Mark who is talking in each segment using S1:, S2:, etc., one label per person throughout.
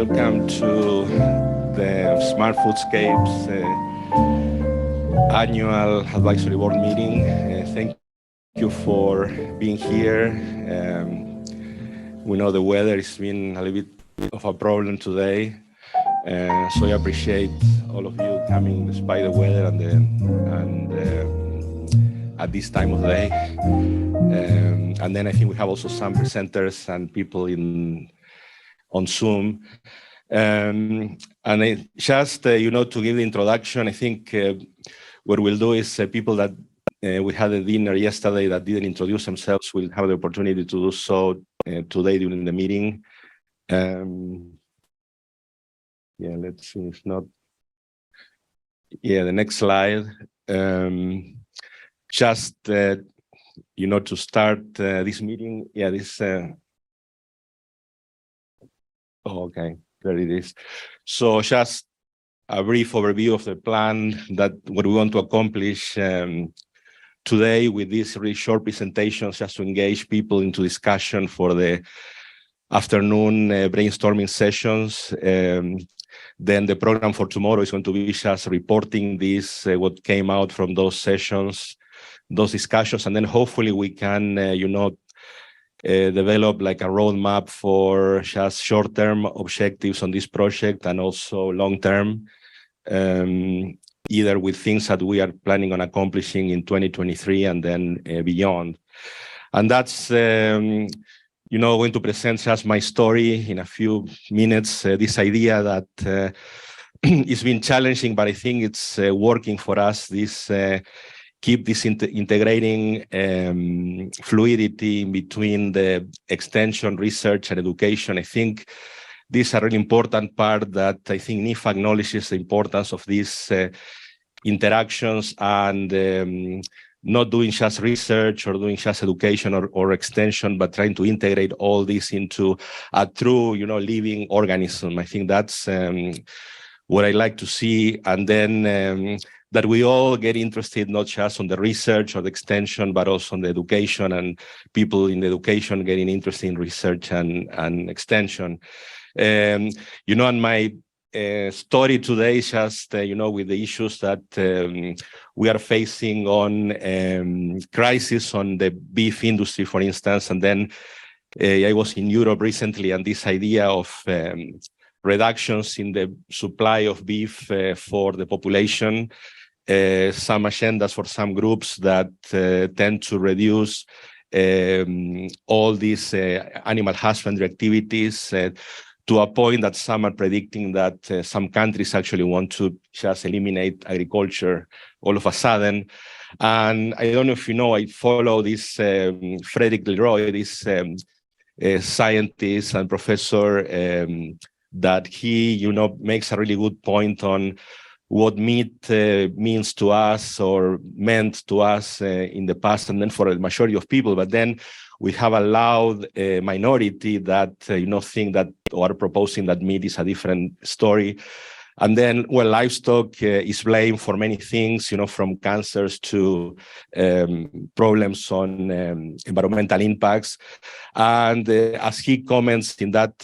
S1: welcome to the Smart Foodscapes annual advisory board meeting. Thank you for being here. We know the weather has been a little bit of a problem today, so I appreciate all of you coming despite the weather and at this time of the day. And then I think we have also some presenters and people on Zoom. And just, to give the introduction, I think what we'll do is people that we had a dinner yesterday that didn't introduce themselves will have the opportunity to do so today during the meeting. Yeah, let's see, if not. Yeah, the next slide. Just, to start this meeting, yeah, this, okay, there it is. So just a brief overview of the plan, that what we want to accomplish today with this really short presentation, just to engage people into discussion for the afternoon brainstorming sessions. Then the program for tomorrow is going to be just reporting this, what came out from those sessions, those discussions, and then hopefully we can, develop like a roadmap for just short-term objectives on this project and also long-term, either with things that we are planning on accomplishing in 2023 and then beyond. And that's, going to present just my story in a few minutes, this idea that it's been challenging, but I think it's working for us, this keep this integrating fluidity between the extension, research, and education. I think this is a really important part that I think NIFA acknowledges the importance of these interactions and not doing just research or doing just education or extension, but trying to integrate all this into a true, living organism. I think that's what I like to see. And then that we all get interested, not just on the research or the extension, but also on the education, and people in the education getting interested in research and extension. And my story today is just, with the issues that we are facing on crisis on the beef industry, for instance. And then I was in Europe recently, and this idea of reductions in the supply of beef for the population, some agendas for some groups that tend to reduce all these animal husbandry activities to a point that some are predicting that some countries actually want to just eliminate agriculture all of a sudden. And I don't know if you know, I follow this Frederick Leroy, this scientist and professor, that he, makes a really good point on what meat means to us or meant to us in the past, and then for the majority of people. But then we have a loud minority that, think that or are proposing that meat is a different story. And then, well, livestock is blamed for many things, from cancers to problems on environmental impacts. And as he comments in that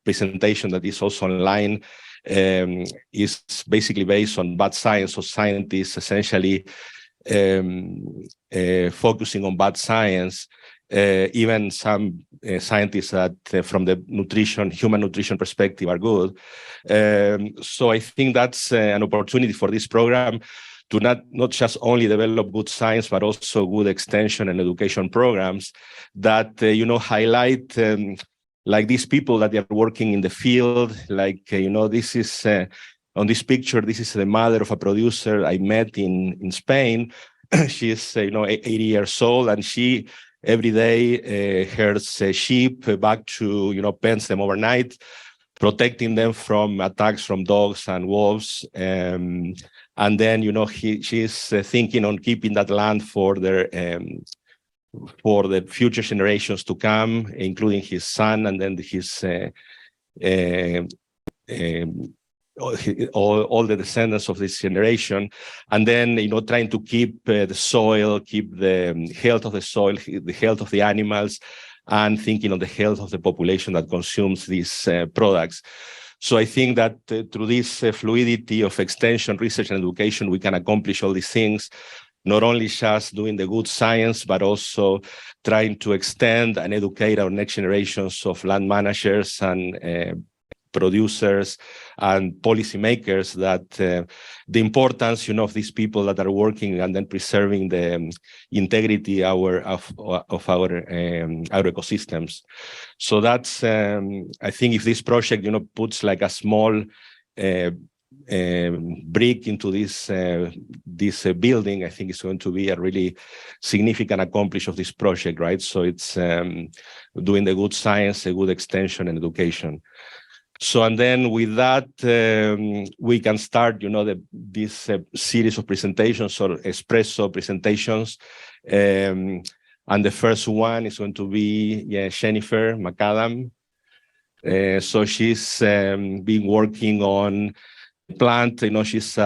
S1: presentation that is also online, is basically based on bad science, or scientists essentially focusing on bad science. Even some scientists that from the human nutrition perspective are good. So I think that's an opportunity for this program to not just only develop good science, but also good extension and education programs that, highlight like these people that are working in the field. Like, this is, on this picture, this is the mother of a producer I met in Spain. She's, 80 years old, and she every day herds sheep back to, pens them overnight, protecting them from attacks from dogs and wolves. And then, she's thinking on keeping that land for the future generations to come, including his son, and then his all the descendants of this generation. And then, trying to keep the soil, keep the health of the soil, the health of the animals, and thinking on the health of the population that consumes these products. So I think that through this fluidity of extension, research, and education, we can accomplish all these things, not only just doing the good science, but also trying to extend and educate our next generations of land managers and producers and policymakers that the importance, of these people that are working and then preserving the integrity of our ecosystems. So that's, I think if this project, puts like a small brick into this building, I think it's going to be a really significant accomplishment of this project, right? So it's doing the good science, a good extension and education. So, and then with that, we can start, this series of presentations or espresso presentations. And the first one is going to be Jennifer McAdam. So she's been working on plant, she's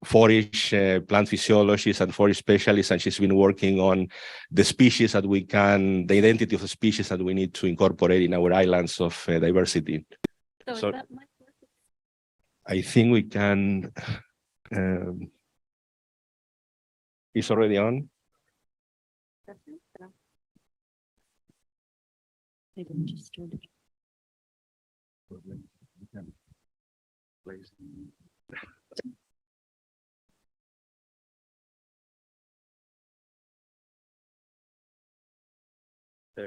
S1: forage plant physiologist and forage specialist, and she's been working on the species that the identity of the species that we need to incorporate in our islands of diversity. So I think we can, it's already on.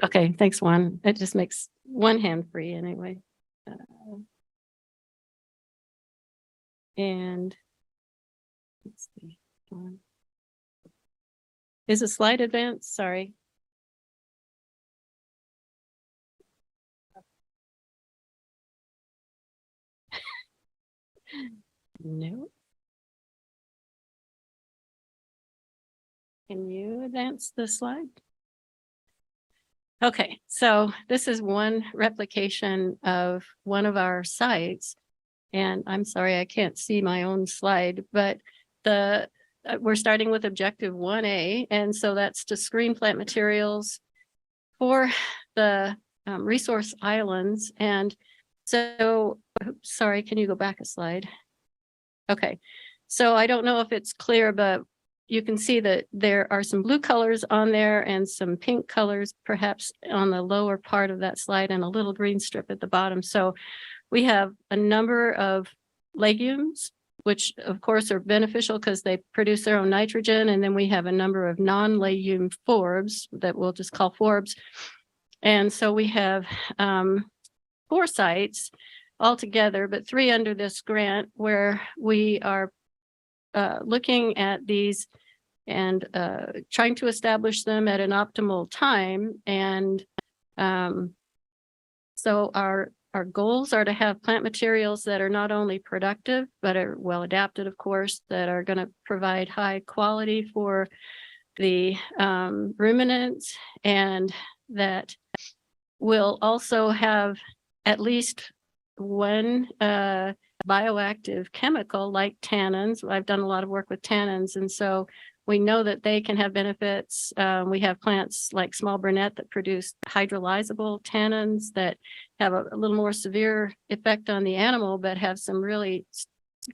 S2: Okay, thanks, Juan. It just makes one hand free anyway. And let's see. Is the slide advanced? Sorry. No. Can you advance the slide? Okay, so this is one replication of one of our sites. And I'm sorry, I can't see my own slide, but we're starting with objective 1A. And so that's to screen plant materials for the resource islands. And so, sorry, can you go back a slide? Okay, so I don't know if it's clear, but you can see that there are some blue colors on there and some pink colors, perhaps on the lower part of that slide, and a little green strip at the bottom. So we have a number of legumes, which of course are beneficial because they produce their own nitrogen. And then we have a number of non-legume forbs that we'll just call forbs. And so we have 4 sites altogether, but 3 under this grant where we are looking at these and trying to establish them at an optimal time. And so our goals are to have plant materials that are not only productive, but are well adapted, of course, that are going to provide high quality for the ruminants, and that will also have at least one bioactive chemical like tannins. I've done a lot of work with tannins, and so we know that they can have benefits. We have plants like small burnet that produce hydrolyzable tannins that have a little more severe effect on the animal, but have some really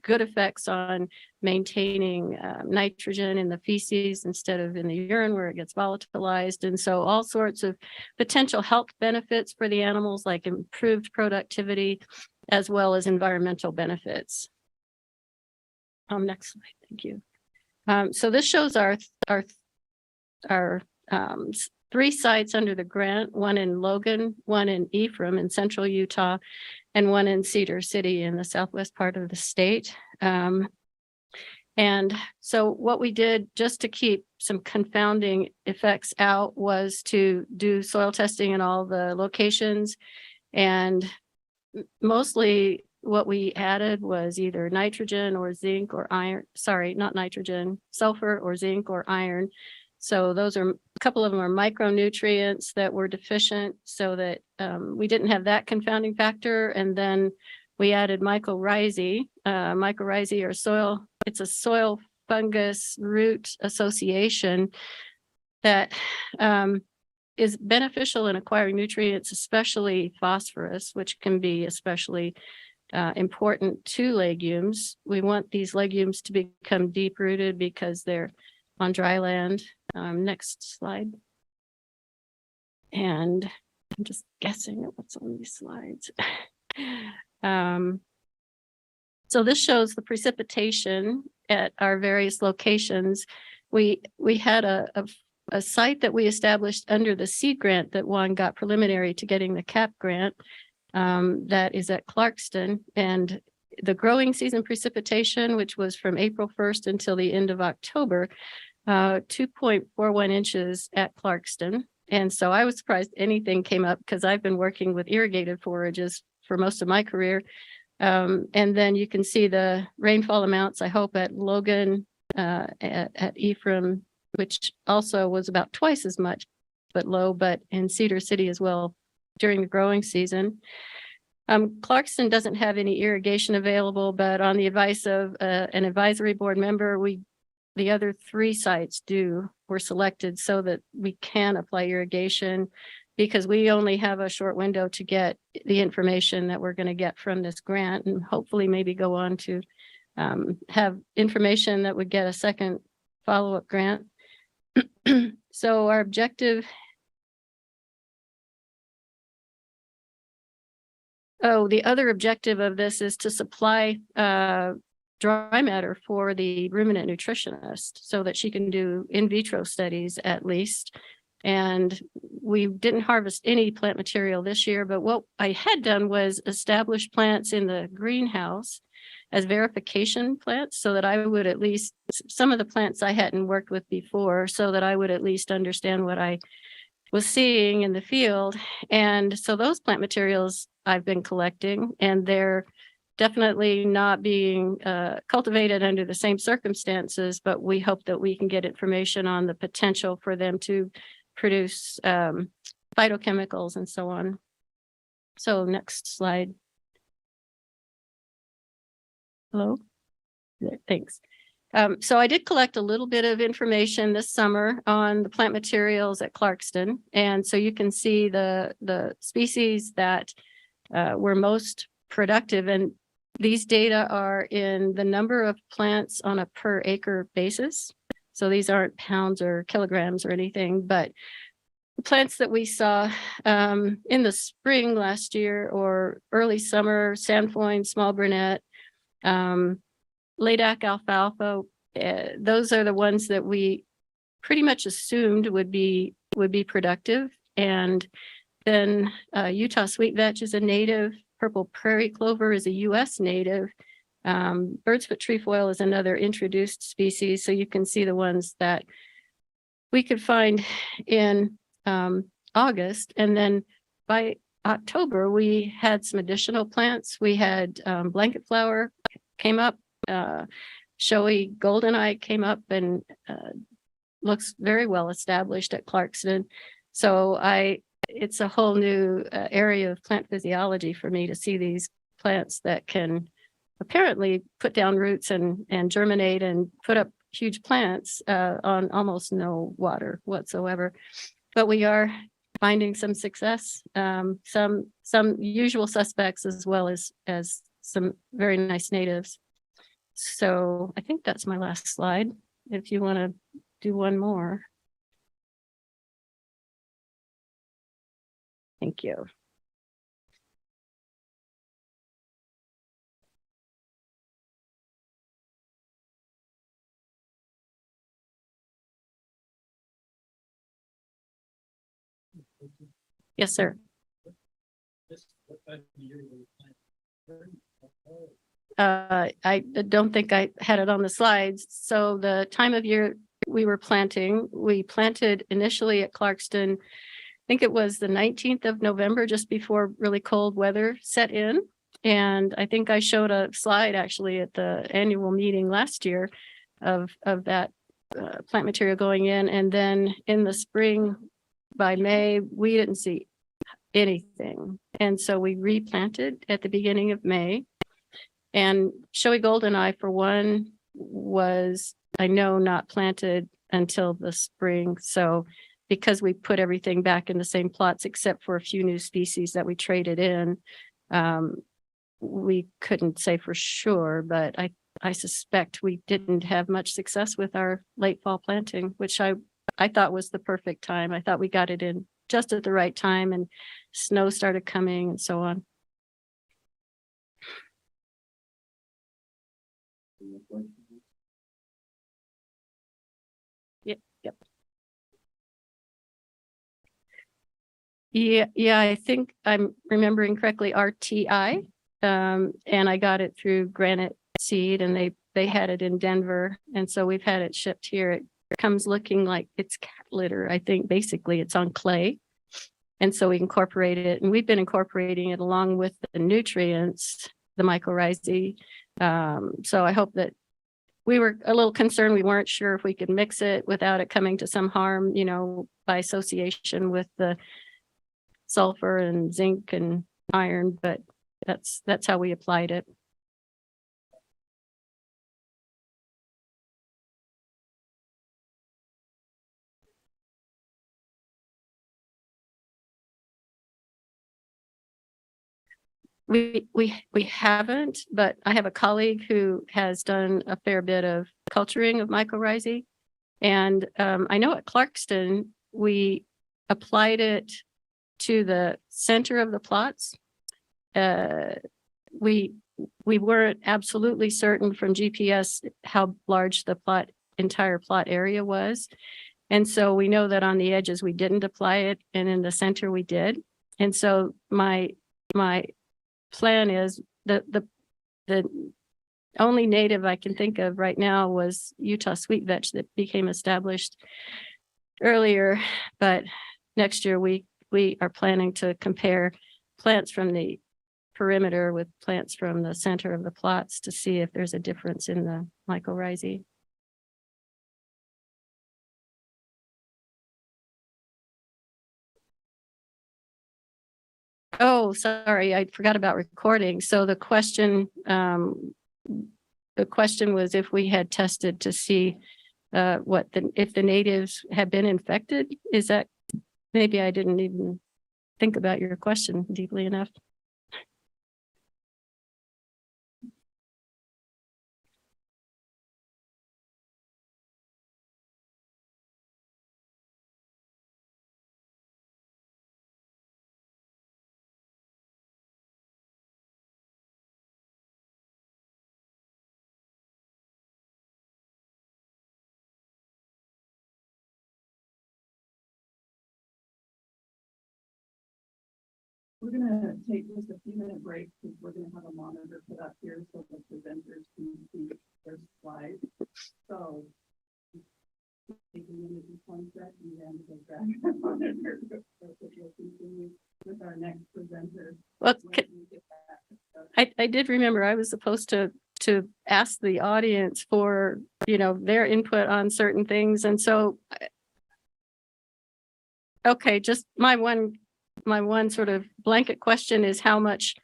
S2: good effects on maintaining nitrogen in the feces instead of in the urine where it gets volatilized. And so all sorts of potential health benefits for the animals, like improved productivity, as well as environmental benefits. Next slide, thank you. So this shows our 3 sites under the grant, one in Logan, one in Ephraim in central Utah, and one in Cedar City in the southwest part of the state. And so what we did, just to keep some confounding effects out, was to do soil testing in all the locations. And mostly what we added was either nitrogen or zinc or iron, sorry, not nitrogen, sulfur or zinc or iron. So those are, a couple of them are micronutrients that were deficient, so that we didn't have that confounding factor. And then we added mycorrhizae. Mycorrhizae are soil, it's a soil fungus root association that is beneficial in acquiring nutrients, especially phosphorus, which can be especially important to legumes. We want these legumes to become deep rooted because they're on dry land. Next slide. And I'm just guessing at what's on these slides. So this shows the precipitation at our various locations. We had a site that we established under the seed grant that Juan got preliminary to getting the CAP grant. That is at Clarkston, and the growing season precipitation, which was from April 1st until the end of October, 2.41 inches at Clarkston. And so I was surprised anything came up because I've been working with irrigated forages for most of my career. And then you can see the rainfall amounts, I hope, at Logan, at Ephraim, which also was about twice as much, but low, but in Cedar City as well during the growing season. Clarkston doesn't have any irrigation available, but on the advice of an advisory board member, the other 3 sites were selected so that we can apply irrigation, because we only have a short window to get the information that we're going to get from this grant, and hopefully maybe go on to have information that would get a second follow-up grant. So our objective. Oh, the other objective of this is to supply dry matter for the ruminant nutritionist so that she can do in vitro studies at least. And we didn't harvest any plant material this year, but what I had done was establish plants in the greenhouse as verification plants so that I would at least, some of the plants I hadn't worked with before, so that I would at least understand what I was seeing in the field. And so those plant materials I've been collecting, and they're definitely not being cultivated under the same circumstances, but we hope that we can get information on the potential for them to produce phytochemicals and so on. So next slide. Hello? Thanks. So I did collect a little bit of information this summer on the plant materials at Clarkston. And so you can see the species that were most productive. And these data are in the number of plants on a per acre basis. So these aren't pounds or kilograms or anything, but the plants that we saw in the spring last year or early summer, Sandfoin, small brunette, Ladak alfalfa, those are the ones that we pretty much assumed would be productive. And then Utah sweet vetch is a native, purple prairie clover is a US native, bird's foot trefoil is another introduced species. So you can see the ones that we could find in August. And then by October, we had some additional plants. We had blanket flower came up, showy goldeneye came up, and looks very well established at Clarkston. So it's a whole new area of plant physiology for me to see these plants that can apparently put down roots and germinate and put up huge plants on almost no water whatsoever. But we are finding some success, some usual suspects, as well as some very nice natives. So I think that's my last slide. If you want to do one more. Thank you. Yes, sir. I don't think I had it on the slides. So the time of year we were planting, we planted initially at Clarkston, I think it was the 19th of November, just before really cold weather set in. And I think I showed a slide actually at the annual meeting last year of that plant material going in. And then in the spring, by May, we didn't see anything. And so we replanted at the beginning of May. And showy goldeneye, for one, was, I know, not planted until the spring. So because we put everything back in the same plots except for a few new species that we traded in. We couldn't say for sure, but I suspect we didn't have much success with our late fall planting, which I thought was the perfect time. I thought we got it in just at the right time and snow started coming and so on. Yep. Yeah, I think I'm remembering correctly, RTI. And I got it through Granite Seed, and they had it in Denver. And so we've had it shipped here. It comes looking like it's cat litter. I think basically it's on clay. And so we incorporate it, and we've been incorporating it along with the nutrients, the mycorrhizae. So I hope that we were a little concerned. We weren't sure if we could mix it without it coming to some harm, by association with the sulfur and zinc and iron, but that's how we applied it. We haven't, but I have a colleague who has done a fair bit of culturing of mycorrhizae. And I know at Clarkston, we applied it to the center of the plots. We weren't absolutely certain from GPS how large the entire plot area was. And so we know that on the edges, we didn't apply it. And in the center, we did. And so my plan is the only native I can think of right now was Utah sweet vetch that became established earlier, but next year we are planning to compare plants from the perimeter with plants from the center of the plots to see if there's a difference in the mycorrhizae. Oh, sorry, I forgot about recording. So the question was if we had tested to see if the natives had been infected. Is that, maybe I didn't even think about your question deeply enough.
S3: We're gonna take just a few-minute break because we're gonna have a monitor put up here so the presenters can see their slides. So take a minute and 1 second and go back to the monitor so that we'll continue with our next presenter.
S2: Well, I did remember I was supposed to ask the audience for, their input on certain things. And so, okay, just my one sort of blanket question is, how much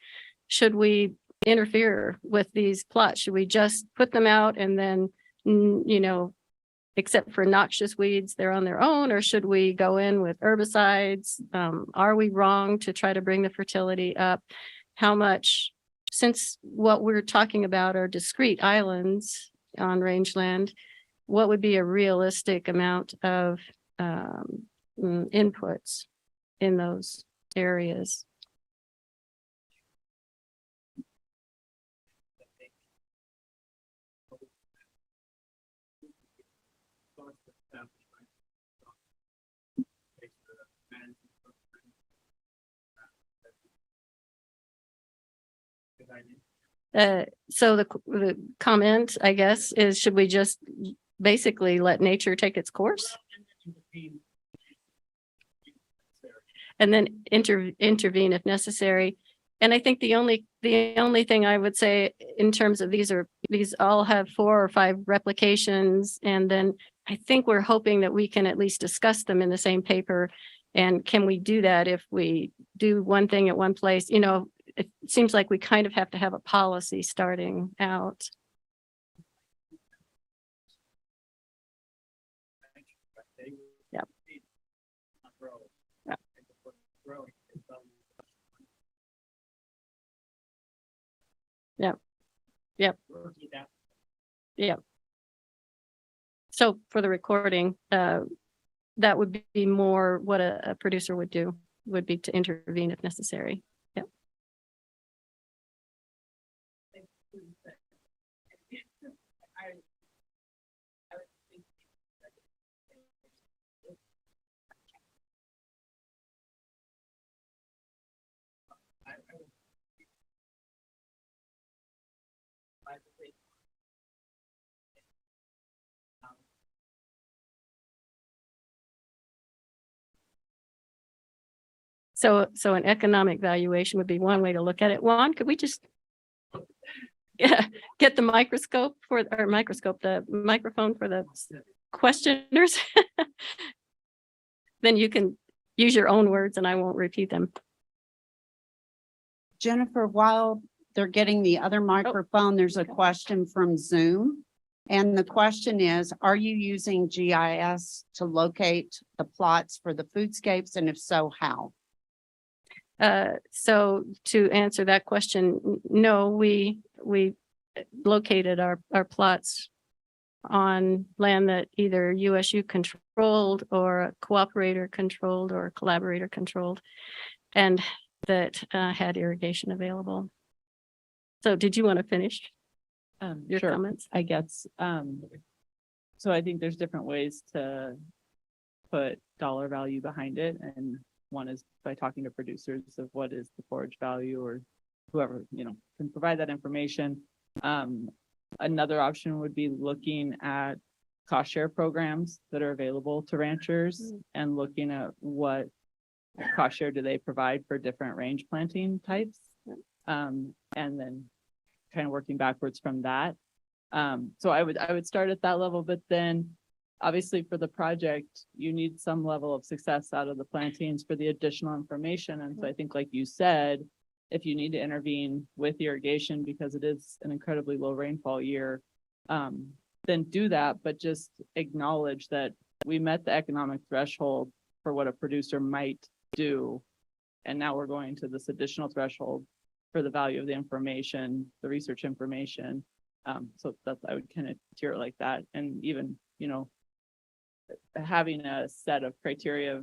S2: should we interfere with these plots? Should we just put them out and then, except for noxious weeds, they're on their own, or should we go in with herbicides? Are we wrong to try to bring the fertility up? How much, since what we're talking about are discrete islands on rangeland, what would be a realistic amount of inputs in those areas? So the comment, I guess, is should we just basically let nature take its course? And then intervene if necessary. And I think the only thing I would say in terms of these all have 4 or 5 replications. And then I think we're hoping that we can at least discuss them in the same paper. And can we do that if we do one thing at one place? It seems like we kind of have to have a policy starting out. Yeah. Yep. Yep. Yep. So for the recording, that would be more what a producer would do, would be to intervene if necessary. Yep. So an economic valuation would be one way to look at it. Juan, could we just get the microscope the microphone for the questioners? Then you can use your own words and I won't repeat them.
S4: Jennifer, while they're getting the other microphone, there's a question from Zoom. And the question is, are you using GIS to locate the plots for the foodscapes? And if so, how?
S2: So to answer that question, no, we located our plots on land that either USU controlled or a cooperator controlled or collaborator controlled, and that had irrigation available. So did you want to finish your
S5: Sure,
S2: comments?
S5: I guess. So I think there's different ways to put dollar value behind it. And one is by talking to producers of what is the forage value, or whoever, can provide that information. Another option would be looking at cost share programs that are available to ranchers and looking at what cost share do they provide for different range planting types. And then kind of working backwards from that. So I would start at that level, but then obviously for the project, you need some level of success out of the plantings for the additional information. And so I think, like you said, if you need to intervene with irrigation because it is an incredibly low rainfall year, then do that, but just acknowledge that we met the economic threshold for what a producer might do. And now we're going to this additional threshold for the value of the information, the research information. So that's, I would kind of tier it like that. And even, having a set of criteria,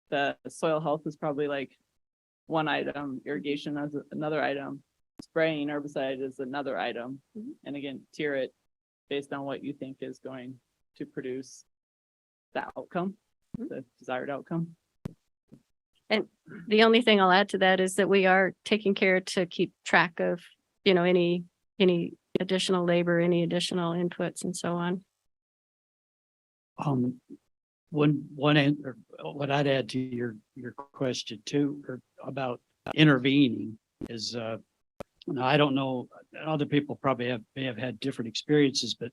S5: the soil health is probably like one item, irrigation is another item, spraying herbicide is another item. And again, tier it based on what you think is going to produce the outcome, the desired outcome.
S2: And the only thing I'll add to that is that we are taking care to keep track of, any additional labor, any additional inputs and so on.
S6: What I'd add to your question too, or about intervening is, I don't know, other people probably may have had different experiences, but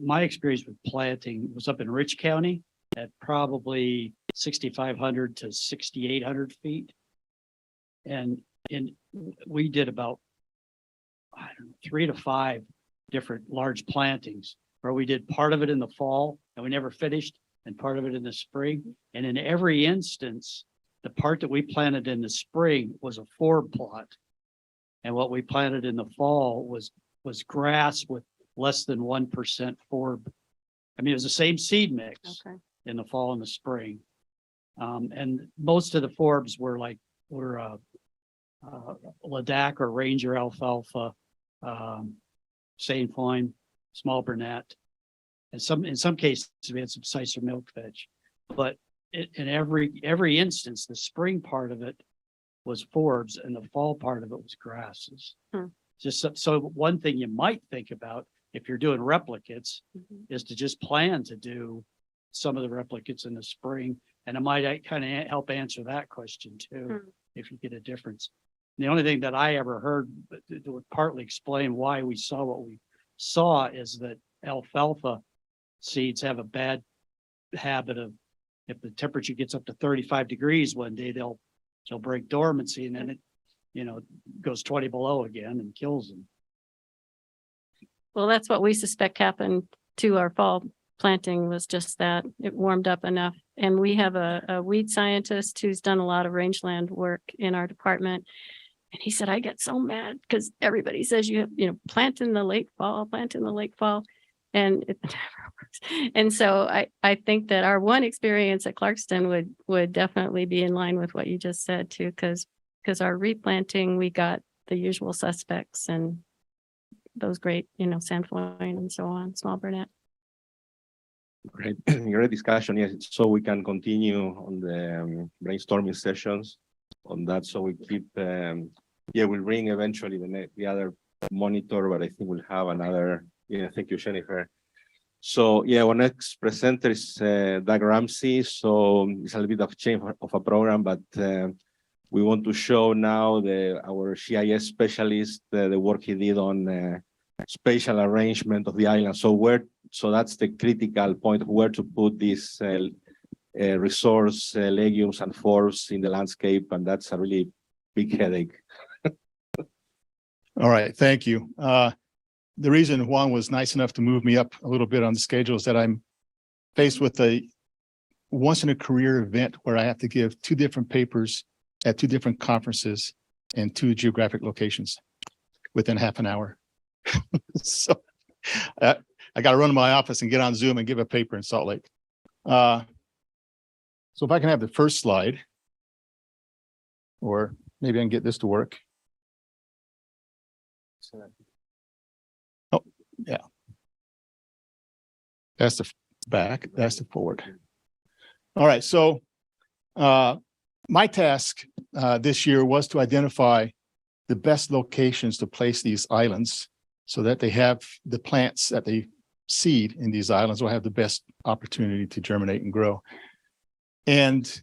S6: my experience with planting was up in Rich County at probably 6,500 to 6,800 feet. And we did about, 3 to 5 different large plantings where we did part of it in the fall and we never finished, and part of it in the spring. And in every instance, the part that we planted in the spring was a forb plot. And what we planted in the fall was grass with less than 1% forb. I mean, it was the same seed mix in the fall and the spring. And most of the forbs were Ladakh or Ranger alfalfa, sainfoin, small Burnett. And in some cases we had some Sicer milk veg, but in every instance, the spring part of it was forbs and the fall part of it was grasses. Just so one thing you might think about if you're doing replicates is to just plan to do some of the replicates in the spring. And it might kind of help answer that question too, if you get a difference. And the only thing that I ever heard that would partly explain why we saw what we saw is that alfalfa seeds have a bad habit of, if the temperature gets up to 35 degrees one day, they'll break dormancy, and then it, goes 20 below again and kills them.
S2: Well, that's what we suspect happened to our fall planting was just that. It warmed up enough. And we have a weed scientist who's done a lot of rangeland work in our department. And he said, I get so mad because everybody says plant in the late fall, plant in the late fall. And it never works. And so I think that our one experience at Clarkston would definitely be in line with what you just said too, because our replanting, we got the usual suspects and those great, Sandfoin and so on, small Burnett.
S1: Great, great discussion. Yes, so we can continue on the brainstorming sessions on that. So we keep, we'll bring eventually the other monitor, but I think we'll have another. Yeah, thank you, Jennifer. So our next presenter is Doug Ramsey. So it's a little bit of change of a program, but we want to show now our GIS specialist, the work he did on spatial arrangement of the island. So that's the critical point, where to put these resource, legumes and forbs in the landscape, and that's a really big headache.
S7: All right, thank you. The reason Juan was nice enough to move me up a little bit on the schedule is that I'm faced with a once-in-a-career event where I have to give 2 different papers at 2 different conferences in 2 geographic locations within half an hour. So I got to run to my office and get on Zoom and give a paper in Salt Lake. So if I can have the first slide, or maybe I can get this to work. Oh, yeah. That's the back, that's the forward. All right, so my task this year was to identify the best locations to place these islands so that they have the plants that they seed in these islands will have the best opportunity to germinate and grow. And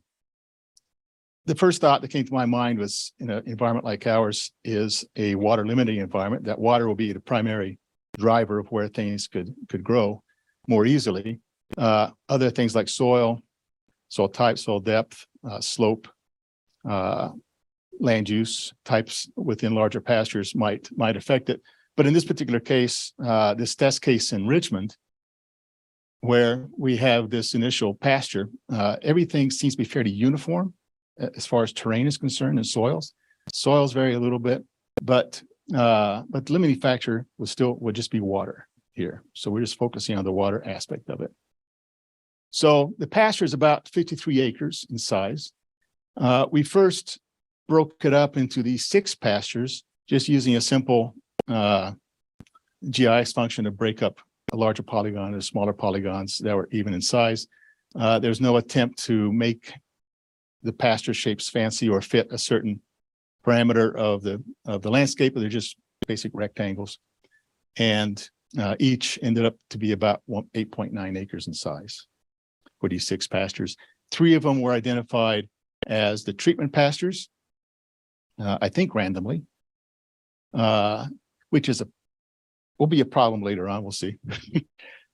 S7: the first thought that came to my mind was, in an environment like ours, is a water limiting environment. That water will be the primary driver of where things could grow more easily. Other things like soil type, soil depth, slope, land use types within larger pastures might affect it. But in this particular case, this test case in Richmond, where we have this initial pasture, everything seems to be fairly uniform as far as terrain is concerned and soils. Soils vary a little bit, but the limiting factor would just be water here. So we're just focusing on the water aspect of it. So the pasture is about 53 acres in size. We first broke it up into these 6 pastures, just using a simple GIS function to break up a larger polygon into smaller polygons that were even in size. There's no attempt to make the pasture shapes fancy or fit a certain parameter of the landscape, but they're just basic rectangles. And each ended up to be about 8.9 acres in size for these 6 pastures. 3 of them were identified as the treatment pastures, I think randomly, which will be a problem later on, we'll see,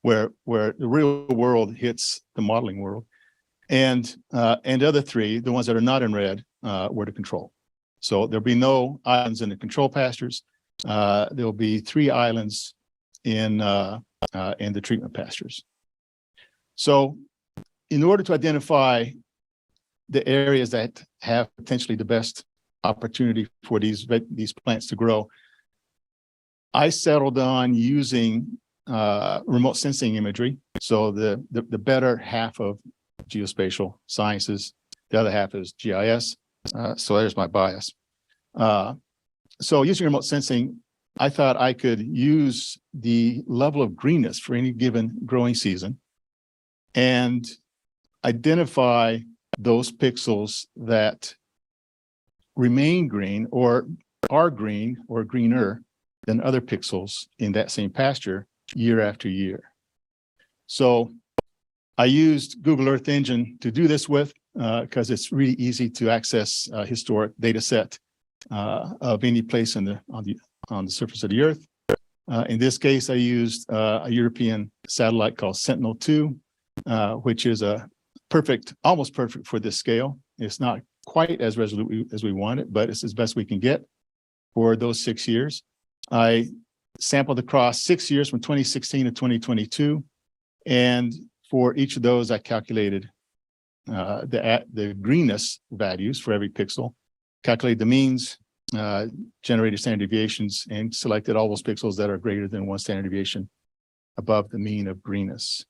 S7: where the real world hits the modeling world. And the other 3, the ones that are not in red, were to control. So there'll be no islands in the control pastures. There'll be 3 islands in the treatment pastures. So in order to identify the areas that have potentially the best opportunity for these plants to grow, I settled on using remote sensing imagery. So the better half of geospatial sciences, the other half is GIS. So there's my bias. So using remote sensing, I thought I could use the level of greenness for any given growing season and identify those pixels that remain green or are green or greener than other pixels in that same pasture year after year. So I used Google Earth Engine to do this with, because it's really easy to access a historic data set of any place on the surface of the Earth. In this case, I used a European satellite called Sentinel-2, which is almost perfect for this scale. It's not quite as resolute as we want it, but it's as best we can get for those 6 years. I sampled across 6 years from 2016 to 2022, And for each of those, I calculated the greenness values for every pixel, calculated the means, generated standard deviations, and selected all those pixels that are greater than 1 standard deviation above the mean of greenness.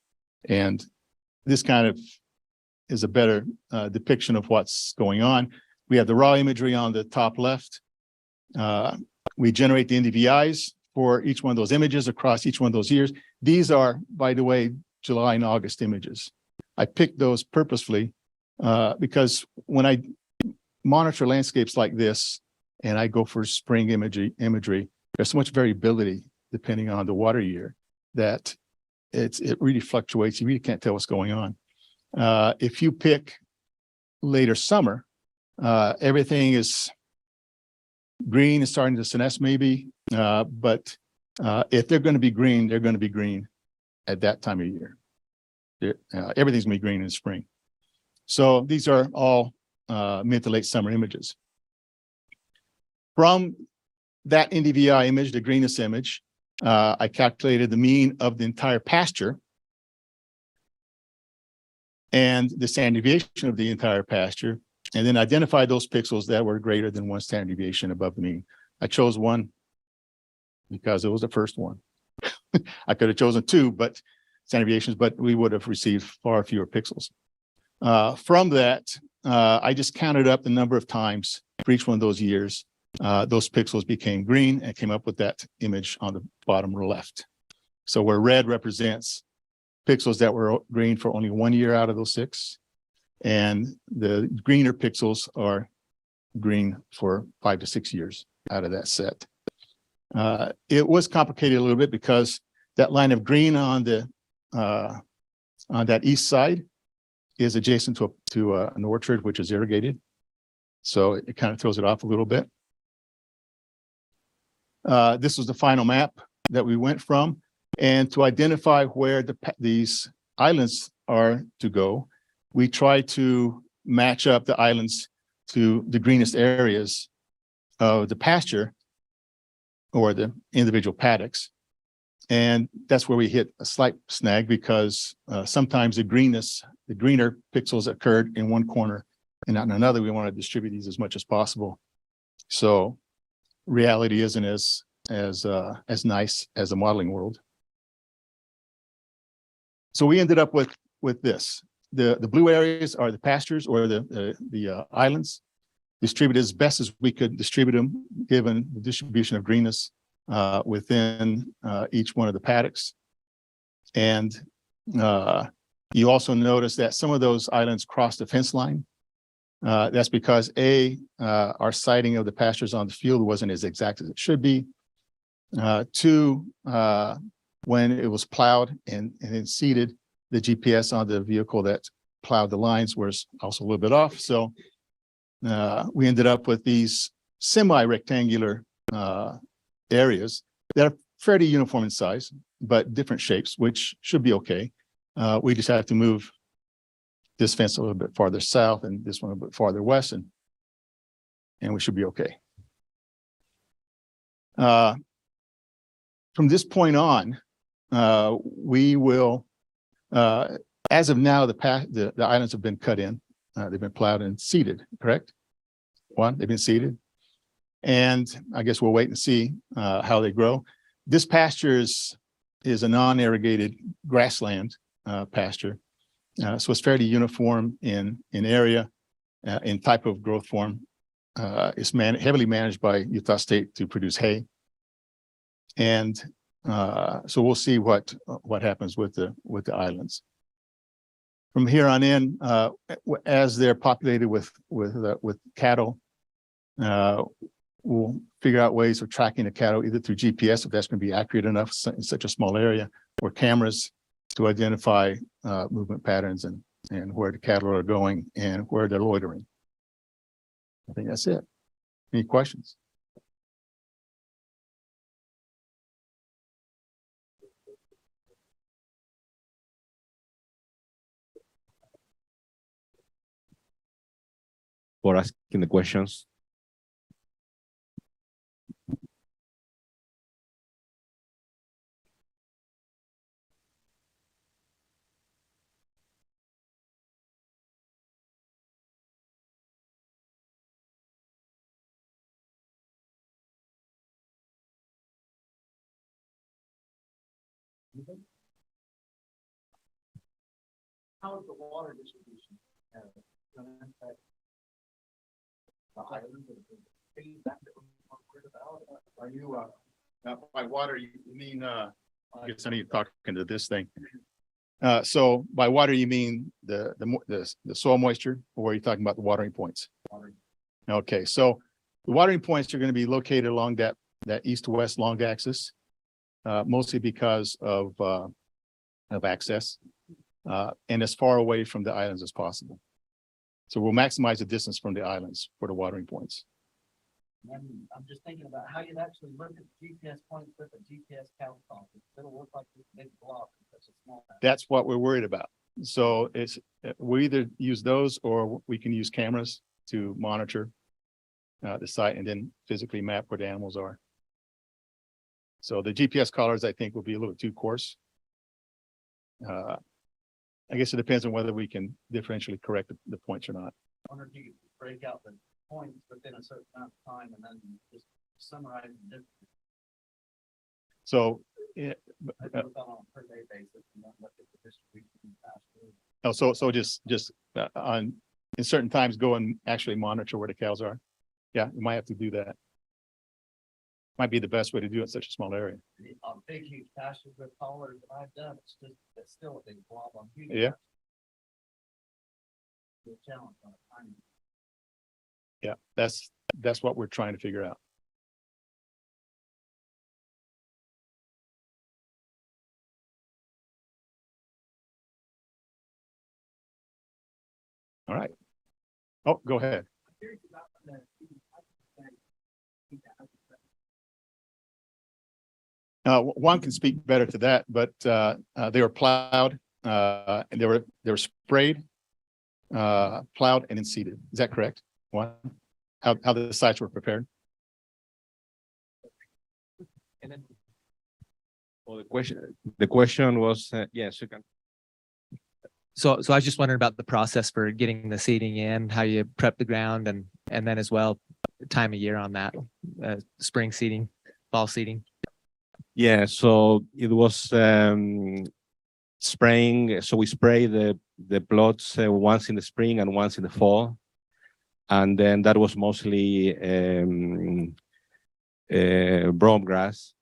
S7: And this kind of is a better depiction of what's going on. We have the raw imagery on the top left. We generate the NDVIs for each one of those images across each one of those years. These are, by the way, July and August images. I picked those purposefully because when I monitor landscapes like this and I go for spring imagery, there's so much variability depending on the water year that it really fluctuates. You really can't tell what's going on. If you pick later summer, everything is green and starting to senesce maybe, but if they're going to be green, they're going to be green at that time of year. Everything's going to be green in spring. So these are all mid to late summer images. From that NDVI image, the greenness image, I calculated the mean of the entire pasture and the standard deviation of the entire pasture, and then identified those pixels that were greater than 1 standard deviation above the mean. I chose 1 because it was the first one. I could have chosen 2, but standard deviations, but we would have received far fewer pixels. From that, I just counted up the number of times for each one of those years, those pixels became green and came up with that image on the bottom left. So where red represents pixels that were green for only 1 year out of those 6, and the greener pixels are green for 5 to 6 years out of that set. It was complicated a little bit because that line of green on that east side is adjacent to an orchard which is irrigated, so it kind of throws it off a little bit. This was the final map that we went from, and to identify where these islands are to go, we try to match up the islands to the greenest areas of the pasture or the individual paddocks. And that's where we hit a slight snag because sometimes the greener pixels occurred in one corner and not in another. We want to distribute these as much as possible. So reality isn't as nice as the modeling world. So we ended up with this. The blue areas are the pastures or the islands, distributed as best as we could distribute them given the distribution of greenness within each one of the paddocks. And you also notice that some of those islands cross the fence line. That's because our sighting of the pastures on the field wasn't as exact as it should be. 2, when it was plowed and then seeded, the GPS on the vehicle that plowed the lines was also a little bit off. So we ended up with these semi-rectangular areas that are fairly uniform in size, but different shapes, which should be okay. We just have to move this fence a little bit farther south and this one a bit farther west, and we should be okay. From this point on, we will, as of now, the islands have been cut in. They've been plowed and seeded, correct? They've been seeded. And I guess we'll wait and see how they grow. This pasture is a non-irrigated grassland pasture. So it's fairly uniform in area, in type of growth form. It's heavily managed by Utah State to produce hay. And so we'll see what happens with the islands. From here on in, as they're populated with cattle, we'll figure out ways of tracking the cattle either through GPS, if that's going to be accurate enough in such a small area, or cameras to identify movement patterns and where the cattle are going and where they're loitering. I think that's it. Any questions?
S1: For asking the questions.
S8: How is the water distribution? Gonna impact the islands and the things that we're worried about?
S7: Are you, by water, you mean, I guess I need to talk into this thing. So by water, you mean the soil moisture, or are you talking about the watering points?
S8: Watering.
S7: Okay, so the watering points are going to be located along that east to west long axis, mostly because of access, and as far away from the islands as possible. So we'll maximize the distance from the islands for the watering points.
S8: And I'm just thinking about how you'd actually look at GPS points with a GPS count off. It'll look like this big block. That's a small.
S7: That's what we're worried about. So it's, we either use those or we can use cameras to monitor the site and then physically map where the animals are. So the GPS collars, I think, will be a little too coarse. I guess it depends on whether we can differentially correct the points or not.
S8: I wonder if you could break out the points within a certain amount of time and then just summarize the difference.
S7: So,
S8: I do it on a per day basis and then look at the distribution faster.
S7: so just on, in certain times, go and actually monitor where the cows are. Yeah, you might have to do that. Might be the best way to do it in such a small area.
S8: On big huge pastures with collars that I've done, it's still a big blob on huge.
S7: Yeah.
S8: pastures. The challenge on a tiny.
S7: Yeah, that's what we're trying to figure out. All right. Oh, go ahead. One can speak better to that, but they were plowed and they were sprayed, plowed and then seeded. Is that correct? One, how the sites were prepared?
S1: Well, the question was, yes, you can.
S9: So I was just wondering about the process for getting the seeding in, how you prep the ground and then as well, time of year on that, spring seeding, fall seeding.
S1: Yeah, so it was spraying. So we spray the plots once in the spring and once in the fall. And then that was mostly brome grass.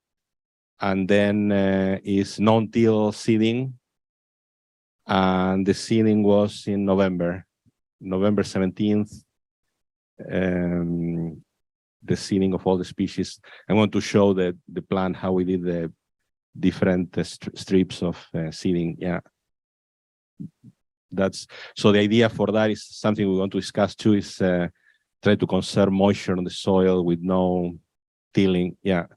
S1: And then is non-till seeding. And the seeding was in November 17th. The seeding of all the species. I want to show the plan, how we did the different strips of seeding. Yeah. That's so the idea for that is something we want to discuss too, is try to conserve moisture on the soil with no tilling. Yeah.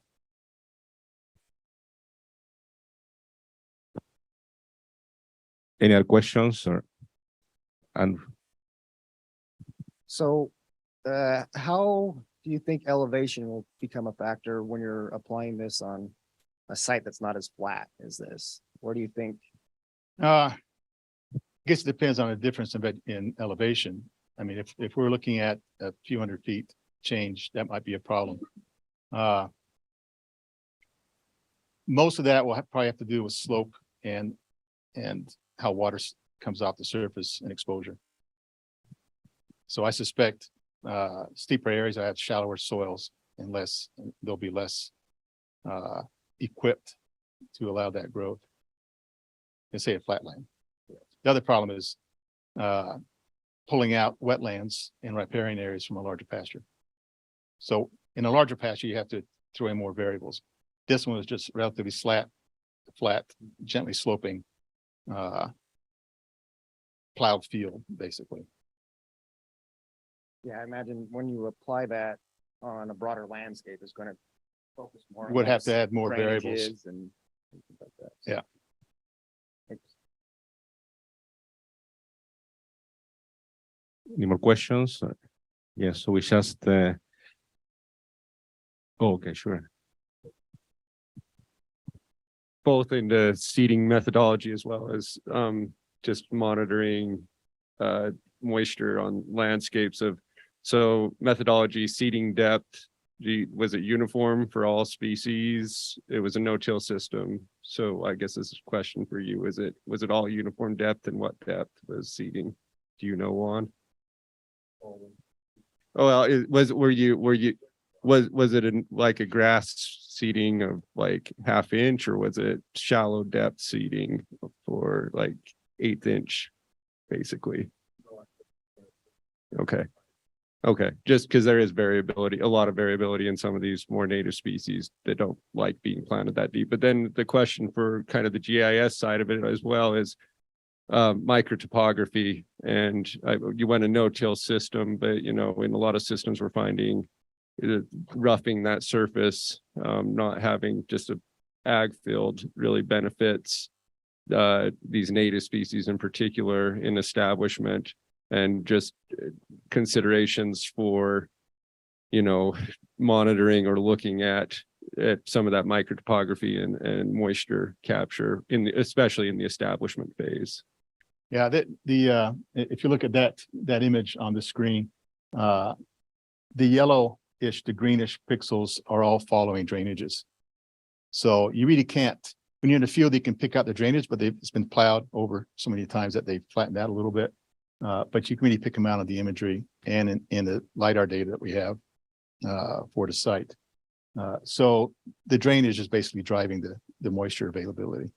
S1: Any other questions and
S10: So, how do you think elevation will become a factor when you're applying this on a site that's not as flat as this? Where do you think?
S7: I guess it depends on the difference in elevation. I mean, if we're looking at a few hundred feet change, that might be a problem. Most of that will probably have to do with slope and how water comes off the surface and exposure. So I suspect steeper areas, I have shallower soils and they'll be less equipped to allow that growth than say a flatland. The other problem is pulling out wetlands and riparian areas from a larger pasture. So in a larger pasture, you have to throw in more variables. This one was just relatively flat, gently sloping plowed field, basically.
S10: Yeah, I imagine when you apply that on a broader landscape, it's going to focus more.
S7: Would have to add more variables.
S10: drainages and things like that.
S7: Yeah.
S10: Thanks.
S1: any more questions? Yes, so we just oh, okay, sure.
S11: Both in the seeding methodology as well as just monitoring moisture on landscapes of, so methodology, seeding depth, Was it uniform for all species? It was a no-till system. So I guess this is a question for you. Was it all uniform depth, and what depth was seeding? Do you know, Juan? Oh well, was it like a grass seeding of like 1/2 inch, or was it shallow depth seeding for like 1/8 inch, basically? Okay, just because there is variability, a lot of variability in some of these more native species that don't like being planted that deep. But then the question for kind of the GIS side of it as well is microtopography. And you went a no-till system, but in a lot of systems we're finding roughing that surface, not having just a ag field really benefits these native species in particular in establishment, and just considerations for monitoring or looking at some of that microtopography and moisture capture especially in the establishment phase.
S7: Yeah, if you look at that image on the screen, the yellowish to greenish pixels are all following drainages. So you really can't, when you're in the field, you can pick out the drainage, but it's been plowed over so many times that they've flattened out a little bit. But you can really pick them out of the imagery and in the LiDAR data that we have for the site. So the drainage is basically driving the moisture availability.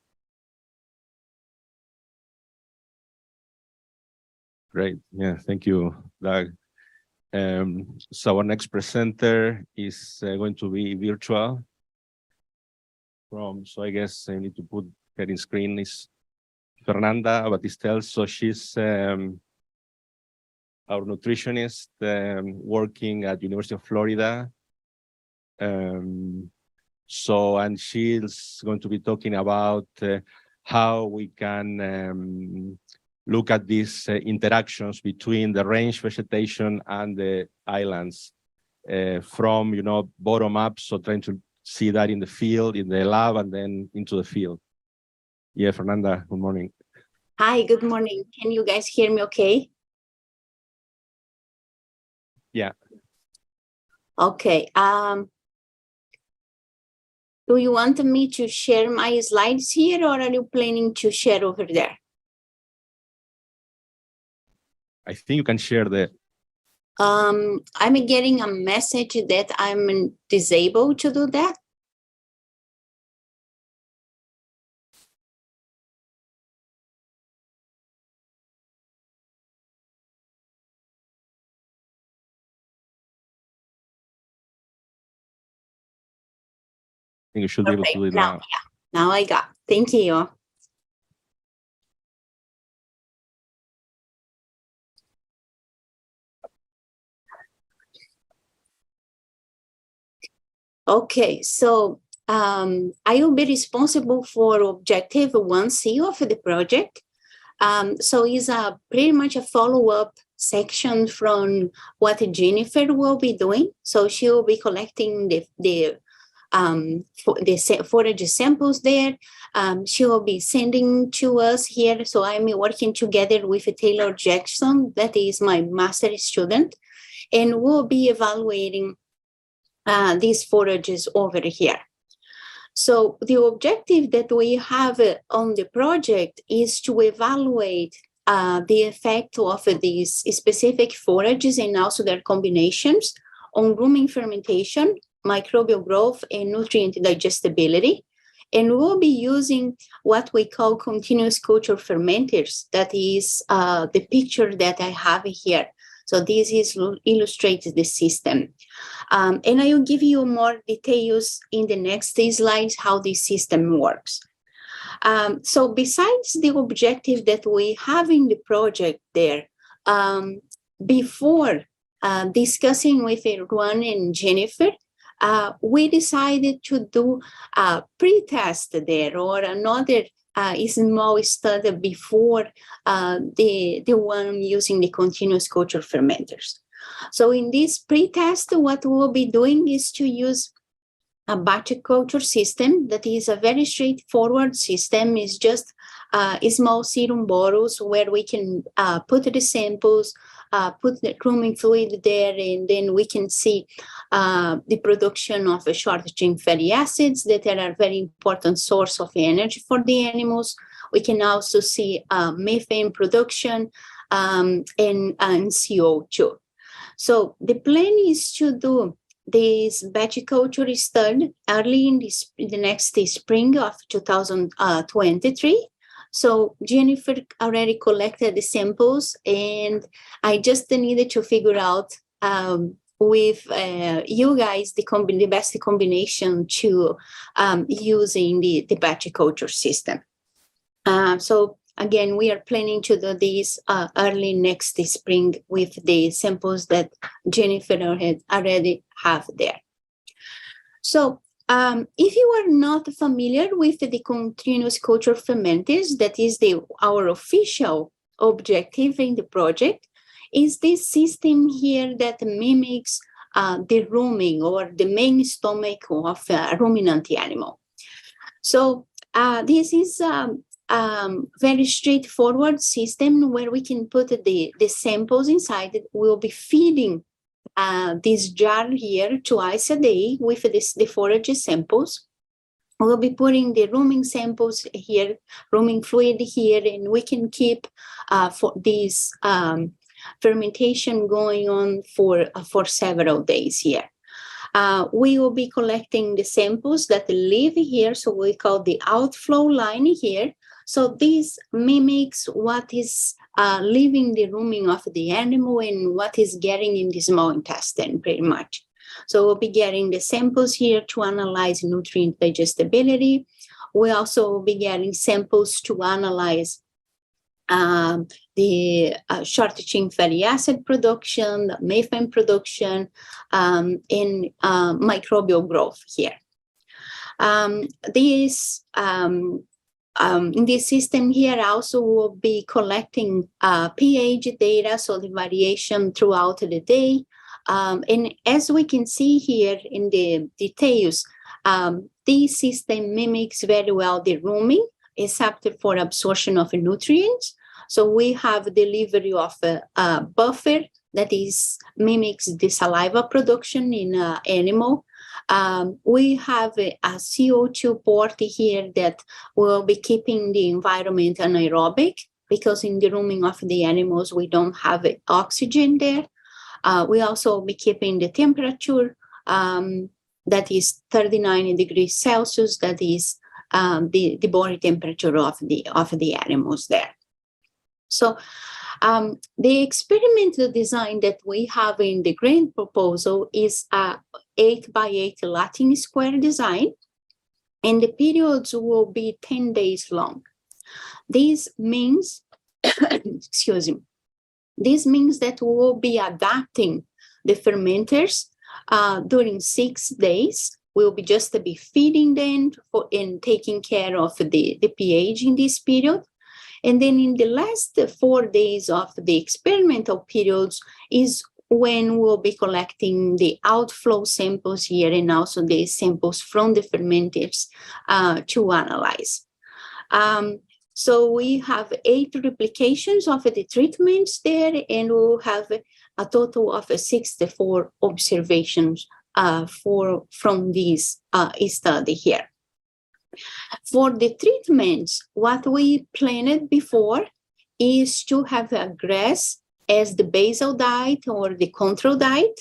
S1: Great. Yeah, thank you, Doug. So our next presenter is going to be virtual. So I guess I need to put her in screen is Fernanda Batistel. So she's our nutritionist working at University of Florida. And she's going to be talking about how we can look at these interactions between the range vegetation and the islands from, bottom up. So trying to see that in the field, in the lab, and then into the field. Yeah, Fernanda, good morning.
S12: Hi, good morning. Can you guys hear me okay?
S1: Yeah.
S12: Okay. Do you want me to share my slides here, or are you planning to share over there?
S1: I think you can share the.
S12: I'm getting a message that I'm disabled to do that.
S1: I think you should be able to do it now.
S12: Yeah, now I got. Thank you. Okay, so I will be responsible for objective 1C of the project. So it's pretty much a follow-up section from what Jennifer will be doing. So she will be collecting the forage samples there. She will be sending to us here. So I'm working together with Taylor Jackson, that is my master student, and we'll be evaluating these forages over here. So the objective that we have on the project is to evaluate the effect of these specific forages and also their combinations on rumen fermentation, microbial growth, and nutrient digestibility. And we'll be using what we call continuous culture fermenters. That is the picture that I have here. So this illustrates the system. And I will give you more details in the next slides how this system works. So besides the objective that we have in the project there, before discussing with Juan and Jennifer, we decided to do a pre-test there, or another small study before the one using the continuous culture fermenters. So in this pre-test, what we'll be doing is to use a batch culture system that is a very straightforward system. It's just small serum bottles where we can put the samples, put the grooming fluid there, and then we can see the production of a short-chain fatty acids that are a very important source of energy for the animals. We can also see methane production and CO2. So the plan is to do this batch culture study early in the next spring of 2023. So Jennifer already collected the samples, and I just needed to figure out with you guys the best combination to using the batch culture system. So again, we are planning to do this early next spring with the samples that Jennifer already have there. So if you are not familiar with the continuous culture fermenters, that is our official objective in the project, is this system here that mimics the rumen or the main stomach of a ruminant animal. So this is very straightforward system where we can put the samples inside. We'll be feeding this jar here twice a day with the forage samples. We'll be putting the rumen samples here, rumen fluid here, and we can keep for this fermentation going on for several days here. We will be collecting the samples that live here, so we call the outflow line here. So this mimics what is leaving the rumen of the animal and what is getting in the small intestine, pretty much. So we'll be getting the samples here to analyze nutrient digestibility. We also will be getting samples to analyze the short-chain fatty acid production, the methane production, and microbial growth here. In this system here also will be collecting pH data, so the variation throughout the day. And as we can see here in the details, this system mimics very well the rumen, except for absorption of nutrients. So we have delivery of a buffer that mimics the saliva production in an animal. We have a CO2 port here that will be keeping the environment anaerobic, because in the rumen of the animals, we don't have oxygen there. We also will be keeping the temperature that is 39 degrees Celsius, that is the body temperature of the animals there. So the experimental design that we have in the grant proposal is a 8x8 Latin square design, and the periods will be 10 days long. This means, excuse me, this means that we will be adapting the fermenters during 6 days. We'll be just be feeding them and taking care of the pH in this period. And then in the last 4 days of the experimental periods is when we'll be collecting the outflow samples here and also the samples from the fermenters to analyze. So we have 8 replications of the treatments there, and we'll have a total of 64 observations from this study here. For the treatments, what we planned before is to have a grass as the basal diet or the control diet.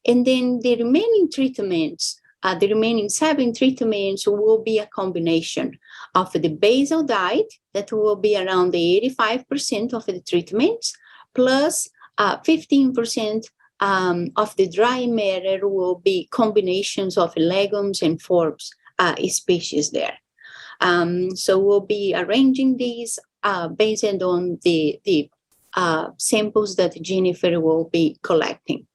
S12: And then the remaining treatments, the remaining 7 treatments will be a combination of the basal diet that will be around the 85% of the treatments, plus 15% of the dry matter will be combinations of legumes and forbs species there. So we'll be arranging these based on the samples that Jennifer will be collecting.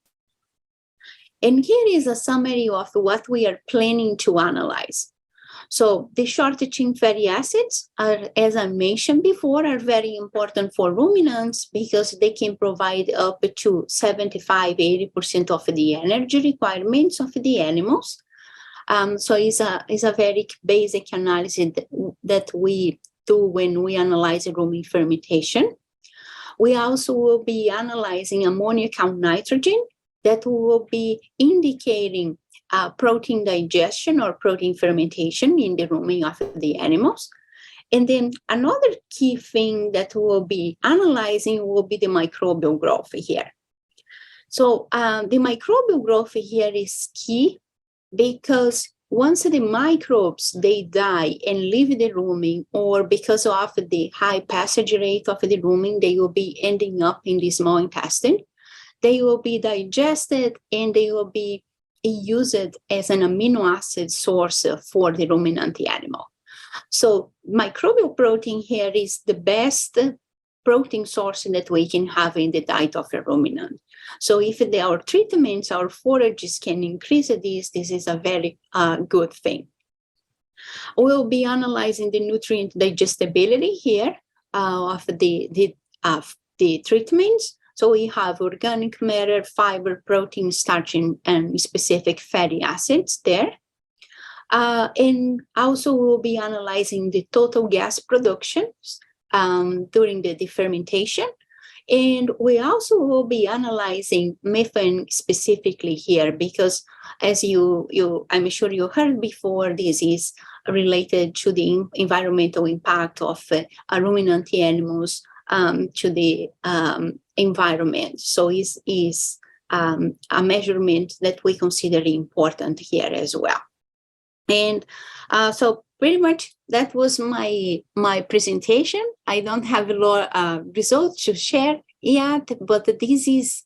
S12: And here is a summary of what we are planning to analyze. So the short-chain fatty acids are, as I mentioned before, are very important for ruminants because they can provide up to 75–80% of the energy requirements of the animals. So it's a very basic analysis that we do when we analyze rumen fermentation. We also will be analyzing ammonia count nitrogen that will be indicating protein digestion or protein fermentation in the rumen of the animals. And then another key thing that we'll be analyzing will be the microbial growth here. So the microbial growth here is key because once the microbes, they die and leave the rumen, or because of the high passage rate of the rumen, they will be ending up in the small intestine. They will be digested and they will be used as an amino acid source for the ruminant animal. So microbial protein here is the best protein source that we can have in the diet of a ruminant. So if our treatments, our forages can increase this is a very good thing. We'll be analyzing the nutrient digestibility here of the treatments. So we have organic matter, fiber, protein, starch, and specific fatty acids there. And also we'll be analyzing the total gas production during the fermentation. And we also will be analyzing methane specifically here because as I'm sure you heard before, this is related to the environmental impact of ruminant animals to the environment. So is a measurement that we consider important here as well. And so pretty much that was my presentation. I don't have a lot of results to share yet, but this is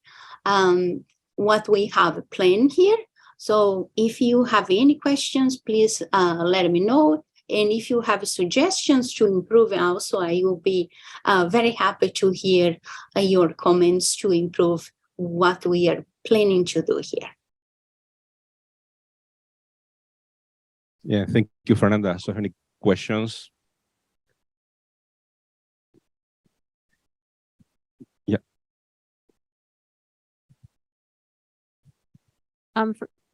S12: what we have planned here. So if you have any questions, please let me know. And if you have suggestions to improve also, I will be very happy to hear your comments to improve what we are planning to do here.
S1: Yeah, thank you, Fernanda. So any questions? Yeah.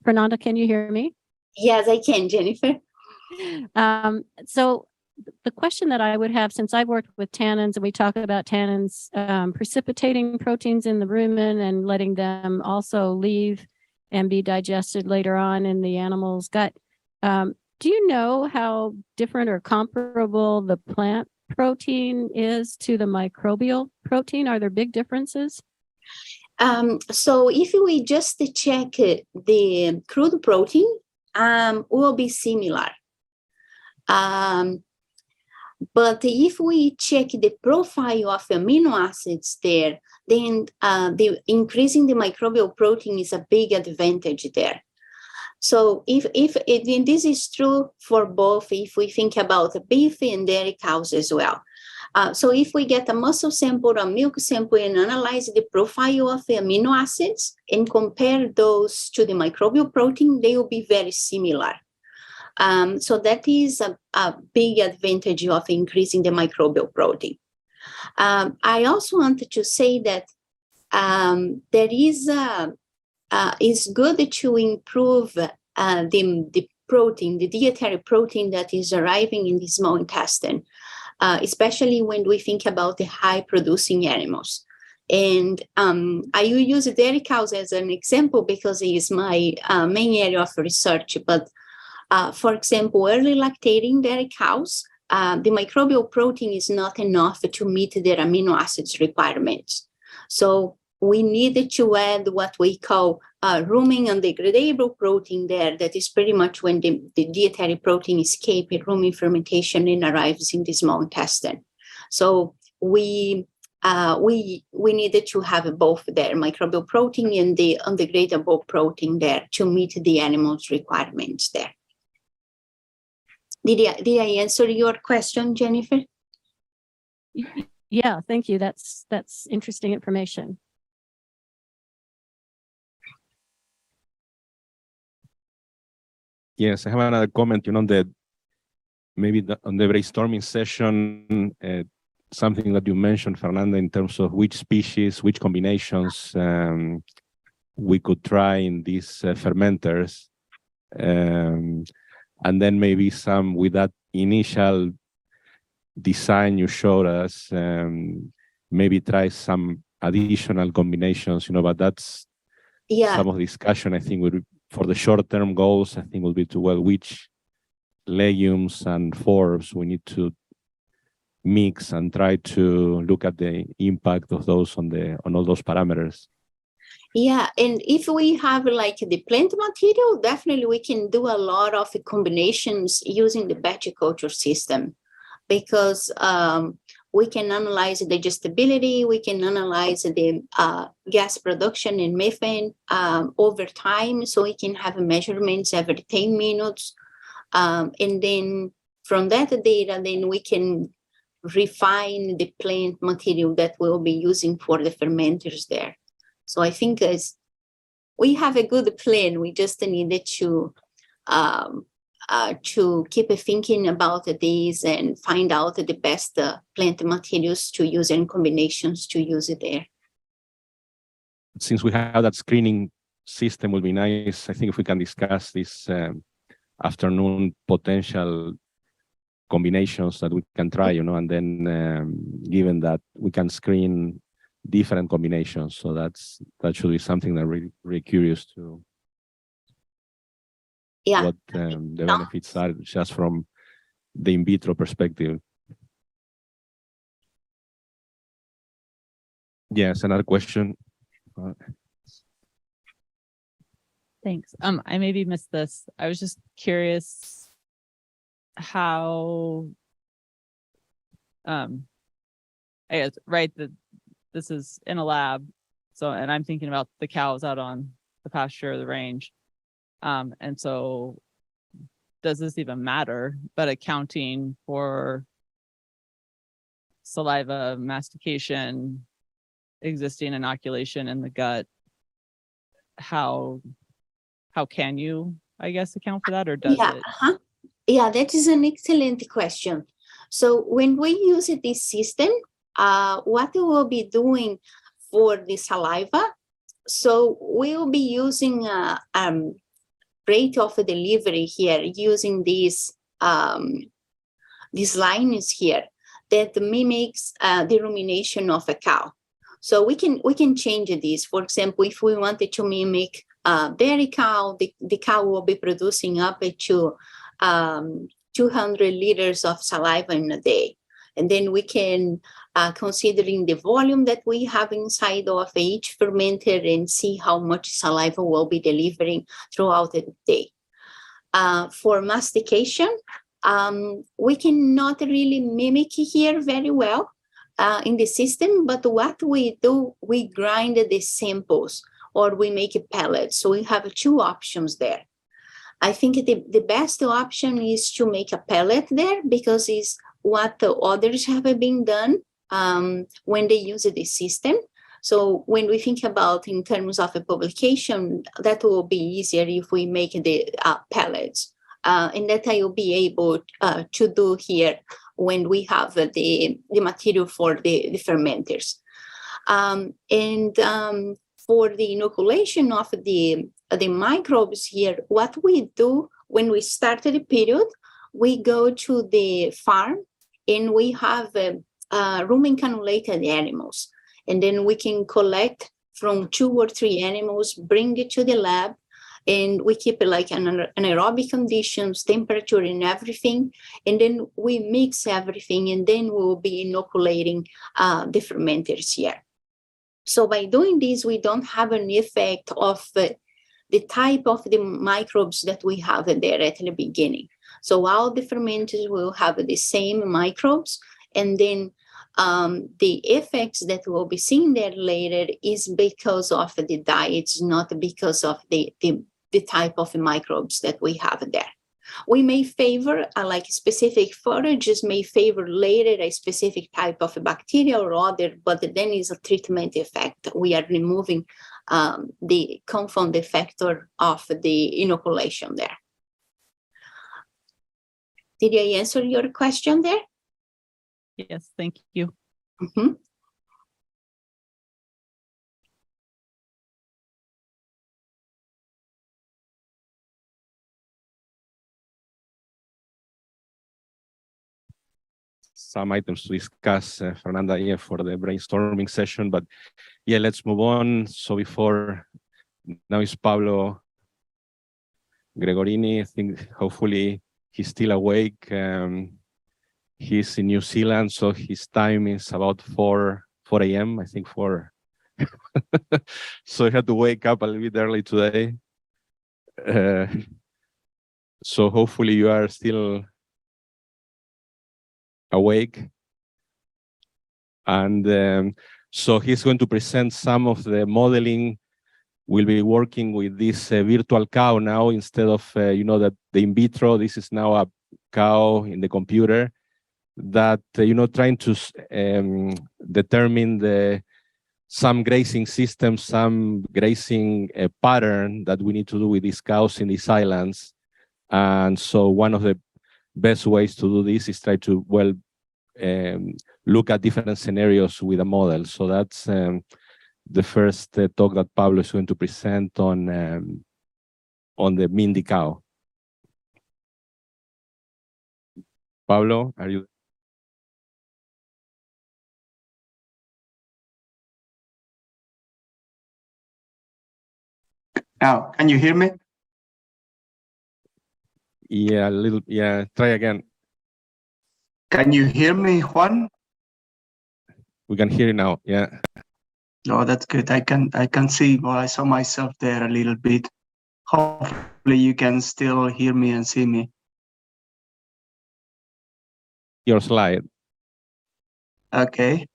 S2: Fernanda, can you hear me?
S12: Yes, I can, Jennifer.
S2: So the question that I would have, since I've worked with tannins and we talk about tannins precipitating proteins in the rumen and letting them also leave and be digested later on in the animal's gut. Do you know how different or comparable the plant protein is to the microbial protein? Are there big differences?
S12: So if we just check the crude protein, will be similar. But if we check the profile of amino acids there, then the increasing the microbial protein is a big advantage there. So if this is true for both, if we think about beef and dairy cows as well. So if we get a muscle sample or a milk sample and analyze the profile of the amino acids and compare those to the microbial protein, they will be very similar. So that is a big advantage of increasing the microbial protein. I also wanted to say that there is it's good to improve the protein, the dietary protein that is arriving in the small intestine, especially when we think about the high producing animals. And I will use dairy cows as an example because it is my main area of research. But for example, early lactating dairy cows, the microbial protein is not enough to meet their amino acids requirements. So we needed to add what we call rumen undegradable protein there. That is pretty much when the dietary protein escapes rumen fermentation and arrives in the small intestine. So we needed to have both there, microbial protein and the undegradable protein there to meet the animal's requirements there. Did I answer your question, Jennifer?
S2: Yeah, thank you. That's interesting information.
S1: Yes, I have another comment, on the brainstorming session, something that you mentioned, Fernanda, in terms of which species, which combinations we could try in these fermenters. And then maybe some with that initial design you showed us, maybe try some additional combinations, but that's
S12: Yeah,
S1: some of the discussion, I think, would for the short-term goals, I think will be to, well, which legumes and forbs we need to mix and try to look at the impact of those on all those parameters.
S12: yeah. And if we have like the plant material, definitely we can do a lot of combinations using the batch culture system, because we can analyze the digestibility, we can analyze the gas production and methane over time, so we can have measurements every 10 minutes. And then from that data, then we can refine the plant material that we'll be using for the fermenters there. So I think we have a good plan. We just needed to keep thinking about these and find out the best plant materials to use and combinations to use it there.
S1: Since we have that screening system, will be nice. I think if we can discuss this afternoon potential combinations that we can try, and then given that we can screen different combinations, so that should be something that we're really curious to.
S12: Yeah.
S1: What the benefits are just from the in vitro perspective. Yes, another question.
S5: Thanks. I maybe missed this. I was just curious how, I guess, right, that this is in a lab. So, and I'm thinking about the cows out on the pasture or the range. And so does this even matter? But accounting for saliva, mastication, existing inoculation in the gut, how can you, I guess, account for that, or does
S12: Yeah,
S5: it?
S12: Yeah, that is an excellent question. So when we use this system, what we will be doing for the saliva, so we'll be using rate of delivery here using these lines here that mimics the rumination of a cow. So we can change this. For example, if we wanted to mimic dairy cow, the cow will be producing up to 200 liters of saliva in a day. And then we can, considering the volume that we have inside of each fermenter, and see how much saliva we'll be delivering throughout the day. For mastication, we cannot really mimic here very well in the system, but what we do, we grind the samples or we make pellets. So we have two options there. I think the best option is to make a pellet there, because it's what the others have been done when they use the system. So when we think about in terms of a publication, that will be easier if we make the pellets. And that I will be able to do here when we have the material for the fermenters. For the inoculation of the microbes here, what we do when we start the period, we go to the farm and we have rumen cannulated animals. And then we can collect from 2 or 3 animals, bring it to the lab, and we keep it like an anaerobic conditions, temperature and everything. And then we mix everything, and then we'll be inoculating the fermenters here. So by doing this, we don't have an effect of the type of the microbes that we have there at the beginning. So all the fermenters will have the same microbes, and then the effects that we'll be seeing there later is because of the diets, not because of the type of microbes that we have there. We may favor, like specific forages may favor later a specific type of bacteria or other, but then is a treatment effect. We are removing the confound factor of the inoculation there. Did I answer your question there?
S5: Yes, thank you.
S12: Mm-hmm.
S1: some items to discuss, Fernanda, yeah, for the brainstorming session. But yeah, let's move on. So before now is Pablo Gregorini. I think hopefully he's still awake. He's in New Zealand, so his time is about 4 a.m. I think 4. So he had to wake up a little bit early today. So hopefully you are still awake. And so he's going to present some of the modeling. We'll be working with this virtual cow now instead of, that the in vitro. This is now a cow in the computer that, trying to determine some grazing systems, some grazing pattern that we need to do with these cows in these islands. And so one of the best ways to do this is try to, look at different scenarios with a model. So that's the first talk that Pablo is going to present on the Mindy cow. Pablo, are you?
S13: Now, can you hear me?
S1: Yeah, a little. Yeah, try again.
S13: Can you hear me, Juan?
S1: We can hear you now. Yeah.
S13: Oh, that's good. I can see. Well, I saw myself there a little bit. Hopefully, you can still hear me and see me.
S1: Your slide.
S13: Okay.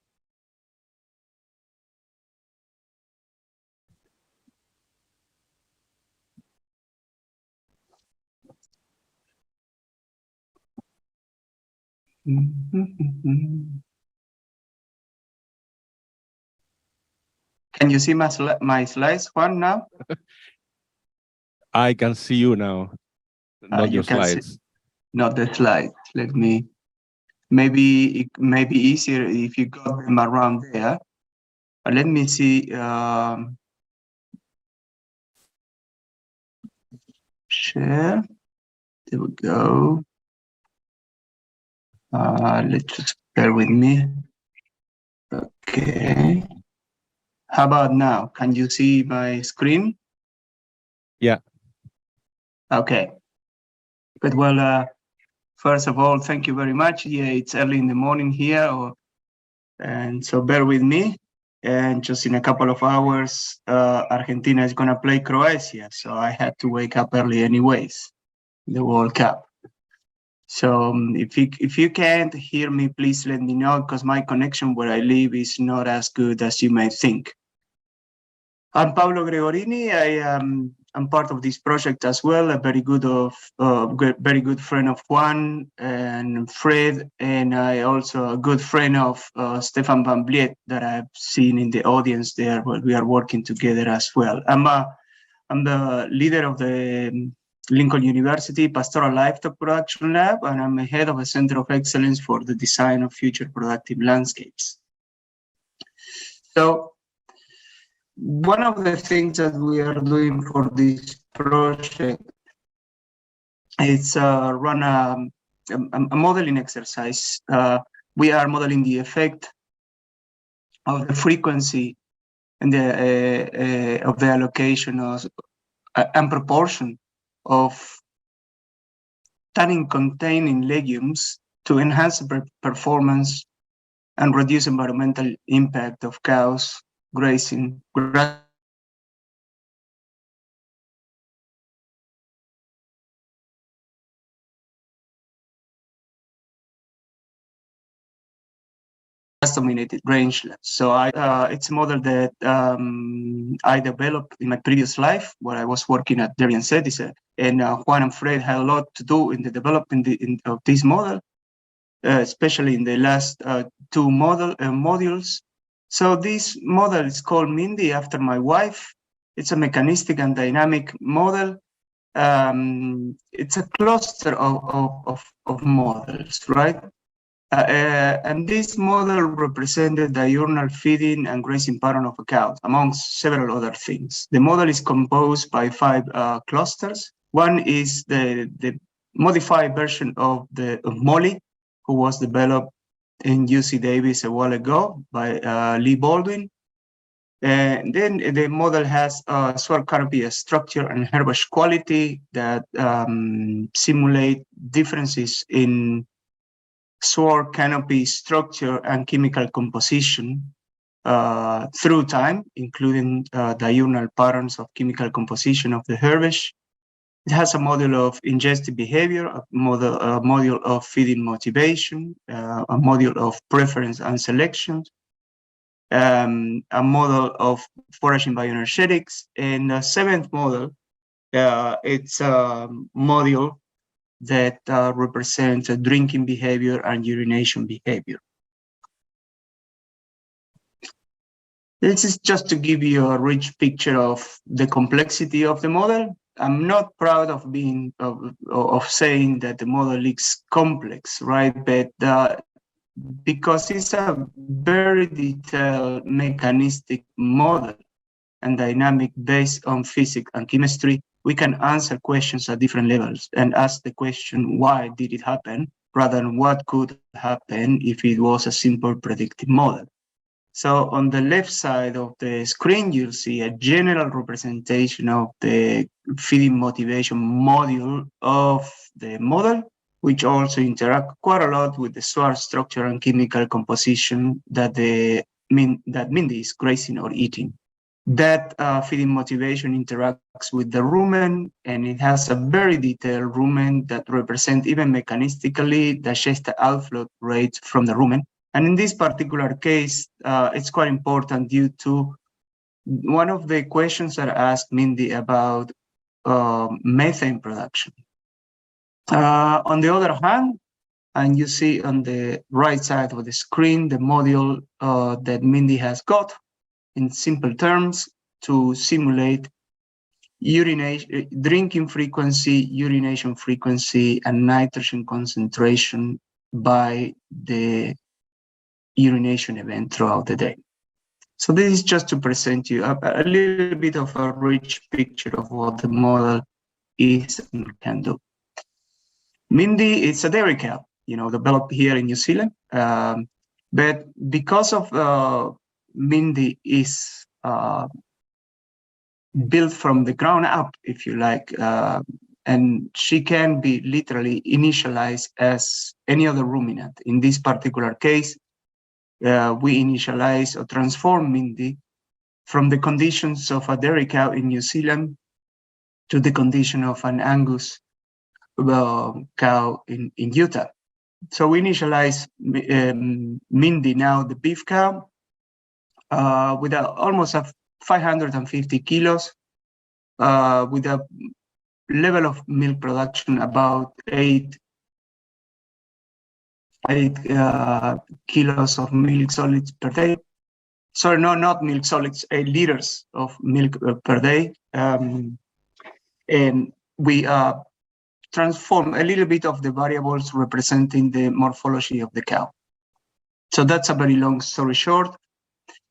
S13: Can you see my slides, Juan, now?
S1: I can see you now, not
S13: You
S1: your
S13: can see-
S1: slides.
S13: Not the slides. Let me. Maybe it may be easier if you got them around there. But let me see. Share. There we go. Let's just bear with me. Okay. How about now? Can you see my screen?
S1: Yeah.
S13: Okay. Good. Well, first of all, thank you very much. Yeah, it's early in the morning here, and so bear with me. And just in a couple of hours, Argentina is going to play Croatia. So I had to wake up early anyways, the World Cup. So if you can't hear me, please let me know, because my connection where I live is not as good as you may think. I'm Pablo Gregorini. I'm part of this project as well. A very good friend of Juan and Fred, and I also a good friend of Stefan Van Vliet that I've seen in the audience there. Where we are working together as well. I'm the leader of the Lincoln University Pastoral Livestock Production Lab, and I'm the head of a Center of Excellence for the Design of Future Productive Landscapes. So one of the things that we are doing for this project is run a modeling exercise. We are modeling the effect of the frequency and of the allocation of and proportion of tannin-containing legumes to enhance the performance and reduce environmental impact of cows grazing grass dominated rangelands. So it's a model that I developed in my previous life, where I was working at Dairy and Cetice, and Juan and Fred had a lot to do in the development of this model, especially in the last two modules. So this model is called Mindy after my wife. It's a mechanistic and dynamic model. It's a cluster of models, right? And this model represented diurnal feeding and grazing pattern of a cow, amongst several other things. The model is composed by 5 clusters. One is the modified version of Molly, who was developed in UC Davis a while ago by Lee Baldwin. And then the model has a sward canopy structure and herbage quality that simulate differences in sward canopy structure and chemical composition through time, including diurnal patterns of chemical composition of the herbage. It has a model of ingestive behavior, a model of feeding motivation, a model of preference and selection, a model of foraging bioenergetics, and the seventh model, it's a model that represents drinking behavior and urination behavior. This is just to give you a rich picture of the complexity of the model. I'm not proud of being of saying that the model is complex, right? But because it's a very detailed mechanistic model and dynamic based on physics and chemistry, we can answer questions at different levels and ask the question, why did it happen, rather than what could happen if it was a simple predictive model. So on the left side of the screen, you'll see a general representation of the feeding motivation module of the model, which also interact quite a lot with the sward structure and chemical composition that Mindy is grazing or eating. That feeding motivation interacts with the rumen, and it has a very detailed rumen that represents even mechanistically the digestive outflow rate from the rumen. And in this particular case, it's quite important due to one of the questions that asked Mindy about methane production. On the other hand, and you see on the right side of the screen, the module that Mindy has got in simple terms to simulate urination, drinking frequency, urination frequency, and nitrogen concentration by the urination event throughout the day. So this is just to present you a little bit of a rich picture of what the model is and can do. Mindy is a dairy cow, developed here in New Zealand. But because of Mindy is built from the ground up, if you like, and she can be literally initialized as any other ruminant. In this particular case, we initialize or transform Mindy from the conditions of a dairy cow in New Zealand to the condition of an Angus cow in Utah. So we initialize Mindy, now the beef cow, with almost 550 kilos, with a level of milk production about 8 kilos of milk solids per day. Sorry, no, not milk solids, 8 liters of milk per day. And we transform a little bit of the variables representing the morphology of the cow. So that's a very long story short.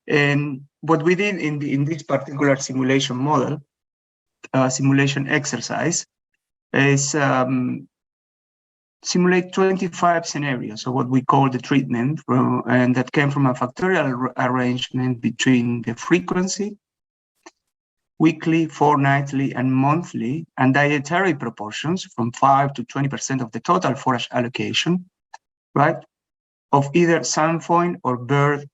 S13: And what we did in this particular simulation model, simulation exercise, is simulate 25 scenarios of what we call the treatment, and that came from a factorial arrangement between the frequency, weekly, fortnightly, and monthly, and dietary proportions from 5 to 20% of the total forage allocation, right, of either sandfoin or bird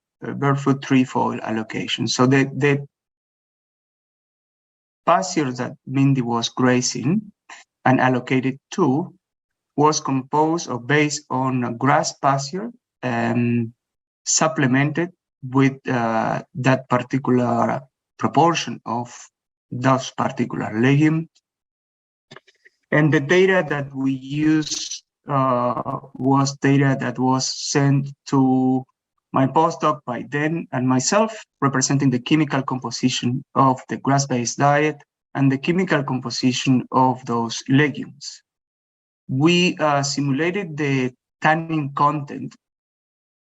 S13: food trefoil allocation. So the pasture that Mindy was grazing and allocated to was composed or based on grass pasture and supplemented with that particular proportion of those particular legumes. And the data that we used was data that was sent to my postdoc by Dan and myself, representing the chemical composition of the grass-based diet and the chemical composition of those legumes. We simulated the tannin content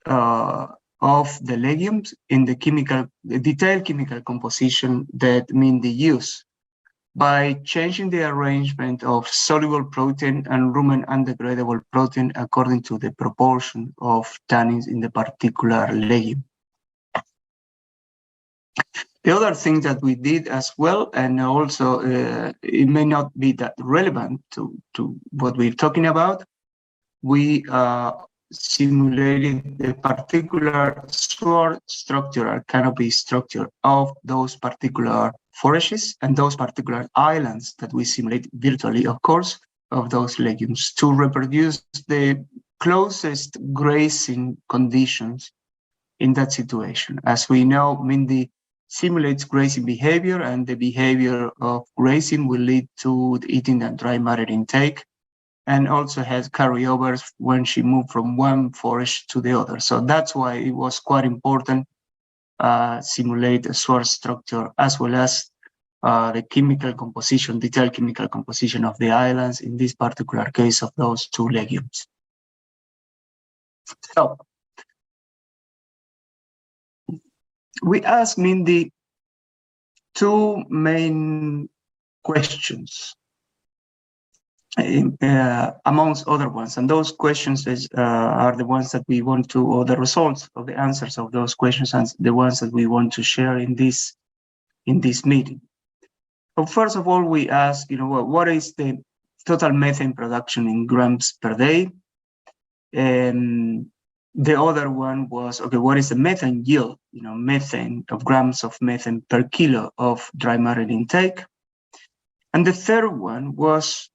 S13: of the legumes in the detailed chemical composition that Mindy used. by changing the arrangement of soluble protein and rumen undegradable protein according to the proportion of tannins in the particular legume. The other thing that we did as well, and also it may not be that relevant to what we're talking about, we simulated the particular sword structure or canopy structure of those particular forages and those particular islands that we simulate virtually, of course, of those legumes to reproduce the closest grazing conditions in that situation. As we know, Mindy simulates grazing behavior, and the behavior of grazing will lead to the eating and dry matter intake, and also has carryovers when she moved from one forage to the other. So that's why it was quite important simulate a sword structure as well as the chemical composition, detailed chemical composition of the islands, in this particular case of those two legumes. So we asked Mindy two main questions amongst other ones, and those questions are the ones that we want to, or the results of the answers of those questions, and the ones that we want to share in this meeting. So first of all, we ask, what is the total methane production in grams per day? And the other one was, okay, what is the methane yield? Methane of grams of methane per kilo of dry matter intake. And the third one was,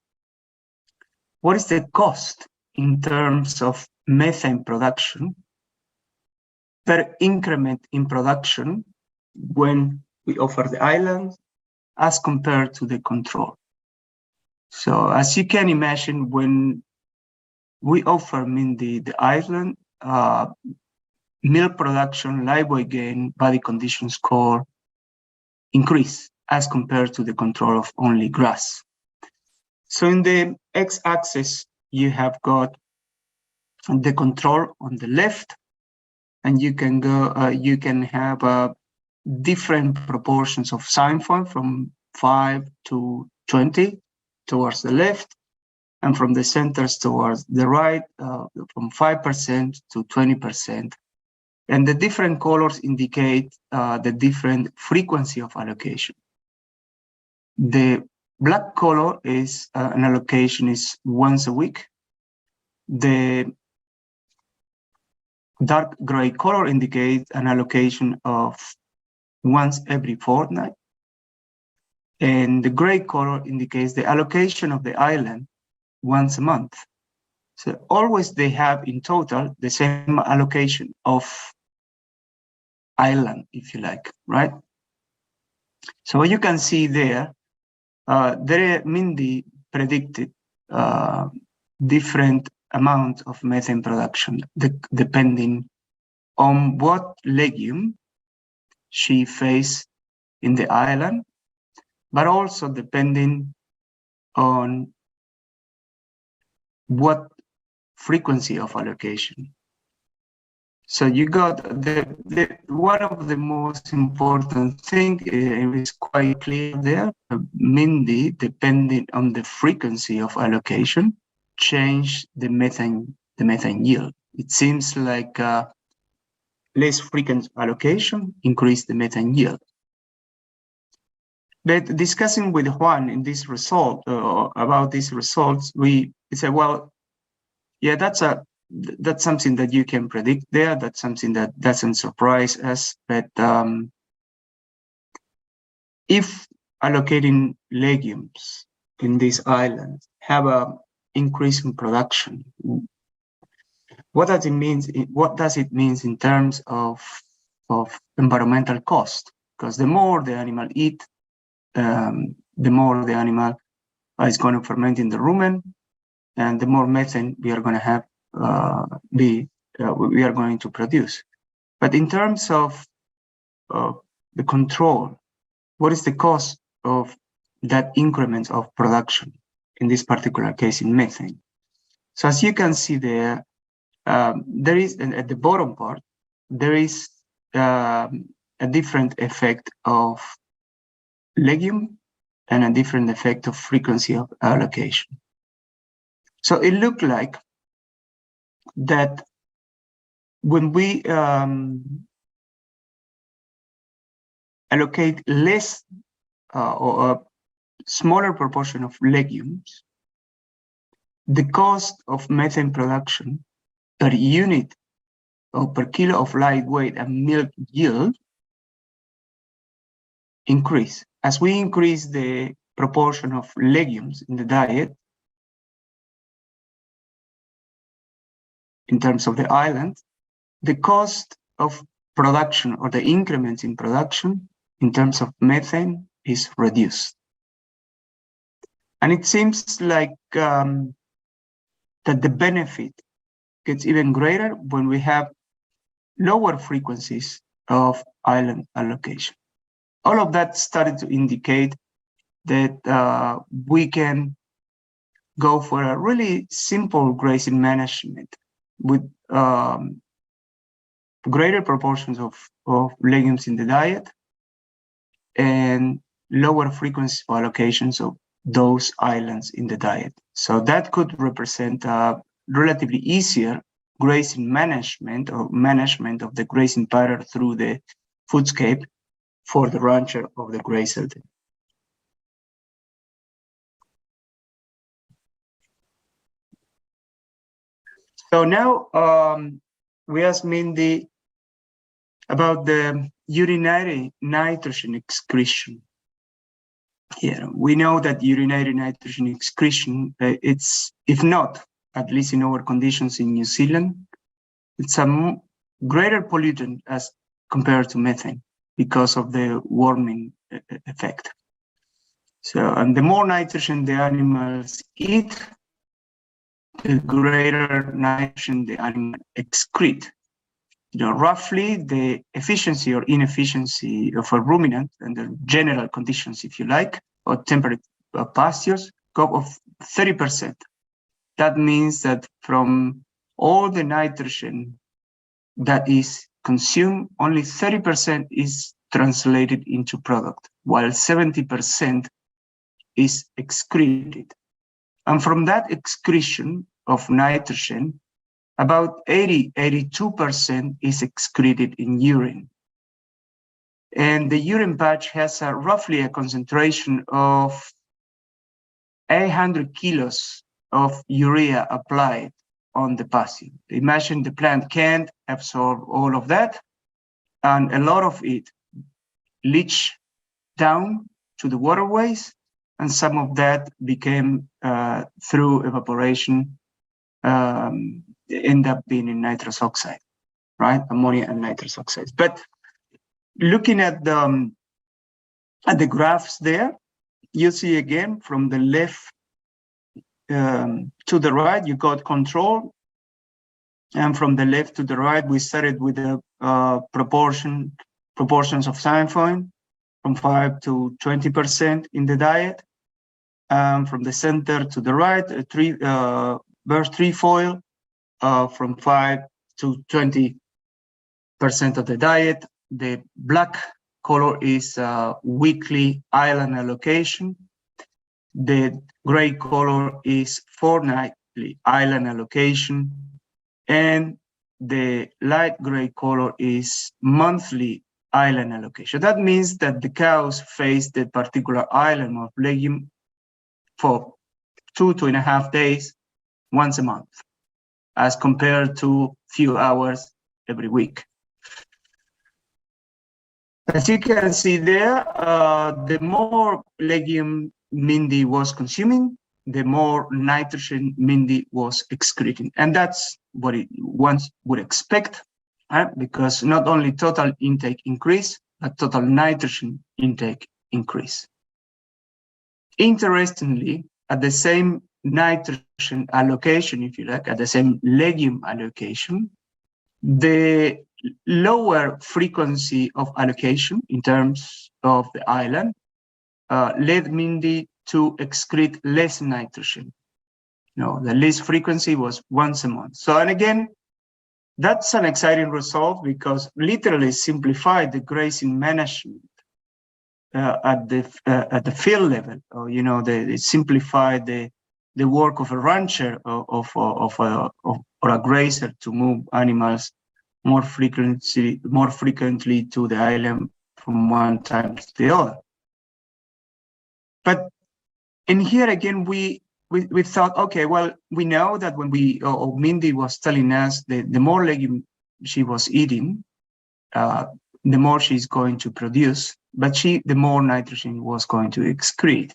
S13: what is the cost in terms of methane production per increment in production when we offer the island as compared to the control? So as you can imagine, when we offer the island, milk production, live weight gain, body condition score increase as compared to the control of only grass. So in the x-axis, you have got the control on the left, and you can go, you can have different proportions of sign point from 5 to 20 towards the left, and from the centers towards the right, from 5% to 20%. And the different colors indicate the different frequency of allocation. The black color is an allocation is once a week. The dark gray color indicates an allocation of once every fortnight. And the gray color indicates the allocation of the island once a month. So always they have in total the same allocation of island, if you like, right? So what you can see there, Mindy predicted different amount of methane production depending on what legume she faced in the island, but also depending on what frequency of allocation. So you got one of the most important thing is quite clear there. Mindy, depending on the frequency of allocation, change the methane yield. It seems like less frequent allocation increase the methane yield. But discussing with Juan in this result about these results, we said, well, yeah, that's something that you can predict there. That's something that doesn't surprise us. But if allocating legumes in these islands have a increase in production, what does it mean? What does it mean in terms of environmental cost? Because the more the animal eat, the more the animal is going to ferment in the rumen, and the more methane we are going to have. We are going to produce. But in terms of the control, what is the cost of that increment of production in this particular case in methane? So as you can see there, there is at the bottom part, there is a different effect of legume and a different effect of frequency of allocation. So it looked like that when we allocate less or a smaller proportion of legumes, the cost of methane production per unit or per kilo of light weight and milk yield increase. As we increase the proportion of legumes in the diet, in terms of the island, the cost of production or the increments in production in terms of methane is reduced. And it seems like that the benefit gets even greater when we have lower frequencies of island allocation. All of that started to indicate that we can go for a really simple grazing management with greater proportions of legumes in the diet and lower frequency of allocations of those islands in the diet. So that could represent a relatively easier grazing management or management of the grazing pattern through the foodscape for the rancher of the grazer. So now we asked Mindy about the urinary nitrogen excretion. Yeah, we know that urinary nitrogen excretion, it's, if not, at least in our conditions in New Zealand, it's a greater pollutant as compared to methane because of the warming effect. So, and the more nitrogen the animals eat, the greater nitrogen the animal excrete. You know, roughly the efficiency or inefficiency of a ruminant and the general conditions, if you like, or temperate pastures go of 30%. That means that from all the nitrogen that is consumed, only 30% is translated into product, while 70% is excreted. And from that excretion of nitrogen, about 82% is excreted in urine. And the urine patch has roughly a concentration of 800 kilos of urea applied on the pasture. Imagine the plant can't absorb all of that, and a lot of it leached down to the waterways, and some of that became, through evaporation, end up being in nitrous oxide, right? Ammonia and nitrous oxides. But looking at the graphs there, you see again from the left to the right, you got control. And from the left to the right, we started with the proportions of sainfoin from 5 to 20% in the diet. From the center to the right, verse trefoil, from 5 to 20% of the diet. The black color is weekly island allocation. The gray color is fortnightly island allocation. And the light gray color is monthly island allocation. That means that the cows face the particular island of legume for 2.5 days, once a month, as compared to few hours every week. As you can see there, the more legume Mindy was consuming, the more nitrogen Mindy was excreting. And that's what one would expect, because not only total intake increase, but total nitrogen intake increase. Interestingly, at the same nitrogen allocation, if you like, at the same legume allocation, the lower frequency of allocation in terms of the island led Mindy to excrete less nitrogen. No, the least frequency was once a month. So, and again, that's an exciting result because literally simplified the grazing management at the field level, or they simplify the work of a rancher or a grazer to move animals more frequently to the island from one time to the other. But in here again, we thought, okay, well, we know that when or Mindy was telling us the more legume she was eating, the more she's going to produce, but the more nitrogen was going to excrete.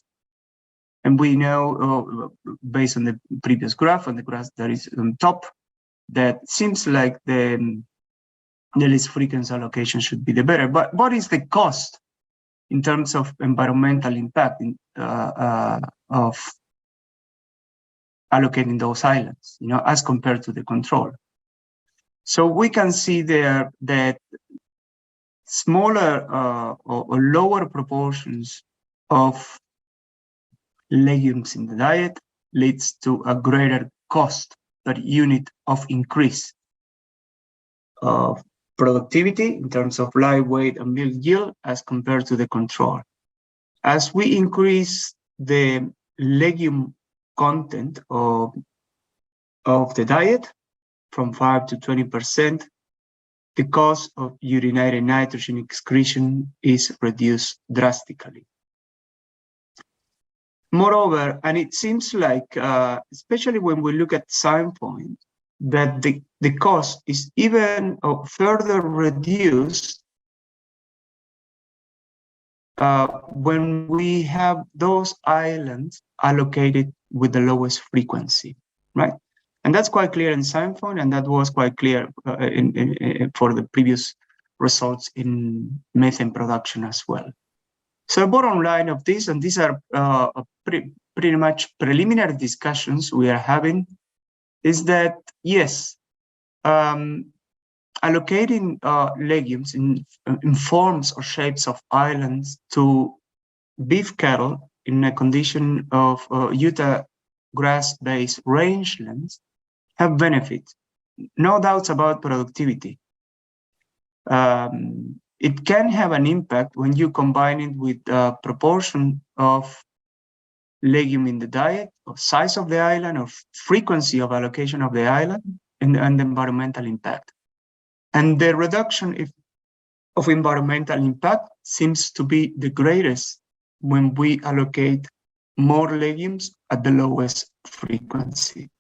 S13: And we know, based on the previous graph, on the graph that is on top, that seems like the least frequency allocation should be the better. But what is the cost in terms of environmental impact of allocating those islands, as compared to the control? So we can see there that smaller or lower proportions of legumes in the diet leads to a greater cost per unit of increase of productivity in terms of live weight and milk yield as compared to the control. As we increase the legume content of the diet from 5 to 20%, the cost of urinary nitrogen excretion is reduced drastically. Moreover, and it seems like, especially when we look at sign point, that the cost is even further reduced when we have those islands allocated with the lowest frequency, right? And that's quite clear in sign point, and that was quite clear for the previous results in methane production as well. So the bottom line of this, and these are pretty much preliminary discussions we are having, is that yes, allocating legumes in forms or shapes of islands to beef cattle in a condition of Utah grass-based rangelands have benefits. No doubts about productivity. It can have an impact when you combine it with a proportion of legume in the diet, of size of the island, or frequency of allocation of the island, and the environmental impact. And the reduction of environmental impact seems to be the greatest when we allocate more legumes at the lowest frequency.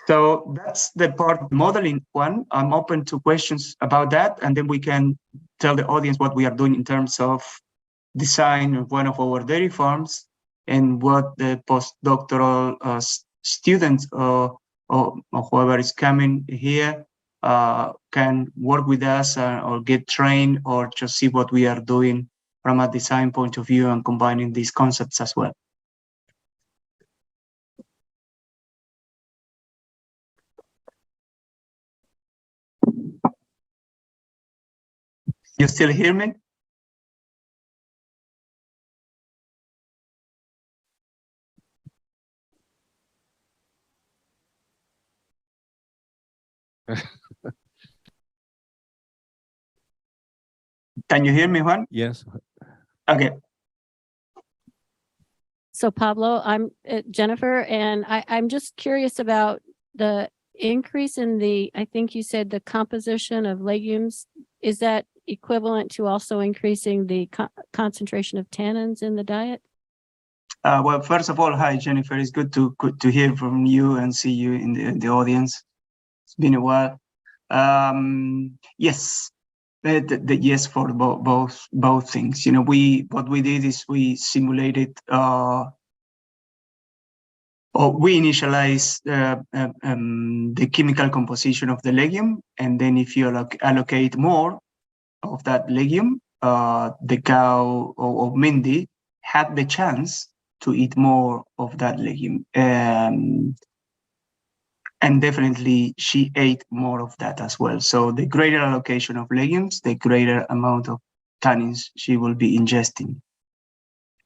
S13: So that's the part modeling one. I'm open to questions about that, and then we can tell the audience what we are doing in terms of design of one of our dairy farms and what the postdoctoral students or whoever is coming here can work with us or get trained or just see what we are doing from a design point of view and combining these concepts as well. You still hear me? Can you hear me, Juan?
S1: Yes.
S13: Okay.
S2: So Pablo, I'm Jennifer, and I'm just curious about the increase in I think you said the composition of legumes. Is that equivalent to also increasing the concentration of tannins in the diet?
S13: Well, first of all, hi, Jennifer. It's good to hear from you and see you in the audience. It's been a while. Yes, the yes for both things. What we did is we simulated or we initialized the chemical composition of the legume, and then if you allocate more of that legume, the cow or Mindy had the chance to eat more of that legume. And definitely she ate more of that as well. So the greater allocation of legumes, the greater amount of tannins she will be ingesting,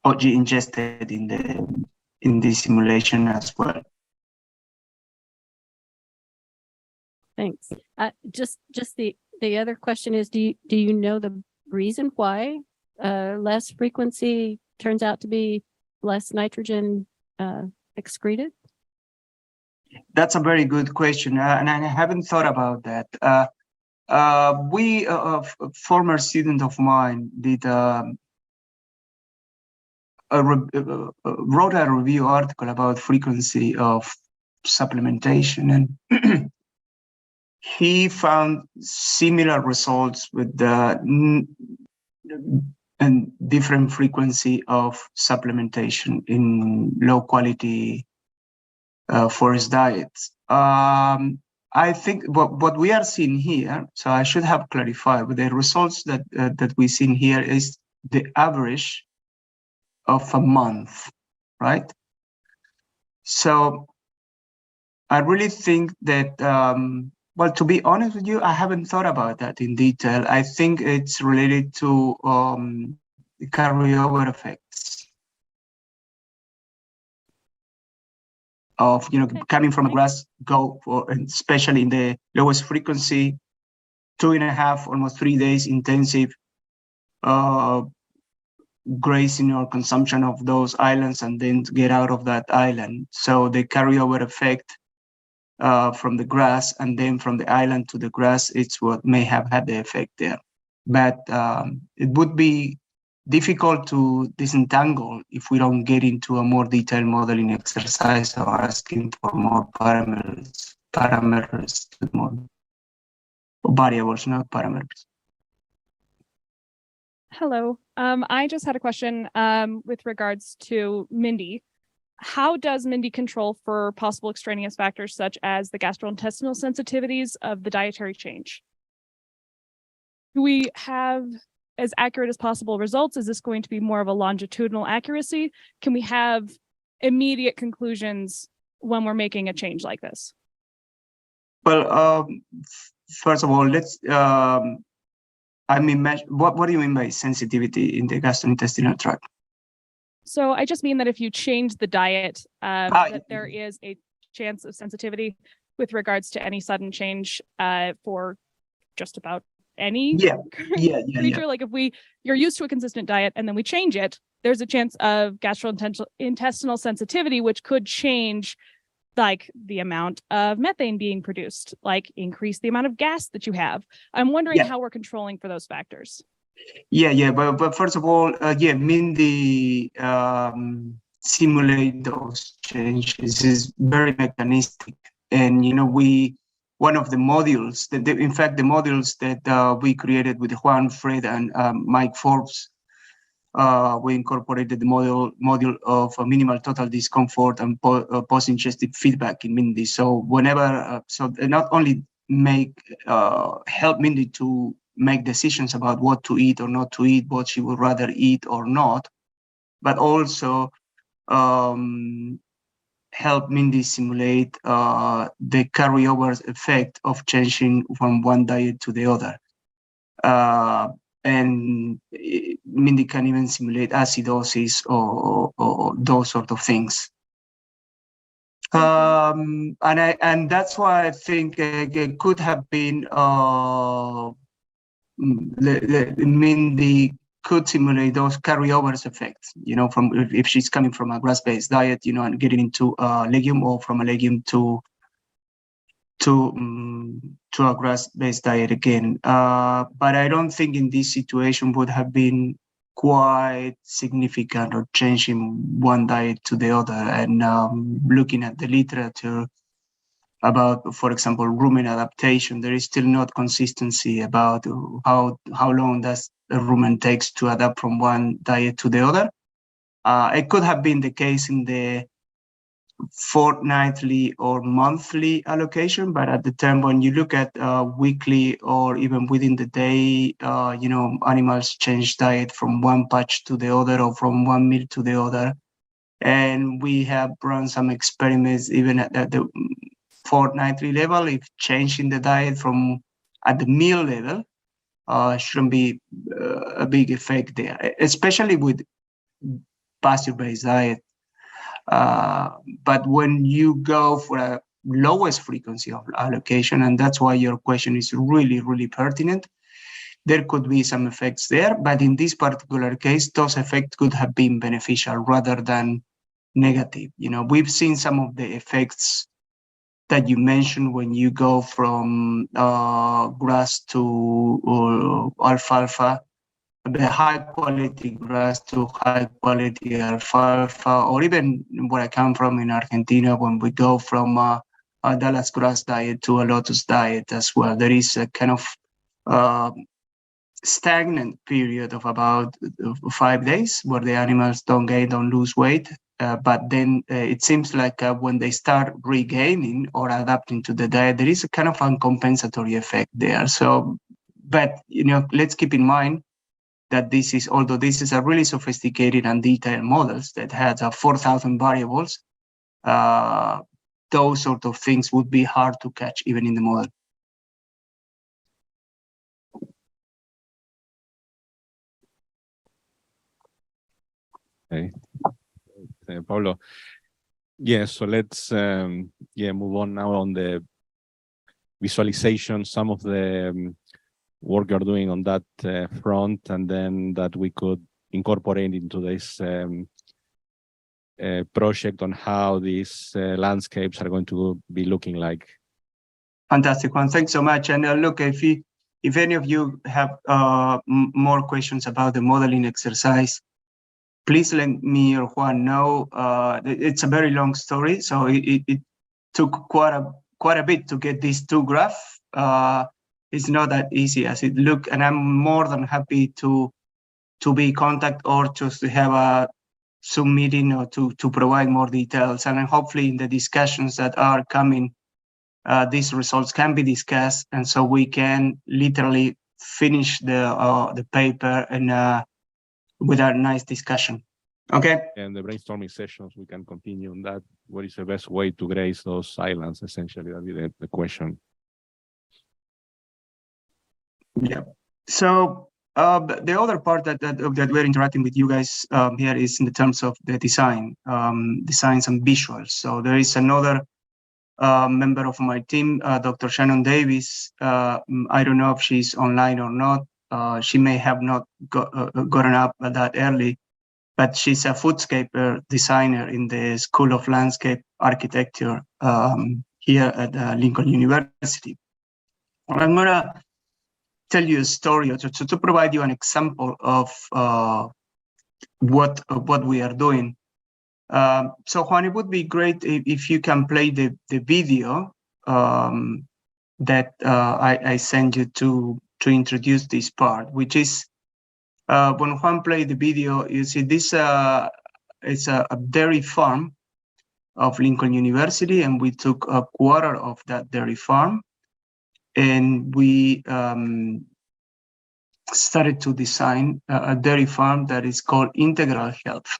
S13: or she ingested in the simulation as well.
S2: Thanks. Just the other question is, do you know the reason why less frequency turns out to be less nitrogen excreted?
S13: That's a very good question, and I haven't thought about that. A former student of mine did wrote a review article about frequency of supplementation, and he found similar results with the and different frequency of supplementation in low quality forest diets. I think what we are seeing here, so I should have clarified, but the results that we seen here is the average of a month, right? So I really think that, well, to be honest with you, I haven't thought about that in detail. I think it's related to the carryover effects of, coming from a grass, go for, especially in the lowest frequency, 2.5, almost 3 days intensive grazing or consumption of those islands, and then to get out of that island. So the carryover effect from the grass and then from the island to the grass, it's what may have had the effect there. But it would be difficult to disentangle if we don't get into a more detailed modeling exercise or asking for more parameters, more variables, not parameters.
S14: Hello. I just had a question with regards to Mindy. How does Mindy control for possible extraneous factors such as the gastrointestinal sensitivities of the dietary change? Do we have as accurate as possible results? Is this going to be more of a longitudinal accuracy? Can we have immediate conclusions when we're making a change like this?
S13: Well, first of all, let's, what do you mean by sensitivity in the gastrointestinal tract?
S14: So I just mean that if you change the diet, that there is a chance of sensitivity with regards to any sudden change for just about any creature. Like if you're used to a consistent diet and then we change it, there's a chance of gastrointestinal sensitivity, which could change like the amount of methane being produced, like increase the amount of gas that you have. I'm wondering how we're controlling for those factors.
S13: But first of all, Mindy simulate those changes is very mechanistic, and one of the modules in fact the modules that we created with Juan, Fred, and Mike Forbes, we incorporated the module of minimal total discomfort and post-ingestive feedback in Mindy. So whenever, so they not only help Mindy to make decisions about what to eat or not to eat, what she would rather eat or not, but also help Mindy simulate the carryover effect of changing from one diet to the other. And Mindy can even simulate acidosis or those sort of things. And that's why I think it could have been Mindy could simulate those carryovers effects, from if she's coming from a grass-based diet, and getting into a legume, or from a legume to a grass-based diet again. But I don't think in this situation would have been quite significant or changing one diet to the other. And looking at the literature about, for example, rumen adaptation, there is still not consistency about how long does a rumen takes to adapt from one diet to the other. It could have been the case in the fortnightly or monthly allocation, but at the time when you look at weekly or even within the day, animals change diet from one patch to the other or from one meal to the other. And we have run some experiments even at the fortnightly level. If changing the diet from at the meal level shouldn't be a big effect there, especially with pasture-based diet. But when you go for a lowest frequency of allocation, and that's why your question is really, really pertinent. There could be some effects there, but in this particular case, those effects could have been beneficial rather than negative. You know, we've seen some of the effects that you mentioned when you go from grass to alfalfa, the high quality grass to high quality alfalfa, or even where I come from in Argentina, when we go from a Dallas grass diet to a lotus diet as well. There is a kind of stagnant period of about 5 days where the animals don't gain, don't lose weight. But then it seems like when they start regaining or adapting to the diet, there is a kind of uncompensatory effect there. So, but, you know, let's keep in mind that this is, although this is a really sophisticated and detailed models that has 4,000 variables, those sort of things would be hard to catch even in the model.
S1: Okay. Pablo. Yeah, so let's move on now on the visualization, some of the work you're doing on that front, and then that we could incorporate into this project on how these landscapes are going to be looking like.
S13: Fantastic, Juan. Thanks so much. And look, if any of you have more questions about the modeling exercise, please let me or Juan know. It's a very long story, so it took quite a bit to get these two graphs. It's not that easy as it looks, and I'm more than happy to be in contact or just to have a Zoom meeting or to provide more details. And hopefully in the discussions that are coming, these results can be discussed, and so we can literally finish the paper and with a nice discussion. Okay.
S1: And the brainstorming sessions, we can continue on that. What is the best way to graze those islands? Essentially, that'll be the question.
S13: Yeah. So the other part that we're interacting with you guys here is in the terms of the designs and visuals. So there is another member of my team, Dr. Shannon Davis. I don't know if she's online or not. She may have not gotten up that early, but she's a foodscape designer in the School of Landscape Architecture here at Lincoln University. I'm gonna tell you a story to provide you an example of what we are doing. So Juan, it would be great if you can play the video that I sent you to introduce this part, which is when Juan played the video, you see this it's a dairy farm of Lincoln University, and we took a quarter of that dairy farm, and we started to design a dairy farm that is called integral health,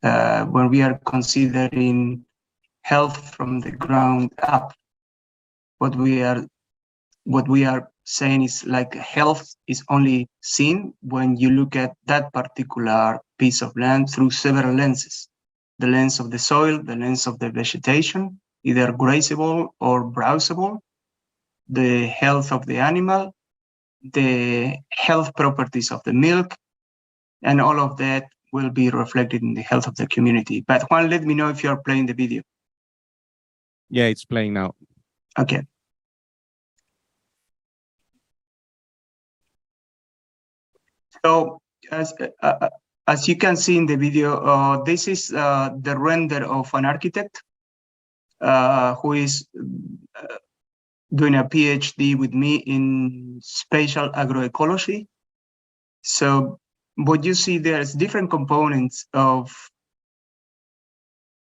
S13: where we are considering health from the ground up. What we are saying is like health is only seen when you look at that particular piece of land through several lenses. The lens of the soil, the lens of the vegetation, either grazable or browsable, the health of the animal, the health properties of the milk, and all of that will be reflected in the health of the community. But Juan, let me know if you're playing the video.
S1: Yeah, it's playing now.
S13: Okay. So as you can see in the video, this is the render of an architect who is doing a PhD with me in spatial agroecology. So what you see there is different components of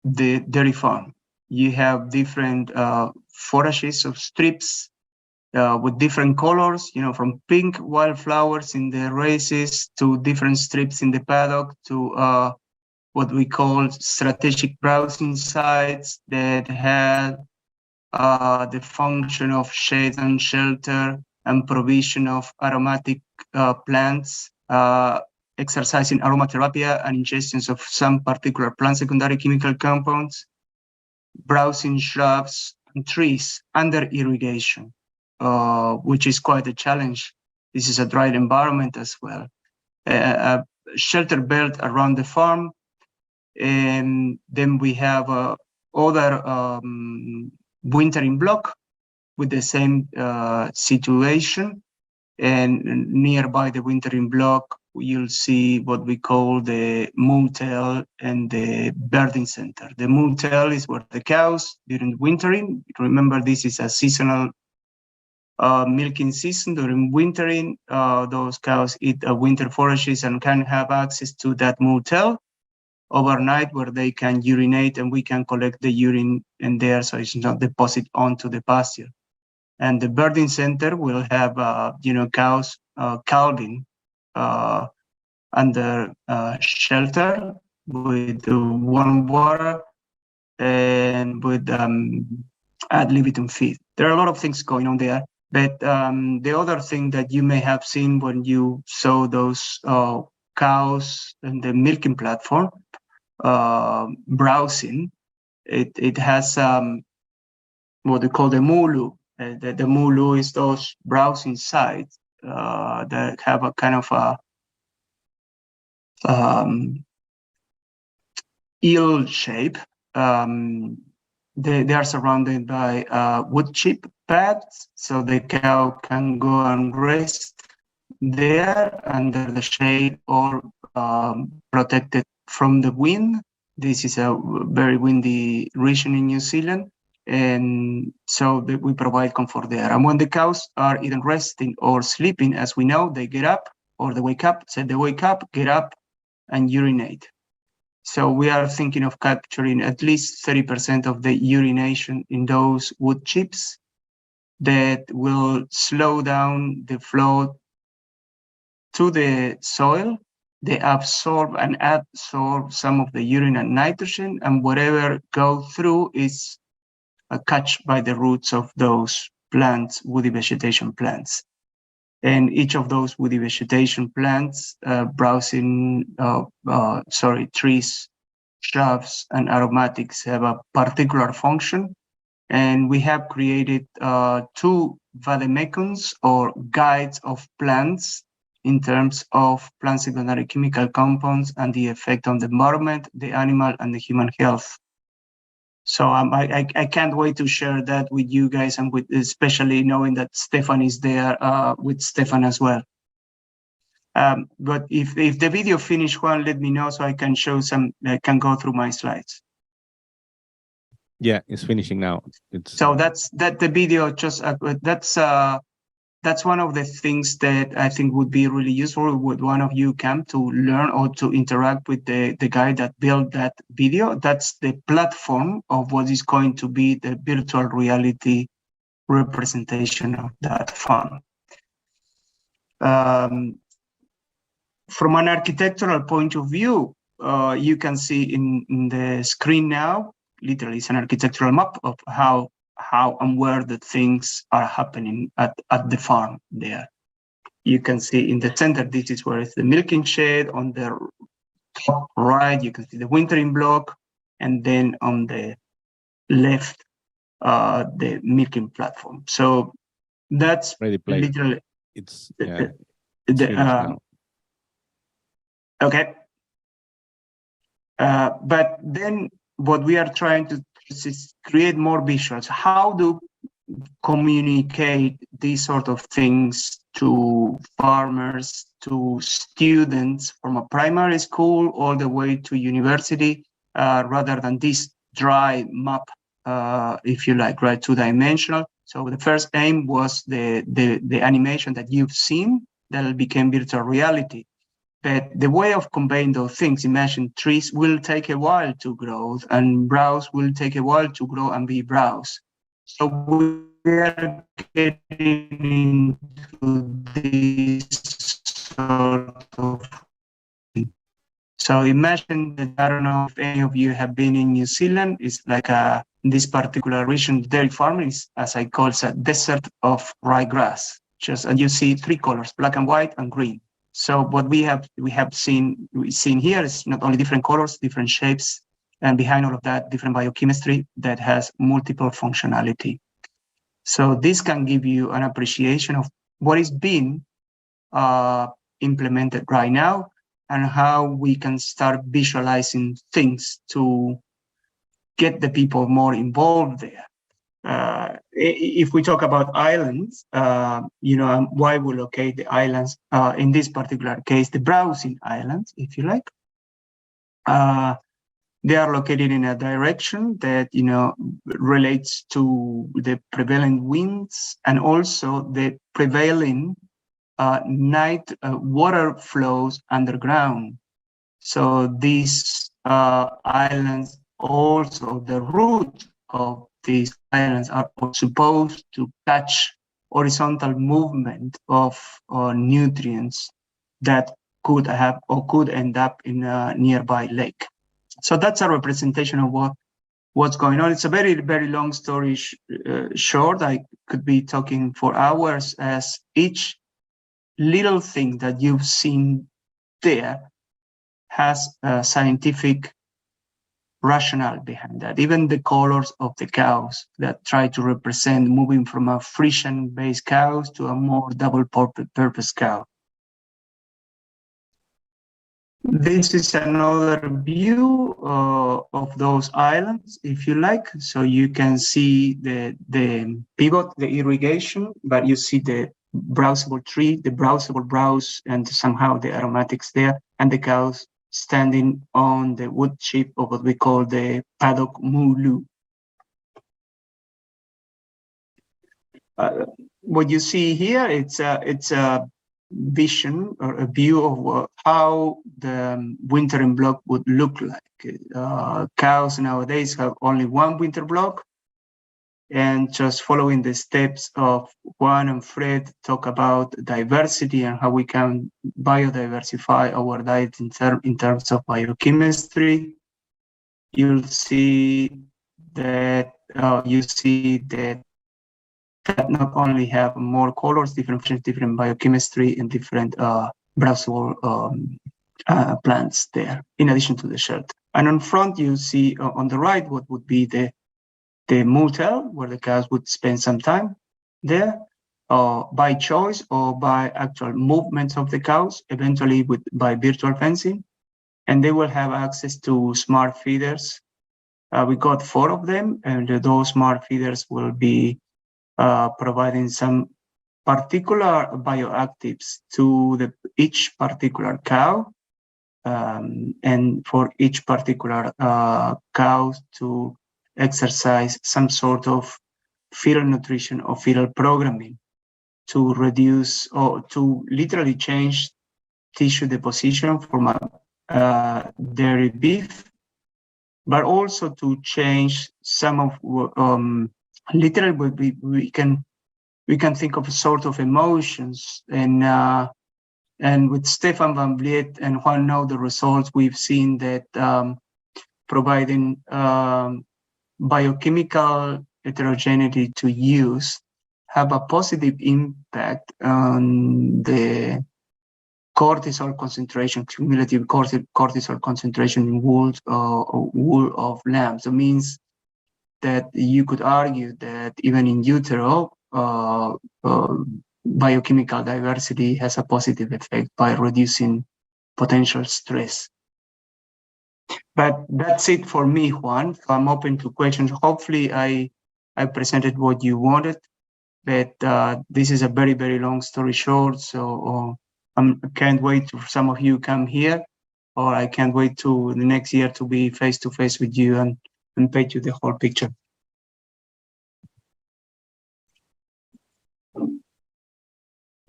S13: the dairy farm. You have different forages of strips with different colors, you know, from pink wildflowers in the races to different strips in the paddock to what we call strategic browsing sites that had the function of shade and shelter and provision of aromatic plants, exercising aromatherapy and ingestions of some particular plant secondary chemical compounds, browsing shrubs, and trees under irrigation, which is quite a challenge. This is a dry environment as well. A shelter belt around the farm, and then we have other wintering block with the same situation. And nearby the wintering block, you'll see what we call the motel and the birding center. The motel is where the cows during wintering, remember this is a seasonal milking season. During wintering, those cows eat winter forages and can have access to that motel overnight where they can urinate, and we can collect the urine in there so it's not deposited onto the pasture. And the birding center will have, cows calving under shelter with warm water and with ad libitum feed. There are a lot of things going on there. But the other thing that you may have seen when you saw those cows in the milking platform browsing, it has what they call the mulu. The mulu is those browsing sites that have a kind of a eel shape. They are surrounded by wood chip pads, so the cow can go and rest there under the shade or protected from the wind. This is a very windy region in New Zealand, and so we provide comfort there. And when the cows are either resting or sleeping, as we know, they get up or they wake up, get up and urinate. So we are thinking of capturing at least 30% of the urination in those wood chips that will slow down the flow to the soil. They absorb some of the urine and nitrogen, and whatever go through is catch by the roots of those plants, woody vegetation plants. And each of those woody vegetation plants, trees, shrubs, and aromatics have a particular function. And we have created 2 vademecums or guides of plants in terms of plant secondary chemical compounds and the effect on the environment, the animal, and the human health. So I can't wait to share that with you guys, and with especially knowing that Stefan is there with Stefan as well. But if the video finish, Juan, let me know so I can show I can go through my slides.
S1: Yeah, it's finishing now.
S13: So the video. Just that's one of the things that I think would be really useful with one of you come to learn or to interact with the guy that built that video. That's the platform of what is going to be the virtual reality representation of that farm. From an architectural point of view, you can see in the screen now, literally it's an architectural map of how and where the things are happening at the farm there. You can see in the center, this is where it's the milking shed. On the top right, you can see the wintering block. And then on the left, the milking platform. So that's literally...
S1: It's
S13: okay. But then what we are trying to is create more visuals. How do communicate these sort of things to farmers, to students from a primary school all the way to university, rather than this dry map, if you like, right, 2-dimensional. So the first aim was the animation that you've seen that became virtual reality. But the way of conveying those things, imagine trees will take a while to grow, and browse will take a while to grow and be browse. So we are getting into this sort of... So imagine that, I don't know if any of you have been in New Zealand, it's like this particular region, dairy farming is, as I call it, a desert of ryegrass. And you see 3 colors, black and white and green. So what we have seen here is not only different colors, different shapes, and behind all of that, different biochemistry that has multiple functionality. So this can give you an appreciation of what is being implemented right now and how we can start visualizing things to get the people more involved there. If we talk about islands, why we locate the islands, in this particular case, the browsing islands, if you like, they are located in a direction that, relates to the prevailing winds and also the prevailing night water flows underground. So these islands, also the root of these islands are supposed to catch horizontal movement of nutrients that could have or could end up in a nearby lake. So that's a representation of what's going on. It's a very, very long story short. I could be talking for hours, as each little thing that you've seen there has a scientific rationale behind that. Even the colors of the cows that try to represent moving from a Frisian-based cows to a more double-purpose cow. This is another view of those islands, if you like. So you can see the pivot, the irrigation, but you see the browsable tree, the browsable browse, and somehow the aromatics there, and the cows standing on the wood chip of what we call the paddock moulu. What you see here, it's a vision or a view of how the wintering block would look like. Cows nowadays have only one winter block, and just following the steps of Juan and Fred talk about diversity and how we can biodiversify our diet in terms of biochemistry. You'll see that that not only have more colors, different biochemistry, and different browsable plants there, in addition to the shirt. And on front, you see on the right what would be the motel, where the cows would spend some time there, by choice or by actual movements of the cows, eventually by virtual fencing. And they will have access to smart feeders. We got 4 of them, and those smart feeders will be providing some particular bioactives to each particular cow, and for each particular cow to exercise some sort of fetal nutrition or fetal programming to reduce or to literally change tissue deposition from a dairy beef, but also to change some of literally we can think of a sort of emotions, and with Stefan van Vliet and Juan know the results we've seen that providing biochemical heterogeneity to use have a positive impact on the cortisol concentration, cumulative cortisol concentration in wool of lambs. It means that you could argue that even in utero, biochemical diversity has a positive effect by reducing potential stress. But that's it for me, Juan. So I'm open to questions. Hopefully I presented what you wanted, but this is a very, very long story short. So I can't wait for some of you come here, or I can't wait to the next year to be face to face with you and paint you the whole picture.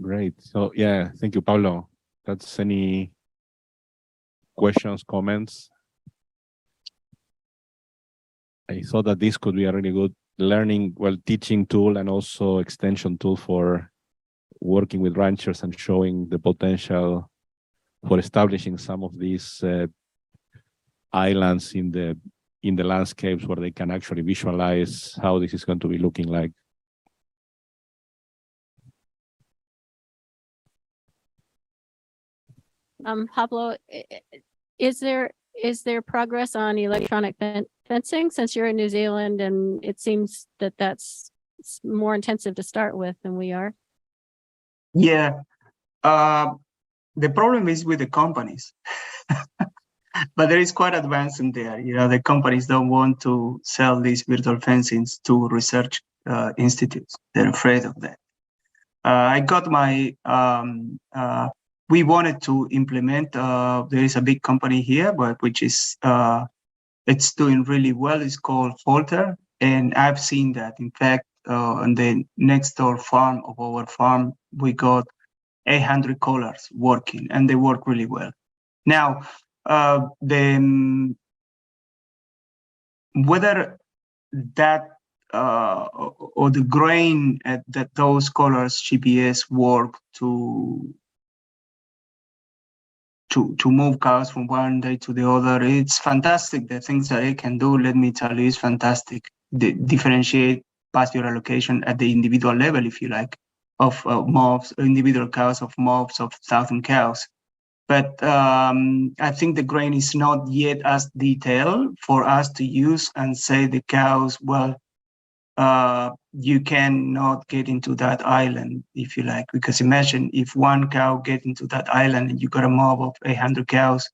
S1: Great. So yeah, thank you, Pablo. That's any questions, comments? I thought that this could be a really good learning, teaching tool and also extension tool for working with ranchers and showing the potential for establishing some of these islands in the landscapes where they can actually visualize how this is going to be looking like.
S2: Pablo, is there is there progress on electronic fencing since you're in New Zealand and it seems that that's more intensive to start with than we are?
S13: Yeah. The problem is with the companies, but there is quite advanced in there. You know, the companies don't want to sell these virtual fencings to research institutes. They're afraid of that. I got my, we wanted to implement, there is a big company here, but which is, it's doing really well. It's called Folter. And I've seen that. In fact, on the next door farm of our farm, we got 800 collars working and they work really well. Now, whether that or the grain that those collars GPS work to move cows from one day to the other, it's fantastic. The things that it can do, let me tell you, is fantastic. Differentiate pasture allocation at the individual level, if you like, of mobs, individual cows, of mobs, of southern cows. But I think the grain is not yet as detailed for us to use and say the cows, well, you cannot get into that island, if you like, because imagine if one cow get into that island and you got a mob of 800 cows,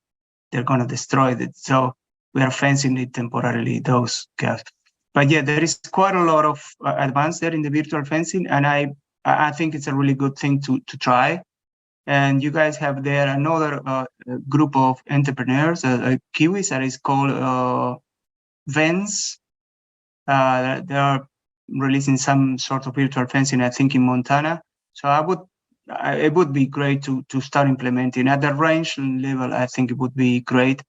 S13: they're going to destroy it. So we are fencing it temporarily, those cows. But yeah, there is quite a lot of advance there in the virtual fencing, and I think it's a really good thing to try. And you guys have there another group of entrepreneurs, Kiwis, that is called Vents. They are releasing some sort of virtual fencing, I think, in Montana. So it would be great to start implementing at the range level. I think it would be great.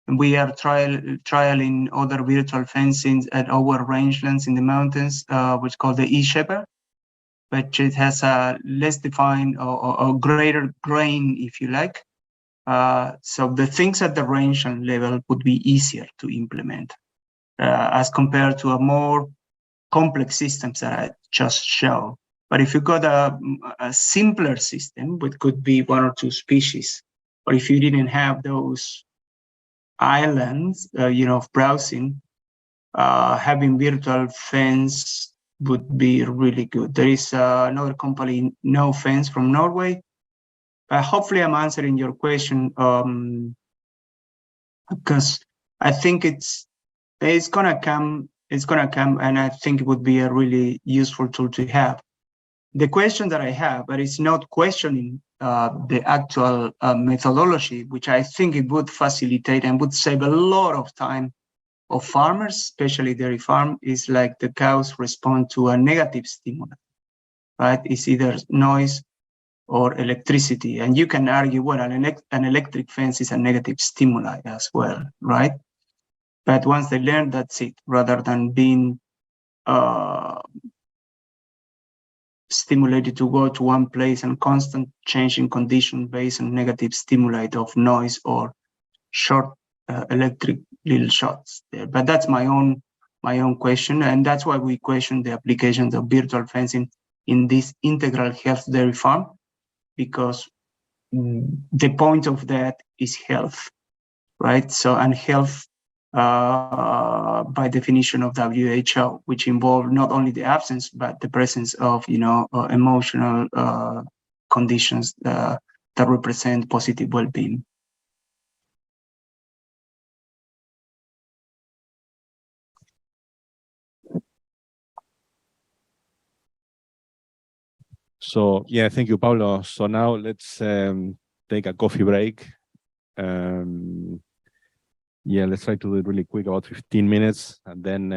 S13: And we are trialing other virtual fencing at our rangelands in the mountains, which is called the E-Shepherd, but it has a less defined or greater grain, if you like. So the things at the rangeland level would be easier to implement as compared to a more complex systems that I just showed. But if you got a simpler system, which could be one or two species, or if you didn't have those islands, of browsing, having virtual fence would be really good. There is another company, No Fence, from Norway. Hopefully I'm answering your question, because I think it's gonna come, and I think it would be a really useful tool to have. The question that I have, but it's not questioning the actual methodology, which I think it would facilitate and would save a lot of time of farmers, especially dairy farm, is like the cows respond to a negative stimuli, right? It's either noise or electricity. And you can argue, well, an electric fence is a negative stimuli as well, right? But once they learn, that's it, rather than being stimulated to go to one place and constant changing condition based on negative stimuli of noise or short electric little shots there. But that's my own question, and that's why we question the applications of virtual fencing in this integral health dairy farm, because the point of that is health, right? So, and health by definition of WHO, which involve not only the absence but the presence of emotional conditions that represent positive well-being.
S1: So yeah, thank you, Pablo. So now let's take a coffee break. Yeah, let's try to do it really quick, about 15 minutes, and then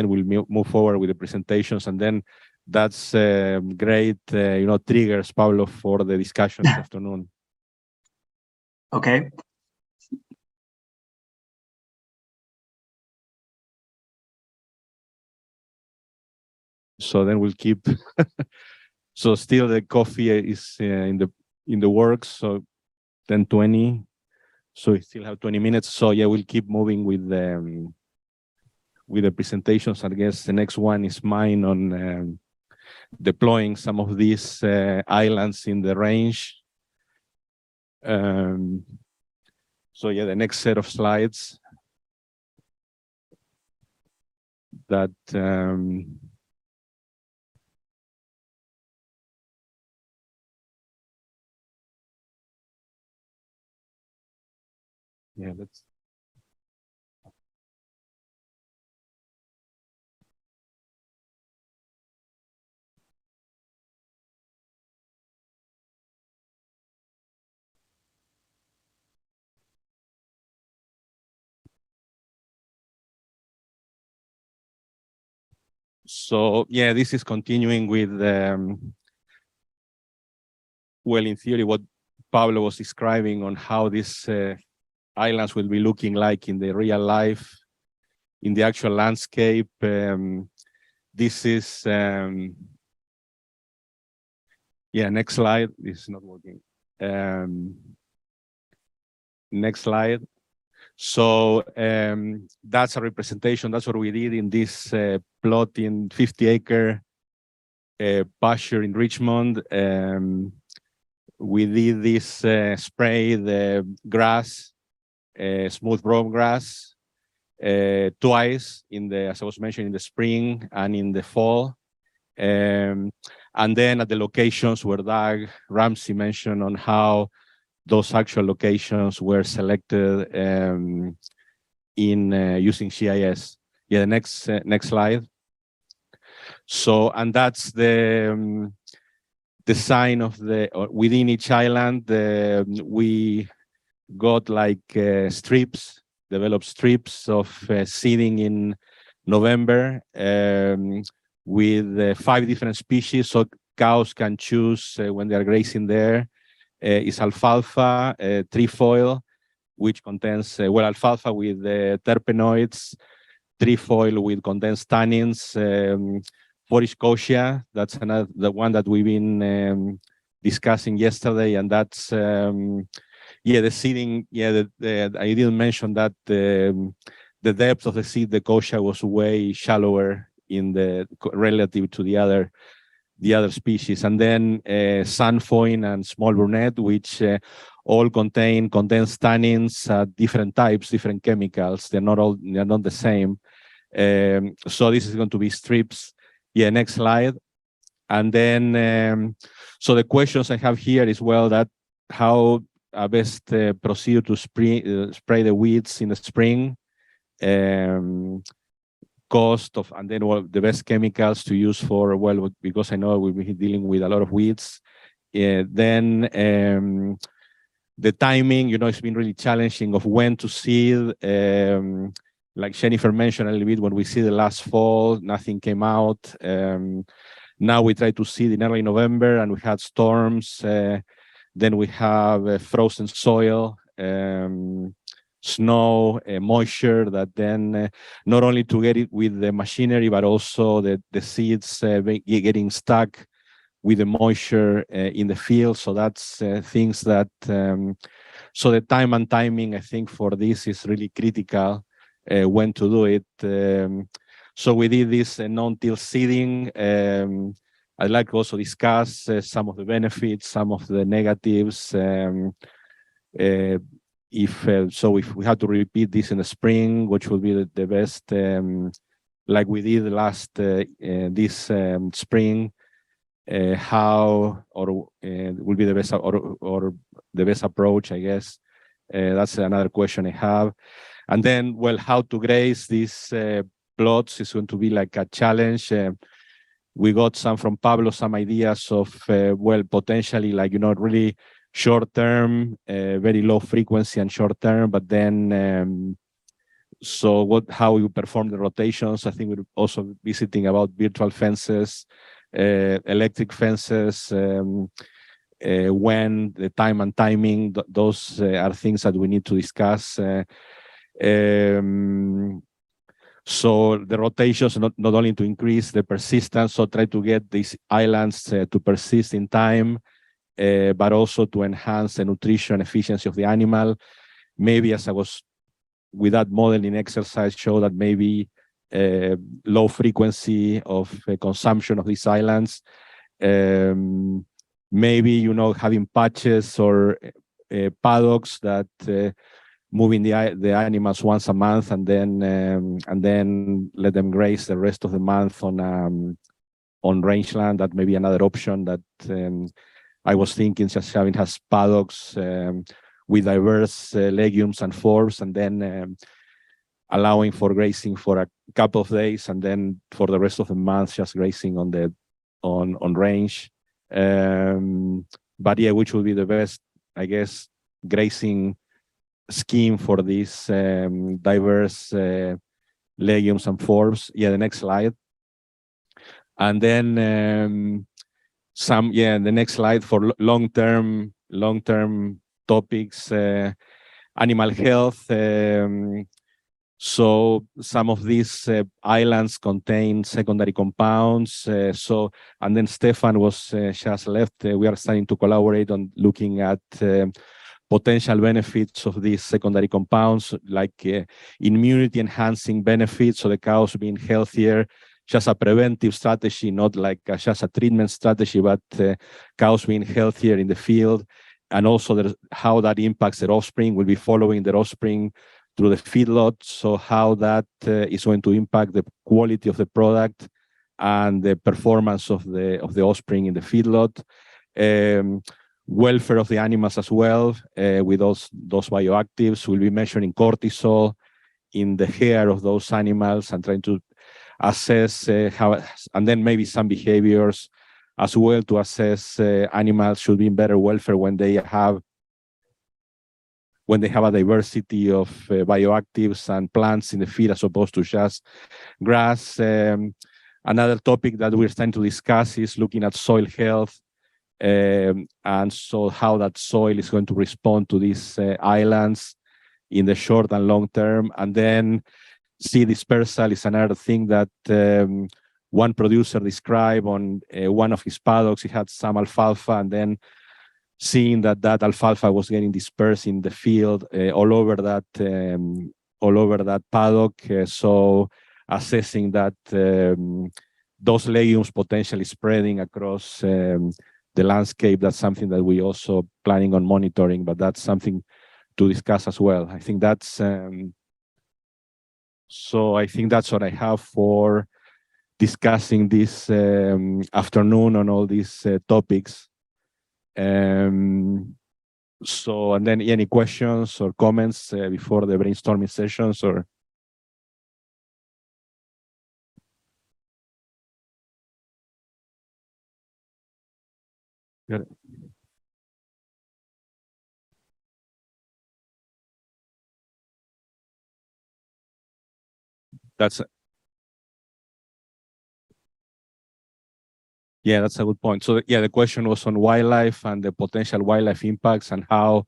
S1: we'll move forward with the presentations, and then that's great, triggers, Pablo, for the discussion this afternoon.
S13: Okay.
S1: So then we'll keep. So still the coffee is in the works. So 10:20. So we still have 20 minutes. So yeah, we'll keep moving with the presentations. I guess the next one is mine on deploying some of these islands in the range. So yeah, the next set of slides that yeah, let's. So yeah, this is continuing with well, in theory, what Pablo was describing on how these islands will be looking like in the real life, in the actual landscape. This is yeah. Next slide. This is not working. Next slide. So that's a representation. That's what we did in this plot in 50-acre pasture in Richmond. We did this spray the grass, smooth brome grass, twice in the, as I was mentioning, in the spring and in the fall. And then at the locations where Doug Ramsey mentioned on how those actual locations were selected in using GIS. Yeah, the next slide. So, and that's the design of the, within each island, we got like strips, developed strips of seeding in November with 5 different species, so cows can choose when they are grazing there. Is alfalfa, trefoil, which contains, well, alfalfa with terpenoids, trefoil with condensed tannins, forage kochia, that's another, the one that we've been discussing yesterday, and that's, yeah, the seeding, yeah, I didn't mention that the depth of the seed, the kochia was way shallower in the relative to the other species, and then sunfoin and small brunette, which all contain condensed tannins, different types, different chemicals. They're not the same. So this is going to be strips. Yeah, next slide. And then, so the questions I have here is, well, that how best proceed to spray the weeds in the spring. Cost of, and then the best chemicals to use for, well, because I know we'll be dealing with a lot of weeds. Then the timing, you know, it's been really challenging of when to seed. Like Jennifer mentioned a little bit, when we see the last fall, nothing came out. Now we try to seed in early November, and we had storms. Then we have frozen soil. Snow, moisture, that then not only to get it with the machinery, but also the seeds getting stuck with the moisture in the field. So that's things that, so the time and timing, I think, for this is really critical when to do it. So we did this non-till seeding. I'd like to also discuss some of the benefits, some of the negatives. If we had to repeat this in the spring, which will be the best, like we did last this spring, how or will be the best or the best approach, I guess. That's another question I have. And then, well, how to graze these plots is going to be like a challenge. We got from Pablo, some ideas of, well, potentially like, you know, really short term, very low frequency and short term, but then, so how you perform the rotations. I think we're also visiting about virtual fences, electric fences, when the time and timing, those are things that we need to discuss. So the rotations, not only to increase the persistence, so try to get these islands to persist in time, but also to enhance the nutrition efficiency of the animal. Maybe, as I was with that modeling exercise, show that maybe low frequency of consumption of these islands. Maybe, you know, having patches or paddocks that moving the animals once a month and then let them graze the rest of the month on rangeland. That may be another option that I was thinking, just having has paddocks with diverse legumes and forbs, and then allowing for grazing for a couple of days, and then for the rest of the month just grazing on range. But yeah, which would be the best, I guess, grazing scheme for these diverse legumes and forbs. Yeah, the next slide. And then the next slide for long-term topics, animal health. So some of these islands contain secondary compounds. And then Stefan was just left. We are starting to collaborate on looking at potential benefits of these secondary compounds, like immunity enhancing benefits, so the cows being healthier, just a preventive strategy, not like just a treatment strategy, but cows being healthier in the field. And also how that impacts their offspring. We'll be following their offspring through the feedlot, so how that is going to impact the quality of the product and the performance of the offspring in the feedlot. Welfare of the animals as well, with those bioactives. We'll be measuring cortisol in the hair of those animals and trying to assess how, and then maybe some behaviors as well to assess animals should be in better welfare when they have a diversity of bioactives and plants in the field as opposed to just grass. Another topic that we're starting to discuss is looking at soil health, and so how that soil is going to respond to these islands in the short and long term. And then seed dispersal is another thing that one producer described on one of his paddocks. He had some alfalfa, and then seeing that alfalfa was getting dispersed in the field all over that paddock. So assessing that those legumes potentially spreading across the landscape, that's something that we also planning on monitoring, but that's something to discuss as well. I think that's so I think that's what I have for discussing this afternoon on all these topics. So, and then any questions or comments before the brainstorming sessions, or? Got it. Yeah, that's a good point. So yeah, the question was on wildlife and the potential wildlife impacts and how,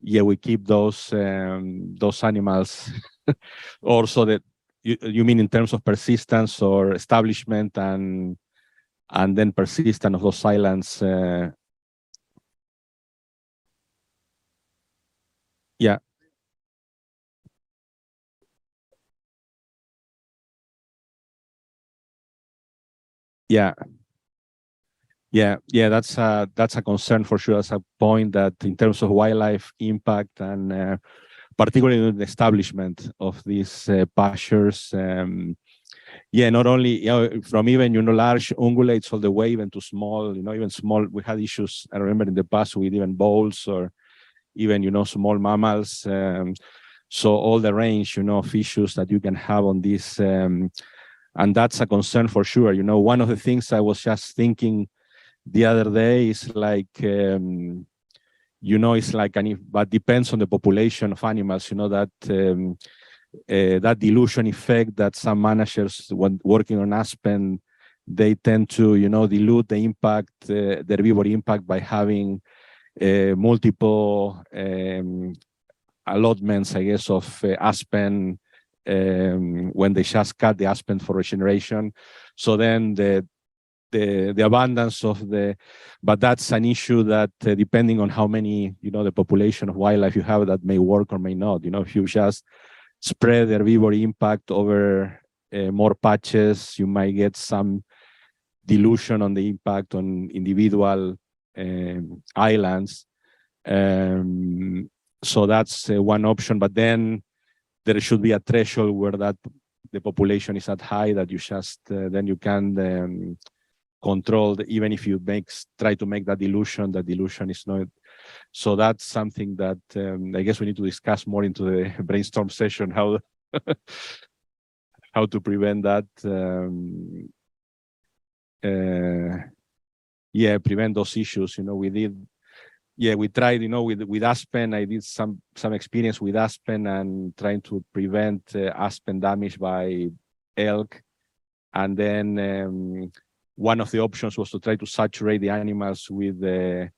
S1: yeah, we keep those animals. Also, that you mean in terms of persistence or establishment and then persistence of those islands. Yeah. Yeah. Yeah, that's a concern for sure. That's a point that in terms of wildlife impact and particularly the establishment of these pastures. Yeah, not only from even large ungulates all the way even to small, even small. We had issues. I remember in the past with even bulls or even small mammals. So all the range of issues that you can have on this, and that's a concern for sure. One of the things I was just thinking the other day is like, it's like, but depends on the population of animals, that that dilution effect that some managers, when working on aspen, they tend to, dilute the impact, the herbivore impact by having multiple allotments, I guess, of aspen when they just cut the aspen for regeneration. So then the abundance of but that's an issue that depending on how many, the population of wildlife you have, that may work or may not. If you just spread the herbivore impact over more patches, you might get some dilution on the impact on individual islands. So that's one option, but then there should be a threshold where that the population is at high that you just then you can control even if you try to make that dilution is not. So that's something that I guess we need to discuss more into the brainstorm session, how how to prevent that. Prevent those issues. We tried, with aspen. I did some experience with aspen and trying to prevent aspen damage by elk. And then one of the options was to try to saturate the animals with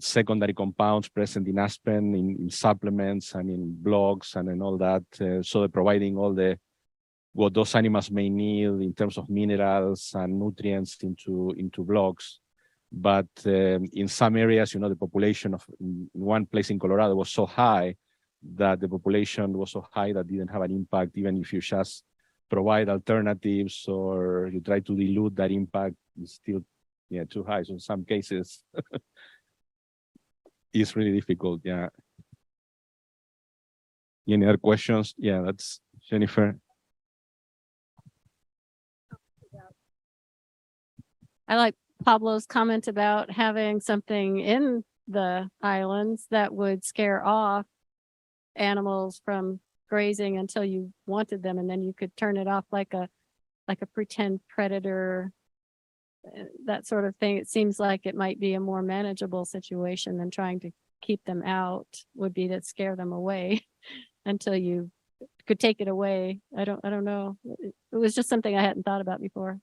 S1: secondary compounds present in aspen, in supplements and in blocks and in all that. So they're providing all what those animals may need in terms of minerals and nutrients into blocks. But in some areas, the population in one place in Colorado was so high that the population was so high that didn't have an impact, even if you just provide alternatives or you try to dilute that impact, it's still too high. So in some cases, it's really difficult. Yeah. Any other questions? Yeah, that's Jennifer.
S2: I like Pablo's comment about having something in the islands that would scare off animals from grazing until you wanted them, and then you could turn it off like a pretend predator, that sort of thing. It seems like it might be a more manageable situation than trying to keep them out, would be to scare them away until you could take it away. I don't know. It was just something I hadn't thought about before.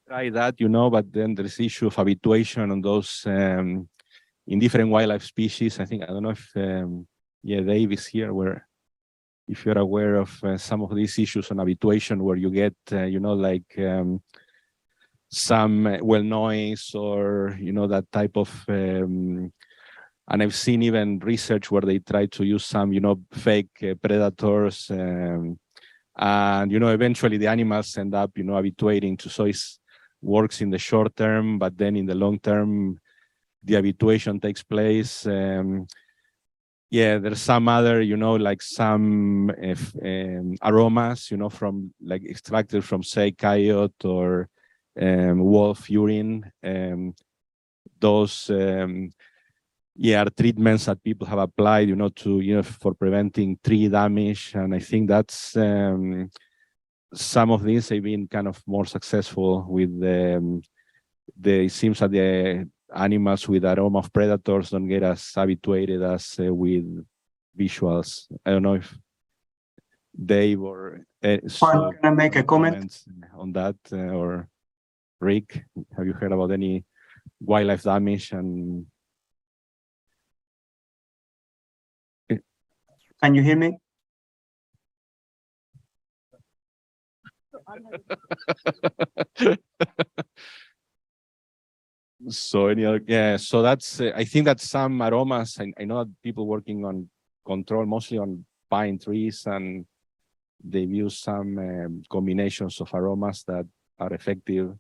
S1: Try that, but then there's the issue of habituation on those in different wildlife species. I don't know if Dave is here, where if you're aware of some of these issues on habituation, where you get some noise or that type of and I've seen even research where they try to use some fake predators and eventually the animals end up habituating to. So it works in the short term, but then in the long term the habituation takes place. There's some other some aromas from extracted from, say, coyote or wolf urine. Those are treatments that people have applied to for preventing tree damage, and I think that's some of these have been kind of more successful with it seems that the animals with aroma of predators don't get as habituated as with visuals. I don't know if Dave or
S13: can I make a comment
S1: on that, or Rick, have you heard about any wildlife damage? And
S13: can you hear me?
S1: So any other, so that's I think that some aromas, I know that people working on control mostly on pine trees, and they've used some combinations of aromas that are effective,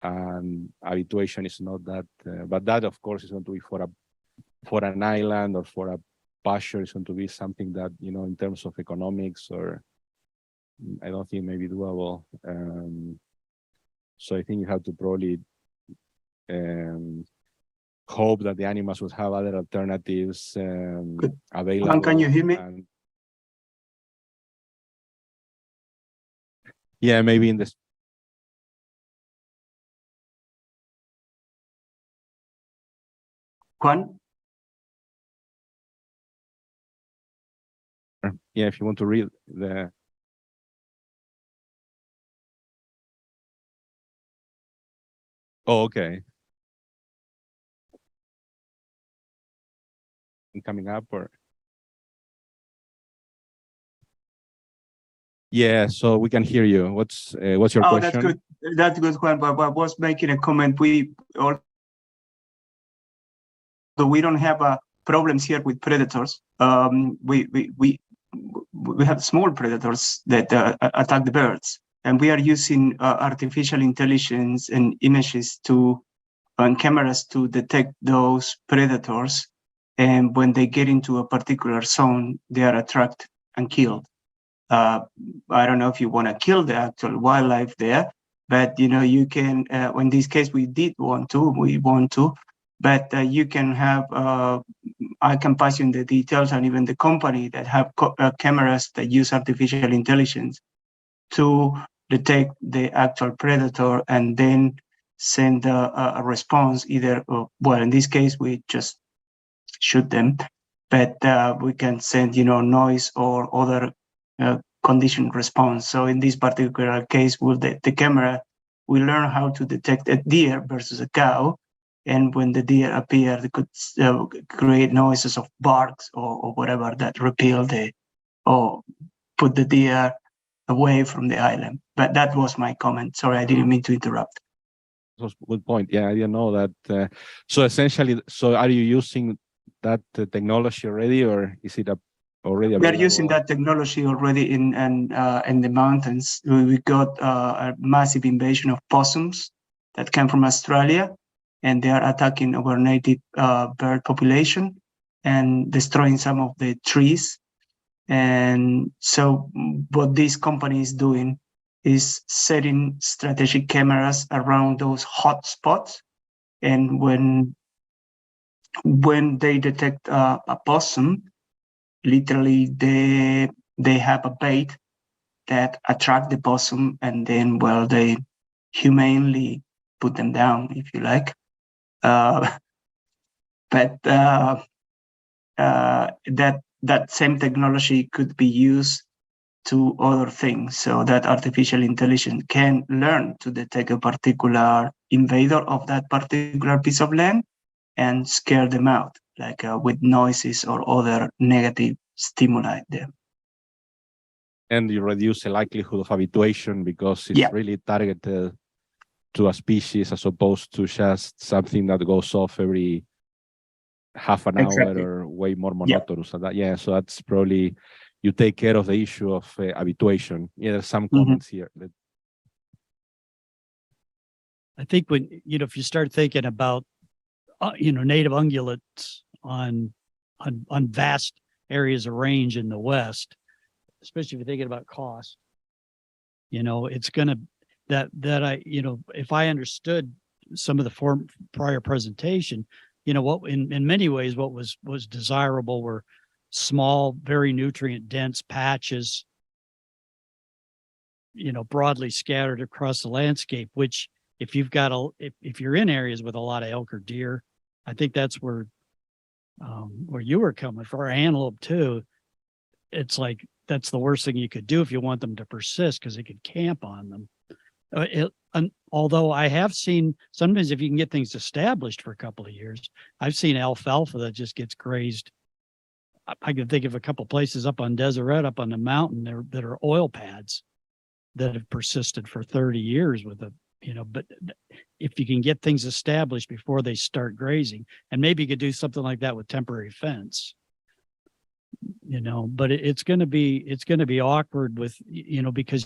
S1: and habituation is not that, but that of course is going to be for an island or for a pasture. Is going to be something that in terms of economics, or I don't think may be doable. So I think you have to probably hope that the animals would have other alternatives available.
S13: Can you hear me?
S1: Maybe in this.
S13: Juan?
S1: If you want to read the. Oh, okay. Coming up, or so we can hear you. What's your question?
S13: That's good. That's good, Juan. But I was making a comment. Although we don't have problems here with predators, we have small predators that attack the birds, and we are using artificial intelligence and images to on cameras to detect those predators. And when they get into a particular zone, they are attracted and killed. I don't know if you want to kill the actual wildlife there, but you can. In this case, we want to, but you can have. I can pass you in the details, and even the company that have cameras that use artificial intelligence to detect the actual predator and then send a response. Either, well, in this case, we just shoot them, but we can send noise or other condition response. So in this particular case, with the camera, we learn how to detect a deer versus a cow, and when the deer appear, they could create noises of barks or whatever that repel or put the deer away from the island. But that was my comment. Sorry, I didn't mean to interrupt.
S1: That's a good point. Yeah, I didn't know that. So essentially, are you using that technology already, or is it already available?
S13: We're using that technology already in the mountains. We got a massive invasion of possums that came from Australia, and they are attacking our native bird population and destroying some of the trees. And so what this company is doing is setting strategic cameras around those hot spots. And when they detect a possum, literally they have a bait that attract the possum, and then they humanely put them down, if you like. But that same technology could be used to other things, so that artificial intelligence can learn to detect a particular invader of that particular piece of land and scare them out, like with noises or other negative stimuli there.
S1: And you reduce the likelihood of habituation because it's really targeted to a species as opposed to just something that goes off every half an hour or way more monotonous. And so that's probably, you take care of the issue of habituation. Yeah, there's some comments here.
S6: I think when, if you start thinking about, native ungulates on vast areas of range in the West, especially if you're thinking about cost, it's going to, if I understood some of the prior presentation, what in many ways, what was desirable were small, very nutrient dense patches, broadly scattered across the landscape, which if you've got if you're in areas with a lot of elk or deer, I think that's where you were coming for, antelope too. It's like, that's the worst thing you could do if you want them to persist, because they could camp on them. Although I have seen sometimes, if you can get things established for a couple of years, I've seen alfalfa that just gets grazed. I can think of a couple of places up on Deseret, up on the mountain there, that are oil pads that have persisted for 30 years with but if you can get things established before they start grazing, and maybe you could do something like that with temporary fence, but it's going to be awkward with, because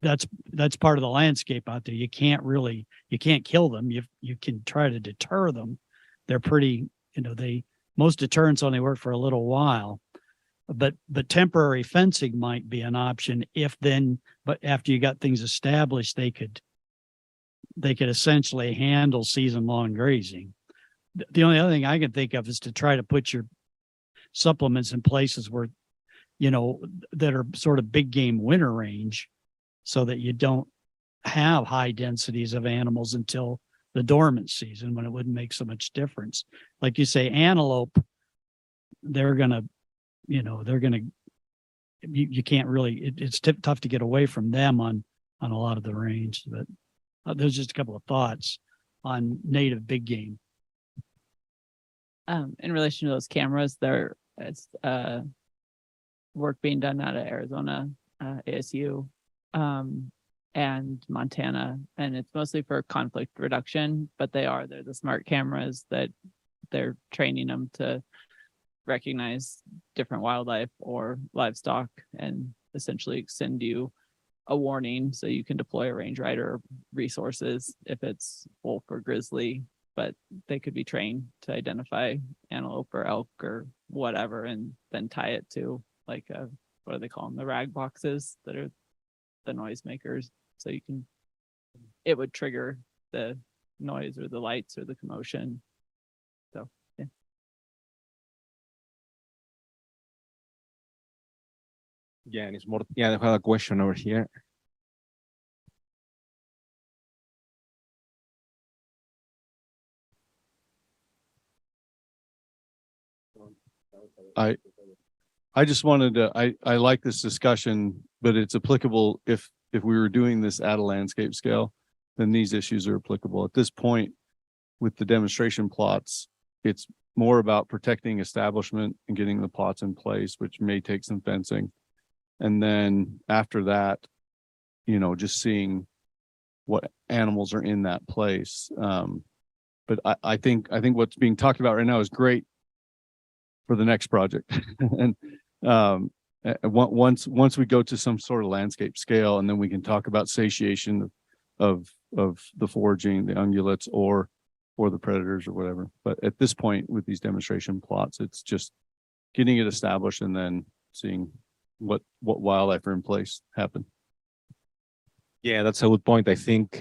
S6: that's part of the landscape out there. You can't kill them. You can try to deter them. They're pretty, most deterrents only work for a little while, but temporary fencing might be an option but after you got things established, they could essentially handle season-long grazing. The only other thing I can think of is to try to put your supplements in places where, that are sort of big game winter range, so that you don't have high densities of animals until the dormant season, when it wouldn't make so much difference. Like you say, antelope, you can't really, it's tough to get away from them on a lot of the range. But there's just a couple of thoughts on native big game.
S5: In relation to those cameras, it's work being done out of Arizona, ASU, and Montana, and it's mostly for conflict reduction, but they're the smart cameras that they're training them to recognize different wildlife or livestock and essentially send you a warning, so you can deploy a range rider resources if it's wolf or grizzly, but they could be trained to identify antelope or elk or whatever, and then tie it to like what do they call them? The rag boxes that are the noisemakers. So it would trigger the noise or the lights or the commotion. So, yeah.
S1: Yeah, and it's more. Yeah, I have a question over here.
S7: I just wanted to, I like this discussion, but it's applicable if we were doing this at a landscape scale, then these issues are applicable. At this point, with the demonstration plots, it's more about protecting establishment and getting the plots in place, which may take some fencing. And then after that, just seeing what animals are in that place. But I think what's being talked about right now is great for the next project. And once we go to some sort of landscape scale, and then we can talk about satiation of the foraging, the ungulates or the predators or whatever. But at this point with these demonstration plots, it's just getting it established and then seeing what wildlife are in place happen.
S1: Yeah, that's a good point. I think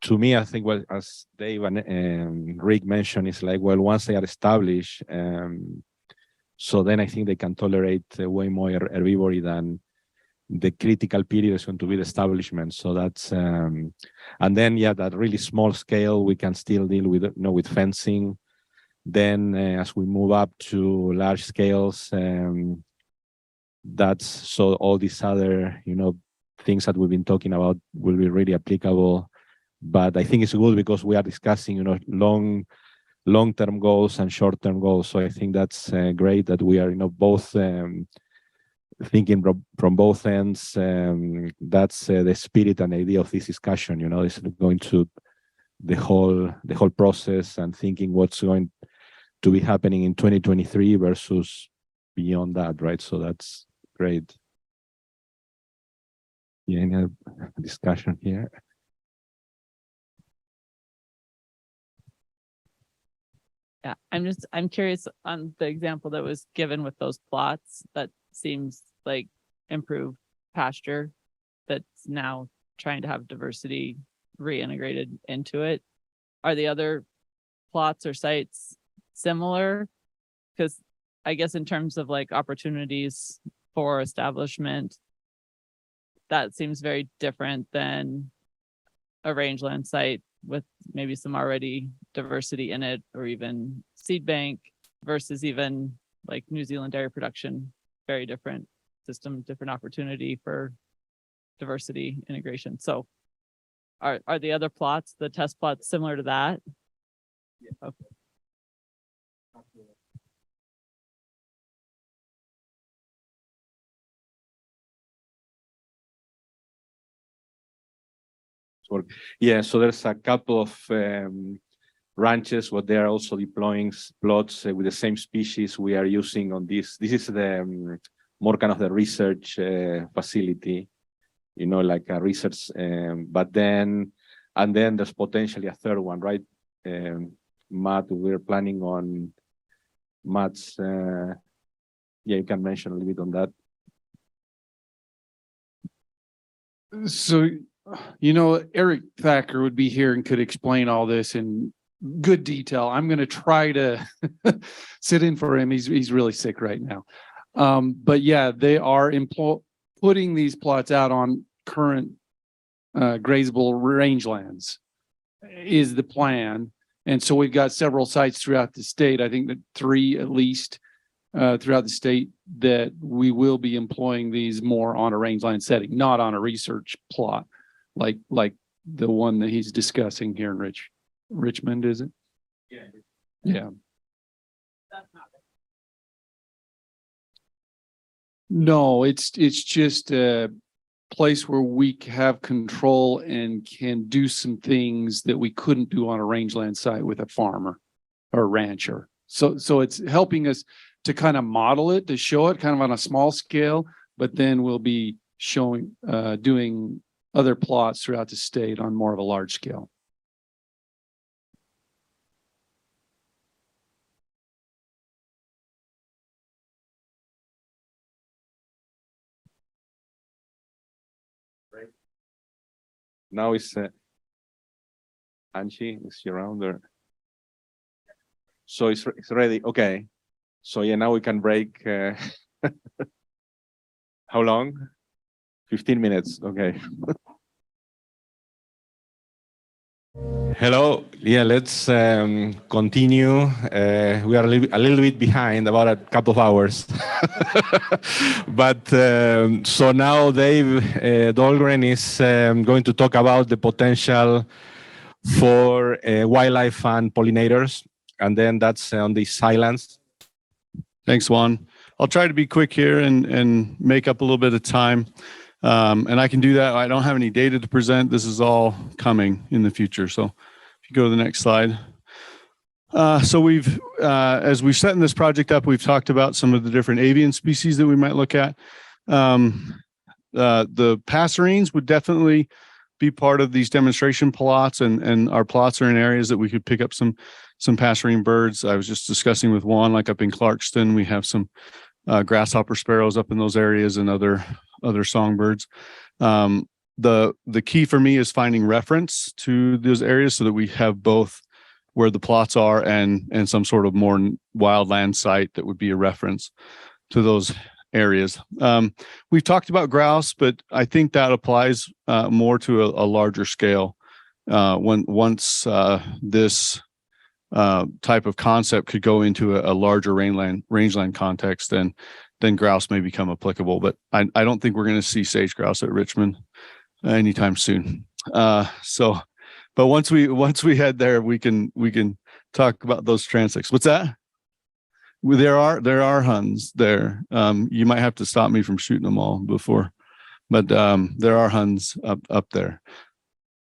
S1: to me, I think what as Dave and Rick mentioned is like, well, once they are established, so then I think they can tolerate way more herbivory than the critical period is going to be the establishment. So that's and then that really small scale we can still deal with with fencing. Then as we move up to large scales, that's so all these other things that we've been talking about will be really applicable. But I think it's good because we are discussing long-term goals and short-term goals. So I think that's great that we are both thinking from both ends. That's the spirit and idea of this discussion. Is going to the whole process and thinking what's going to be happening in 2023 versus beyond that, right? So that's great. Yeah, any other discussion here?
S5: Yeah, I'm curious on the example that was given with those plots. That seems like improved pasture that's now trying to have diversity reintegrated into it. Are the other plots or sites similar? Because I guess in terms of like opportunities for establishment, that seems very different than a rangeland site with maybe some already diversity in it, or even seed bank versus even like New Zealand dairy production. Very different system, different opportunity for diversity integration. So are the other plots, the test plots, similar to that? Yeah. Okay.
S1: Yeah, so there's a couple of ranches where they are also deploying plots with the same species we are using on this. This is the more kind of the research facility, like a research, but then there's potentially a third one, right? Matt, we're planning on Matt's, you can mention a little bit on that.
S15: So, Eric Thacker would be here and could explain all this in good detail. I'm going to try to sit in for him. He's really sick right now. But yeah, they are putting these plots out on current grazable rangelands is the plan. And so we've got several sites throughout the state. I think that 3 at least throughout the state that we will be employing these more on a rangeland setting, not on a research plot like the one that he's discussing here in Richmond, is it? Yeah. Yeah. No, it's just a place where we have control and can do some things that we couldn't do on a rangeland site with a farmer or rancher. So it's helping us to kind of model it, to show it kind of on a small scale, but then we'll be showing, doing other plots throughout the state on more of a large scale.
S1: Now it's Angie, is she around there? So it's ready. Okay. So yeah, now we can break. How long? 15 minutes. Okay. Hello. Yeah, let's continue. We are a little bit behind, about a couple of hours. But so now Dave Dahlgren is going to talk about the potential for wildlife and pollinators. And then that's on the silence.
S7: Thanks, Juan. I'll try to be quick here and make up a little bit of time. And I can do that. I don't have any data to present. This is all coming in the future. So if you go to the next slide. So we've, as we've setting this project up, we've talked about some of the different avian species that we might look at. The passerines would definitely be part of these demonstration plots, and our plots are in areas that we could pick up some passerine birds. I was just discussing with Juan, like up in Clarkston, we have some grasshopper sparrows up in those areas and other songbirds. The key for me is finding reference to those areas so that we have both where the plots are and some sort of more wildland site that would be a reference to those areas. We've talked about grouse, but I think that applies more to a larger scale. Once this type of concept could go into a larger rangeland context, then grouse may become applicable. But I don't think we're going to see sage grouse at Richmond anytime soon. But once we head there, we can talk about those transects. What's that? Well, there are Huns there. You might have to stop me from shooting them all before, but there are Huns up there.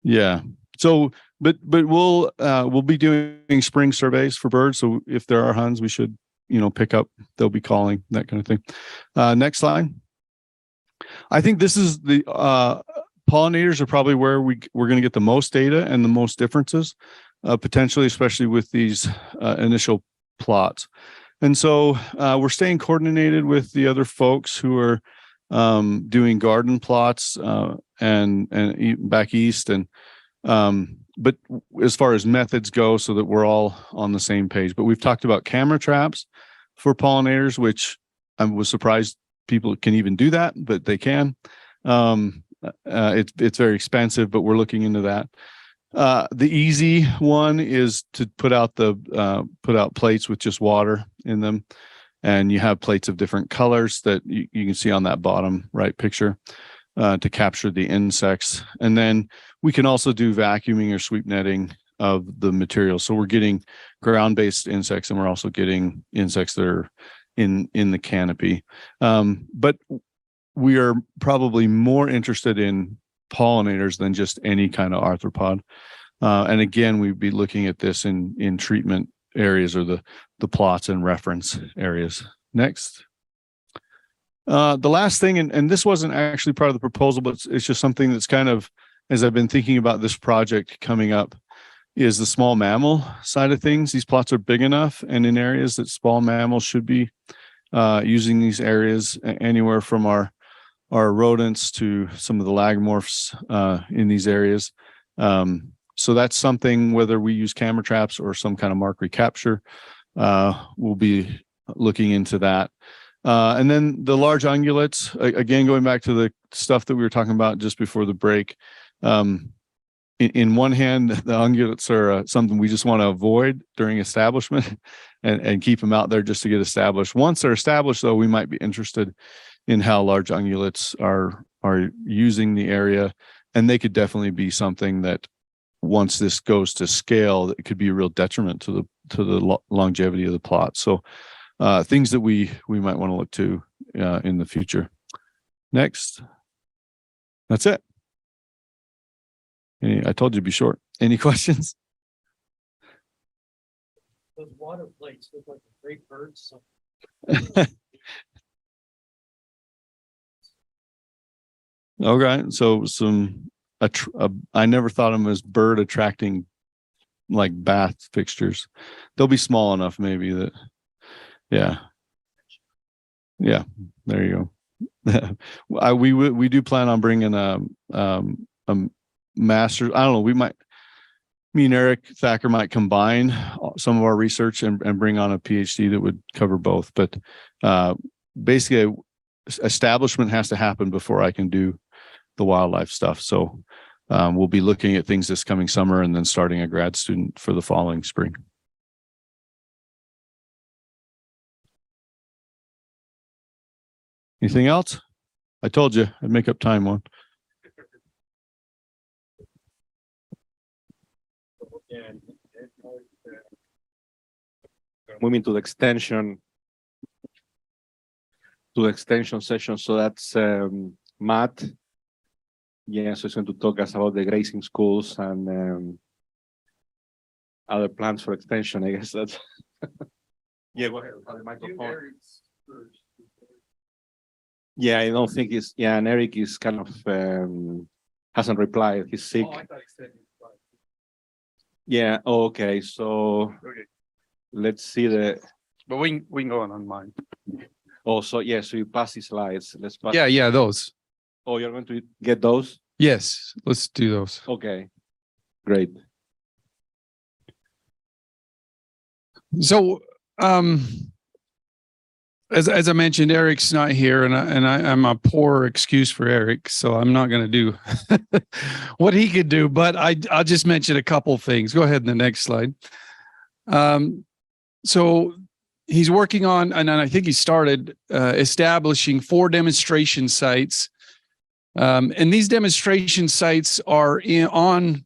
S7: Yeah. So, but we'll be doing spring surveys for birds. So if there are Huns, we should pick up. They'll be calling, that kind of thing. Next slide. I think this is the pollinators are probably where we're going to get the most data and the most differences, potentially, especially with these initial plots. And so we're staying coordinated with the other folks who are doing garden plots and back east. And but as far as methods go, so that we're all on the same page. But we've talked about camera traps for pollinators, which I was surprised people can even do that, but they can. It's very expensive, but we're looking into that. The easy one is to put out plates with just water in them, and you have plates of different colors that you can see on that bottom right picture to capture the insects. And then we can also do vacuuming or sweep netting of the material. So we're getting ground-based insects, and we're also getting insects that are in the canopy. But we are probably more interested in pollinators than just any kind of arthropod. And again, we'd be looking at this in treatment areas or the plots and reference areas. Next. The last thing, and this wasn't actually part of the proposal, but it's just something that's kind of, as I've been thinking about this project coming up, is the small mammal side of things. These plots are big enough and in areas that small mammals should be using these areas, anywhere from our rodents to some of the lagomorphs in these areas. So that's something, whether we use camera traps or some kind of mark recapture, we'll be looking into that. And then the large ungulates, again, going back to the stuff that we were talking about just before the break. In one hand, the ungulates are something we just want to avoid during establishment and keep them out there just to get established. Once they're established, though, we might be interested in how large ungulates are using the area. And they could definitely be something that, once this goes to scale, it could be a real detriment to the longevity of the plot. So things that we might want to look to in the future. Next. That's it. I told you to be short. Any questions?
S6: Those water plates look like great birds.
S7: Okay, so I never thought of them as bird attracting like bath fixtures. They'll be small enough maybe that, yeah. Yeah, there you go. We do plan on bringing a master. I don't know, me and Eric Thacker might combine some of our research and bring on a PhD that would cover both. But basically, establishment has to happen before I can do the wildlife stuff. So we'll be looking at things this coming summer and then starting a grad student for the following spring. Anything else? I told you I'd make up time one.
S1: Moving to the extension session. So that's Matt. Yeah, so he's going to talk us about the grazing schools and other plans for extension. I guess that's. Yeah, go ahead. The microphone. Yeah, I don't think it's. Yeah, and Eric is kind of hasn't replied. He's sick.
S15: Oh, I thought he said he replied.
S1: Yeah. Okay. So let's see the.
S15: But we can go on mine.
S1: Oh, so yeah. So you pass the slides. Let's pass.
S15: Yeah, those.
S1: Oh, you're going to get those?
S15: Yes, let's do those.
S1: Okay. Great.
S15: So, as I mentioned, Eric's not here, and I'm a poor excuse for Eric, so I'm not going to do what he could do. But I'll just mention a couple things. Go ahead in the next slide. So he's working on, and I think he started establishing 4 demonstration sites, and these demonstration sites are on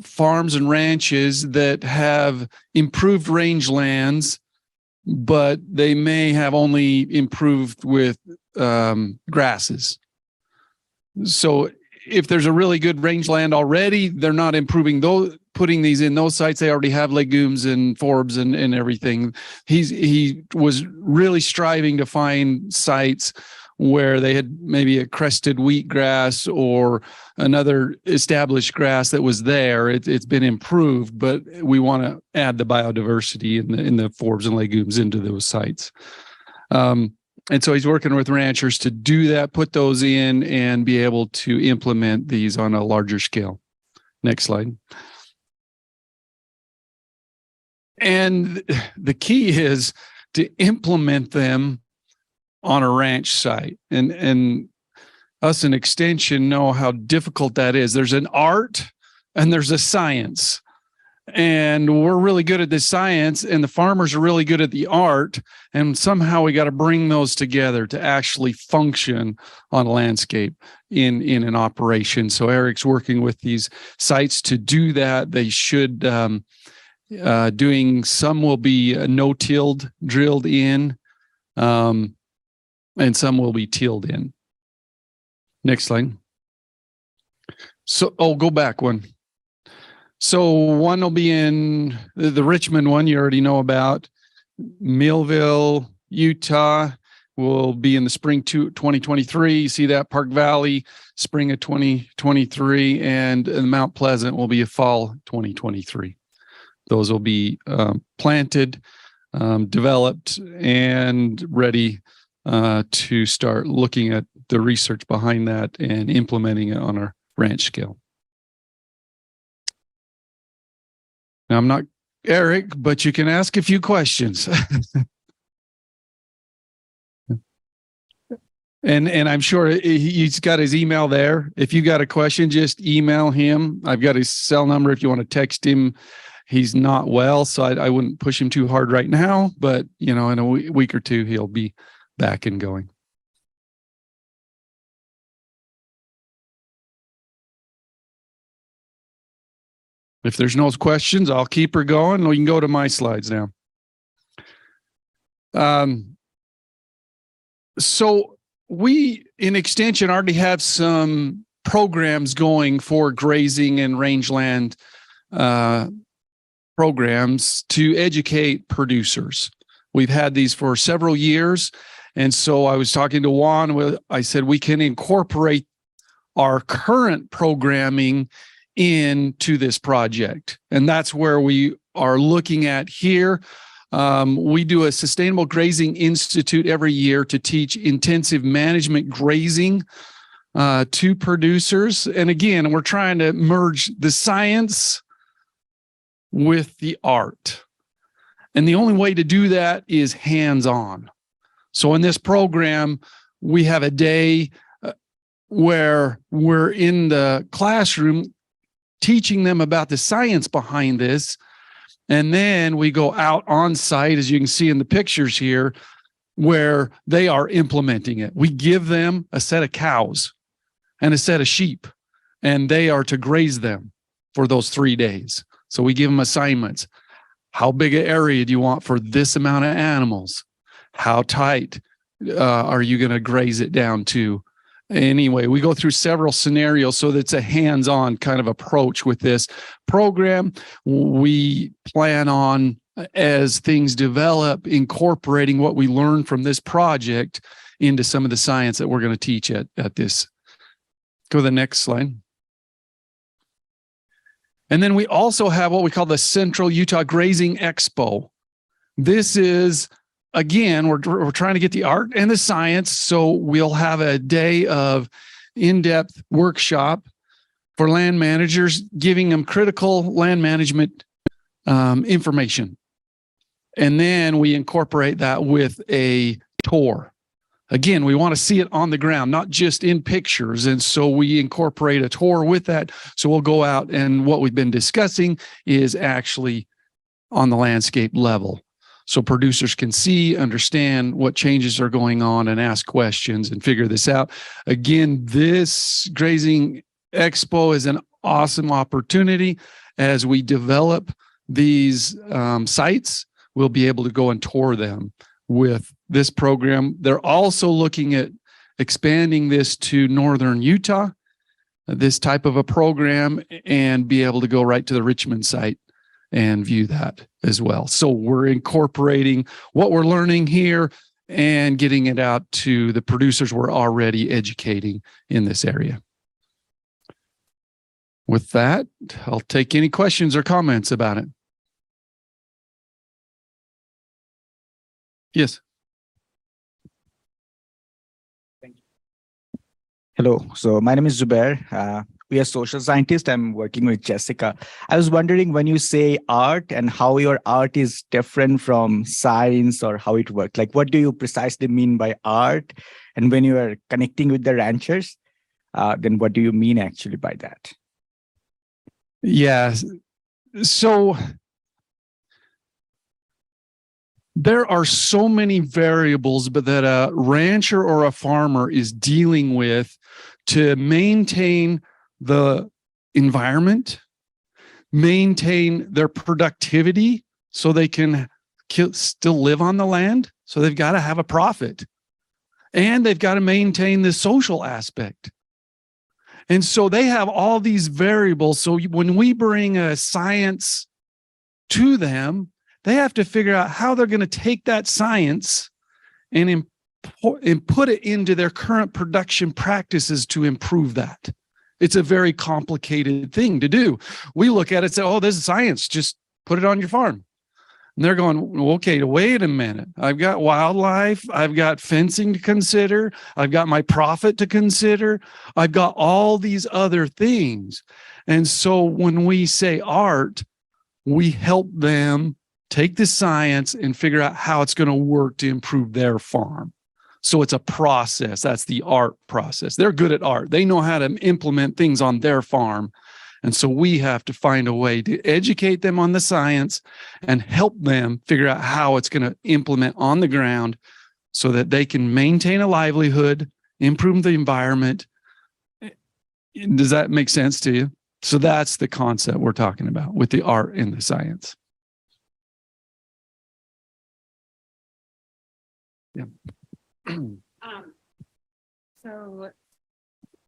S15: farms and ranches that have improved rangelands, but they may have only improved with grasses. So if there's a really good rangeland already, they're not improving those, putting these in those sites. They already have legumes and forbs and everything. He was really striving to find sites where they had maybe a crested wheatgrass or another established grass that was there. It's been improved, but we want to add the biodiversity in the forbs and legumes into those sites. And so he's working with ranchers to do that, put those in, and be able to implement these on a larger scale. Next slide. And the key is to implement them on a ranch site, and us in extension know how difficult that is. There's an art and there's a science, and we're really good at the science and the farmers are really good at the art, and somehow we got to bring those together to actually function on a landscape in an operation. So Eric's working with these sites to do that. They should doing some will be no-tilled, drilled in, and some will be tilled in. Next slide. So, go back one. So one will be in the Richmond one you already know about. Millville, Utah will be in the spring 2023. You see that Park Valley, spring of 2023, and Mount Pleasant will be a fall 2023. Those will be planted, developed, and ready to start looking at the research behind that and implementing it on our ranch scale. Now, I'm not Eric, but you can ask a few questions. And I'm sure he's got his email there. If you got a question, just email him. I've got his cell number if you want to text him. He's not well, so I wouldn't push him too hard right now, but in a week or two, he'll be back and going. If there's no questions, I'll keep her going. We can go to my slides now. So we in Extension already have some programs going for grazing and rangeland programs to educate producers. We've had these for several years. And so I was talking to Juan, I said, we can incorporate our current programming into this project. And that's where we are looking at here. We do a Sustainable Grazing Institute every year to teach intensive management grazing to producers. And again, we're trying to merge the science with the art. And the only way to do that is hands-on. So in this program, we have a day where we're in the classroom teaching them about the science behind this. And then we go out on site, as you can see in the pictures here, where they are implementing it. We give them a set of cows and a set of sheep, and they are to graze them for those 3 days. So we give them assignments. How big an area do you want for this amount of animals? How tight are you going to graze it down to? Anyway, we go through several scenarios, so that's a hands-on kind of approach with this program. We plan on, as things develop, incorporating what we learned from this project into some of the science that we're going to teach at this. Go to the next slide. And then we also have what we call the Central Utah Grazing Expo. This is, again, we're trying to get the art and the science. So we'll have a day of in-depth workshop for land managers, giving them critical land management information. And then we incorporate that with a tour. Again, we want to see it on the ground, not just in pictures. And so we incorporate a tour with that. So we'll go out, and what we've been discussing is actually on the landscape level. So producers can see, understand what changes are going on, and ask questions and figure this out. Again, this Grazing Expo is an awesome opportunity. As we develop these sites, we'll be able to go and tour them with this program. They're also looking at expanding this to northern Utah, this type of a program, and be able to go right to the Richmond site and view that as well. So we're incorporating what we're learning here and getting it out to the producers we're already educating in this area. With that, I'll take any questions or comments about it. Yes.
S16: Hello. So my name is Zubair. We are social scientists. I'm working with Jessica. I was wondering, when you say art and how your art is different from science, or how it works, like what do you precisely mean by art? And when you are connecting with the ranchers, then what do you mean actually by that?
S15: Yeah. So there are so many variables, but that a rancher or a farmer is dealing with to maintain the environment, maintain their productivity so they can still live on the land. So they've got to have a profit, and they've got to maintain the social aspect. And so they have all these variables. So when we bring a science to them, they have to figure out how they're going to take that science and put it into their current production practices to improve that. It's a very complicated thing to do. We look at it and say, oh, this is science, just put it on your farm. And they're going, okay, wait a minute. I've got wildlife. I've got fencing to consider. I've got my profit to consider. I've got all these other things. And so when we say art, we help them take the science and figure out how it's going to work to improve their farm. So it's a process. That's the art process. They're good at art. They know how to implement things on their farm. And so we have to find a way to educate them on the science and help them figure out how it's going to implement on the ground so that they can maintain a livelihood, improve the environment. Does that make sense to you? So that's the concept we're talking about with the art and the science. Yeah.
S17: So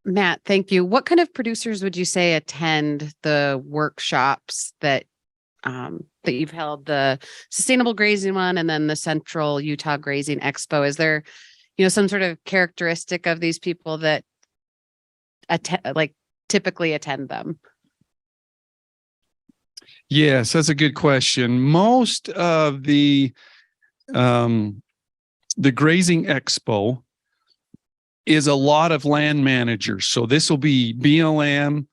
S17: Matt, thank you. What kind of producers would you say attend the workshops that that you've held, the Sustainable Grazing one and then the Central Utah Grazing Expo? Is there, some sort of characteristic of these people that typically attend them?
S15: Yes, that's a good question. Most of the grazing expo is a lot of land managers. So this will be BLM,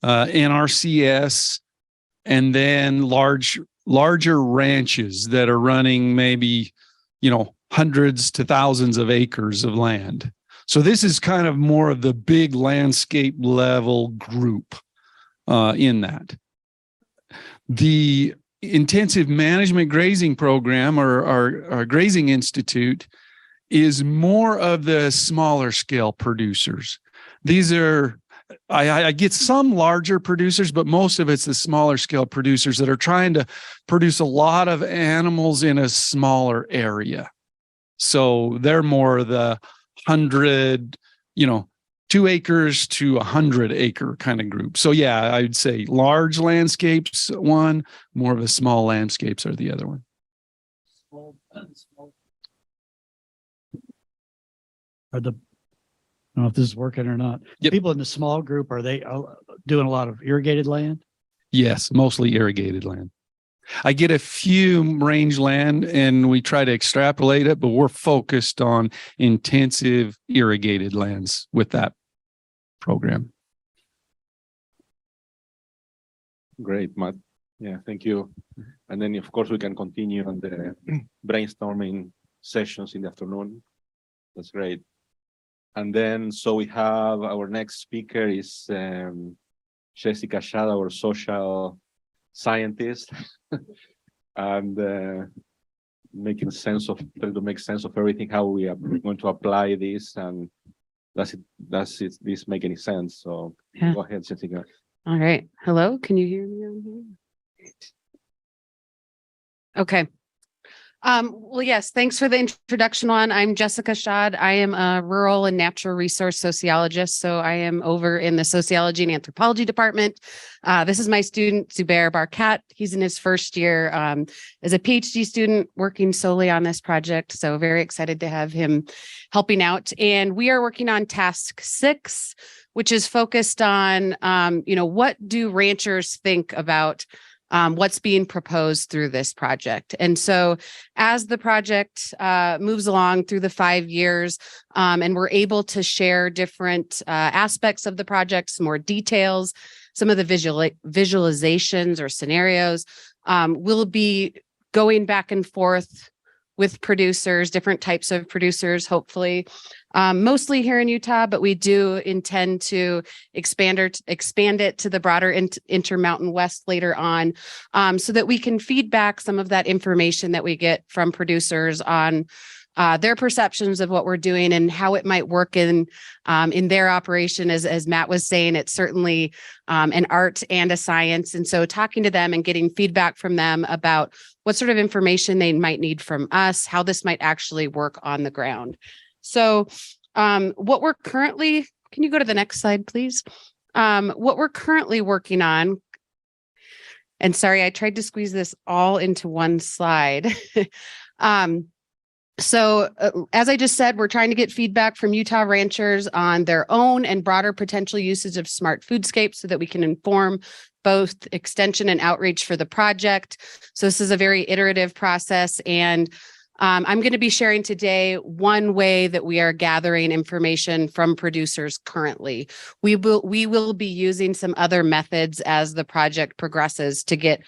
S15: NRCS, and then larger ranches that are running maybe, hundreds to thousands of acres of land. So this is kind of more of the big landscape level group in that. The intensive management grazing program or our grazing institute is more of the smaller scale producers. These are, I get some larger producers, but most of it's the smaller scale producers that are trying to produce a lot of animals in a smaller area. So they're more the 100, 2 acres to 100 acre kind of group. So yeah, I'd say large landscapes one, more of a small landscapes are the other one.
S6: I don't know if this is working or not.
S15: Yep.
S6: People in the small group, are they doing a lot of irrigated land?
S15: Yes, mostly irrigated land. I get a few rangeland and we try to extrapolate it, but we're focused on intensive irrigated lands with that program.
S1: Great, Matt. Yeah, thank you. And then, of course, we can continue on the brainstorming sessions in the afternoon. That's great. And then, so we have our next speaker is Jessica Shad, our social scientist, and trying to make sense of everything, how we are going to apply this, and does this make any sense? So
S17: Yeah.
S1: Go ahead, Jessica.
S17: All right. Hello, can you hear me on here? Okay. Well, yes, thanks for the introduction one. I'm Jessica Shad. I am a rural and natural resource sociologist. So I am over in the sociology and anthropology department. This is my student, Zubair Barkat. He's in his first year as a PhD student working solely on this project. So very excited to have him helping out. And we are working on task 6, which is focused on, what do ranchers think about what's being proposed through this project. And so as the project moves along through the 5 years, and we're able to share different aspects of the project, some more details, some of the visualizations or scenarios, we'll be going back and forth with producers, different types of producers, hopefully, mostly here in Utah, but we do intend to expand it to the broader Intermountain West later on, so that we can feed back some of that information that we get from producers on their perceptions of what we're doing and how it might work in their operation. As Matt was saying, it's certainly an art and a science. And so talking to them and getting feedback from them about what sort of information they might need from us, how this might actually work on the ground. So what we're currently, can you go to the next slide, please? What we're currently working on, and sorry, I tried to squeeze this all into one slide. So as I just said, we're trying to get feedback from Utah ranchers on their own and broader potential usage of smart foodscapes so that we can inform both extension and outreach for the project. So this is a very iterative process, and I'm going to be sharing today one way that we are gathering information from producers currently. We will be using some other methods as the project progresses to get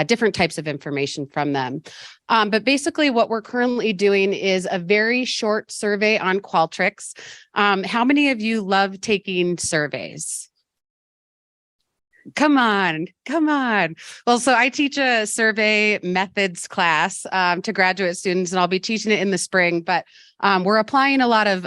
S17: different types of information from them. But basically what we're currently doing is a very short survey on Qualtrics. How many of you love taking surveys? Come on. Well, so I teach a survey methods class to graduate students, and I'll be teaching it in the spring, but we're applying a lot of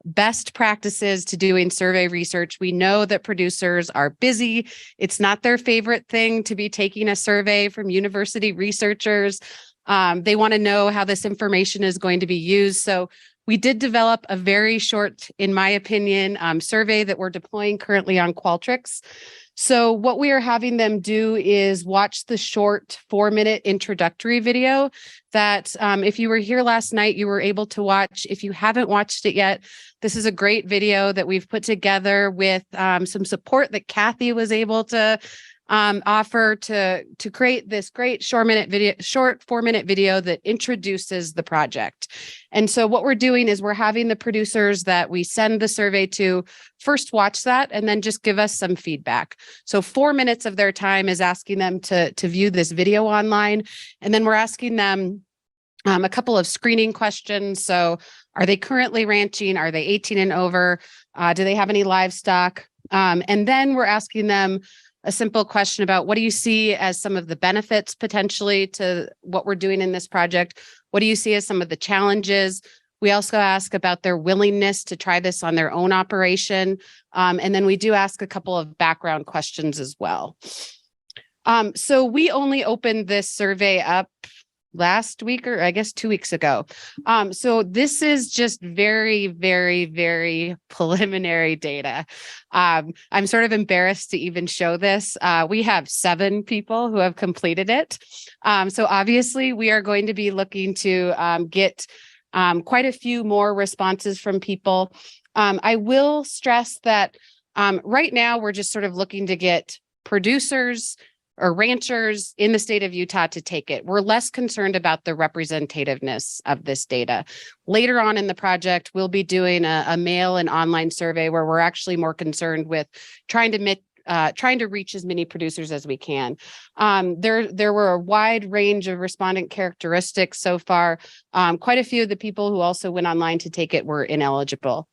S17: best practices to doing survey research. We know that producers are busy. It's not their favorite thing to be taking a survey from university researchers. They want to know how this information is going to be used. So we did develop a very short, in my opinion, survey that we're deploying currently on Qualtrics. So what we are having them do is watch the short 4-minute introductory video that if you were here last night, you were able to watch. If you haven't watched it yet, this is a great video that we've put together with some support that Kathy was able to offer to create this great short 4-minute video that introduces the project. And so what we're doing is we're having the producers that we send the survey to first watch that and then just give us some feedback. So 4 minutes of their time is asking them to view this video online. And then we're asking them a couple of screening questions. So are they currently ranching? Are they 18 and over? Do they have any livestock? And then we're asking them a simple question about what do you see as some of the benefits potentially to what we're doing in this project? What do you see as some of the challenges? We also ask about their willingness to try this on their own operation. And then we do ask a couple of background questions as well. So we only opened this survey up last week, or I guess 2 weeks ago. So this is just very, very, very preliminary data. I'm sort of embarrassed to even show this. We have 7 people who have completed it. So obviously we are going to be looking to get quite a few more responses from people. I will stress that right now we're just sort of looking to get producers or ranchers in the state of Utah to take it. We're less concerned about the representativeness of this data. Later on in the project, we'll be doing a mail and online survey where we're actually more concerned with trying to reach as many producers as we can. There were a wide range of respondent characteristics so far. Quite a few of the people who also went online to take it were ineligible.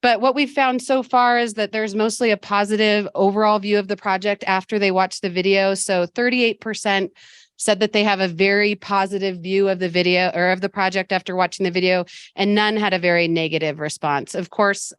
S17: But what we've found so far is that there's mostly a positive overall view of the project after they watch the video. So 38% said that they have a very positive view of the video or of the project after watching the video, and none had a very negative response. Of course,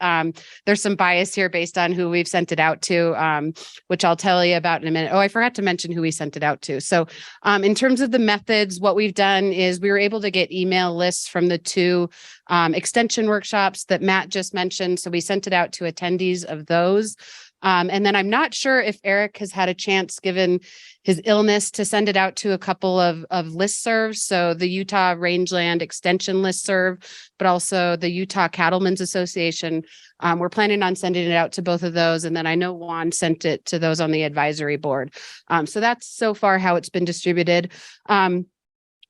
S17: there's some bias here based on who we've sent it out to, which I'll tell you about in a minute. Oh, I forgot to mention who we sent it out to. So in terms of the methods, what we've done is we were able to get email lists from the 2 extension workshops that Matt just mentioned. So we sent it out to attendees of those. And then I'm not sure if Eric has had a chance, given his illness, to send it out to a couple of listservs. So the Utah Rangeland Extension listserv, but also the Utah Cattlemen's Association. We're planning on sending it out to both of those. And then I know Juan sent it to those on the advisory board. So that's so far how it's been distributed.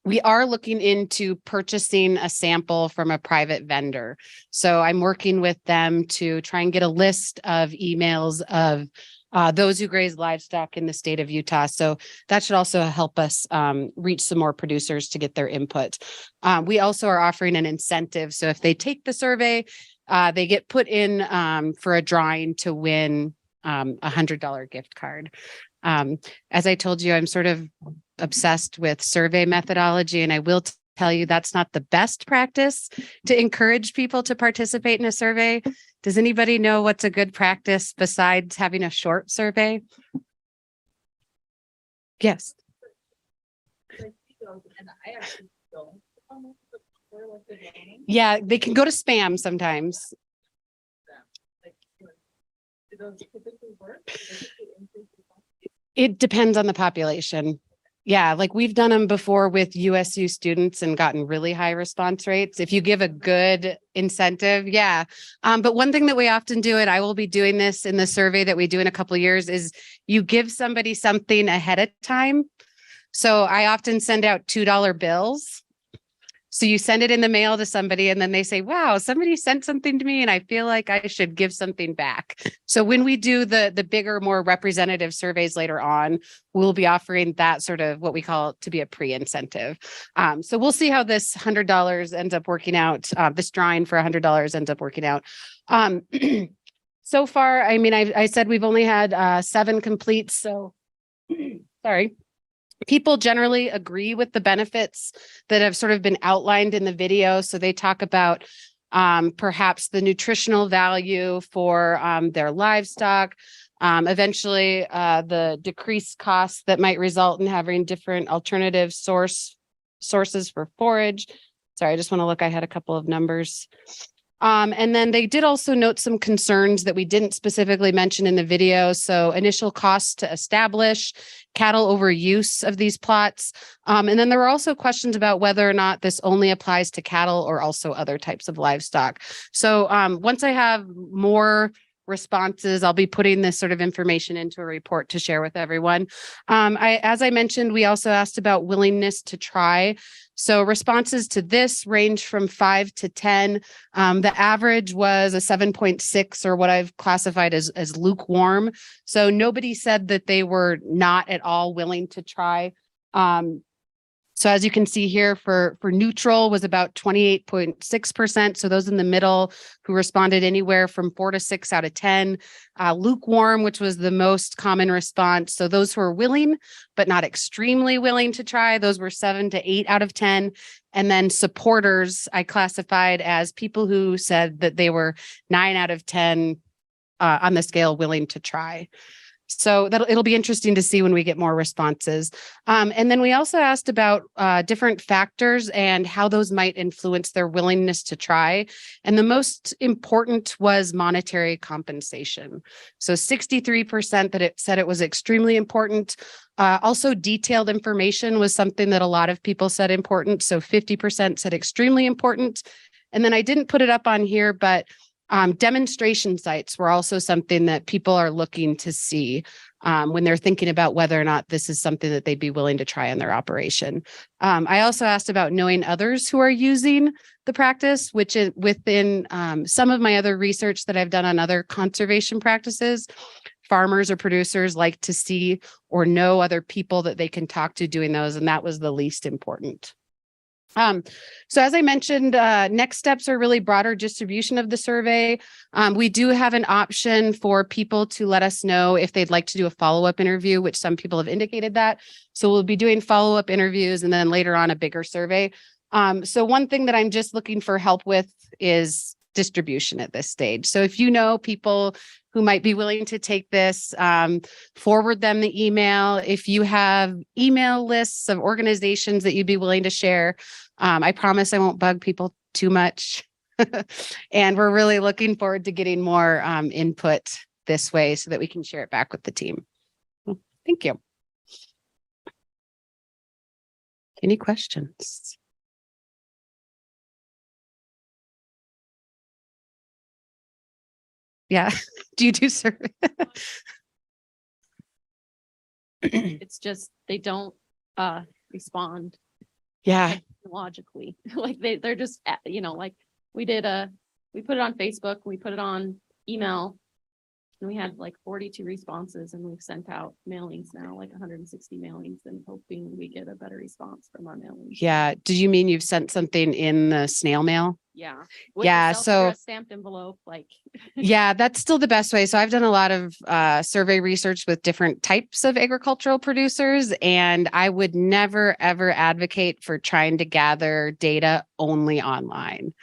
S17: We are looking into purchasing a sample from a private vendor. So I'm working with them to try and get a list of emails of those who graze livestock in the state of Utah. So that should also help us reach some more producers to get their input. We also are offering an incentive. So if they take the survey, they get put in for a drawing to win $100 gift card. As I told you, I'm sort of obsessed with survey methodology, and I will tell you that's not the best practice to encourage people to participate in a survey. Does anybody know what's a good practice besides having a short survey? Yes. Yeah, they can go to spam sometimes. It depends on the population. Yeah, like we've done them before with USU students and gotten really high response rates. If you give a good incentive, yeah. But one thing that we often do, and I will be doing this in the survey that we do in a couple of years, is you give somebody something ahead of time. So I often send out $2 bills. So you send it in the mail to somebody and then they say, wow, somebody sent something to me and I feel like I should give something back. So when we do the bigger, more representative surveys later on, we'll be offering that sort of what we call to be a pre-incentive. So we'll see how this $100 ends up working out. This drawing for $100 ends up working out. So far, I mean, I said we've only had 7 completes. So sorry. People generally agree with the benefits that have sort of been outlined in the video. So they talk about perhaps the nutritional value for their livestock, eventually the decreased costs that might result in having different alternative sources for forage. Sorry, I just want to look, I had a couple of numbers. And then they did also note some concerns that we didn't specifically mention in the video. So initial costs to establish, cattle overuse of these plots. And then there were also questions about whether or not this only applies to cattle or also other types of livestock. So once I have more responses, I'll be putting this sort of information into a report to share with everyone. As I mentioned, we also asked about willingness to try. So responses to this range from 5 to 10. The average was a 7.6, or what I've classified as lukewarm. So nobody said that they were not at all willing to try. So as you can see here, for neutral was about 28.6%. So those in the middle who responded anywhere from 4 to 6 out of 10. Lukewarm, which was the most common response. So those who are willing, but not extremely willing to try, those were 7 to 8 out of 10. And then supporters, I classified as people who said that they were 9 out of 10 on the scale willing to try. So it'll be interesting to see when we get more responses. And then we also asked about different factors and how those might influence their willingness to try. And the most important was monetary compensation. So 63% that it said it was extremely important. Also, detailed information was something that a lot of people said important. So 50% said extremely important. And then I didn't put it up on here, but demonstration sites were also something that people are looking to see when they're thinking about whether or not this is something that they'd be willing to try in their operation. I also asked about knowing others who are using the practice, which is within some of my other research that I've done on other conservation practices. Farmers or producers like to see or know other people that they can talk to doing those, and that was the least important. So as I mentioned, next steps are really broader distribution of the survey. We do have an option for people to let us know if they'd like to do a follow-up interview, which some people have indicated that. So we'll be doing follow-up interviews and then later on a bigger survey. So one thing that I'm just looking for help with is distribution at this stage. So if you know people who might be willing to take this, forward them the email. If you have email lists of organizations that you'd be willing to share, I promise I won't bug people too much. And we're really looking forward to getting more input this way so that we can share it back with the team. Thank you. Any questions? Yeah. Do you do survey?
S2: It's just, they don't respond.
S17: Yeah.
S2: Logically, like they're just, like we put it on Facebook, we put it on email, and we had like 42 responses, and we've sent out mailings now, like 160 mailings, and hoping we get a better response from our mailings.
S17: Yeah. Did you mean you've sent something in the snail mail?
S2: Yeah.
S17: Yeah, so-
S2: a stamped envelope, like.
S17: Yeah, that's still the best way. So I've done a lot of survey research with different types of agricultural producers, and I would never, ever advocate for trying to gather data only online.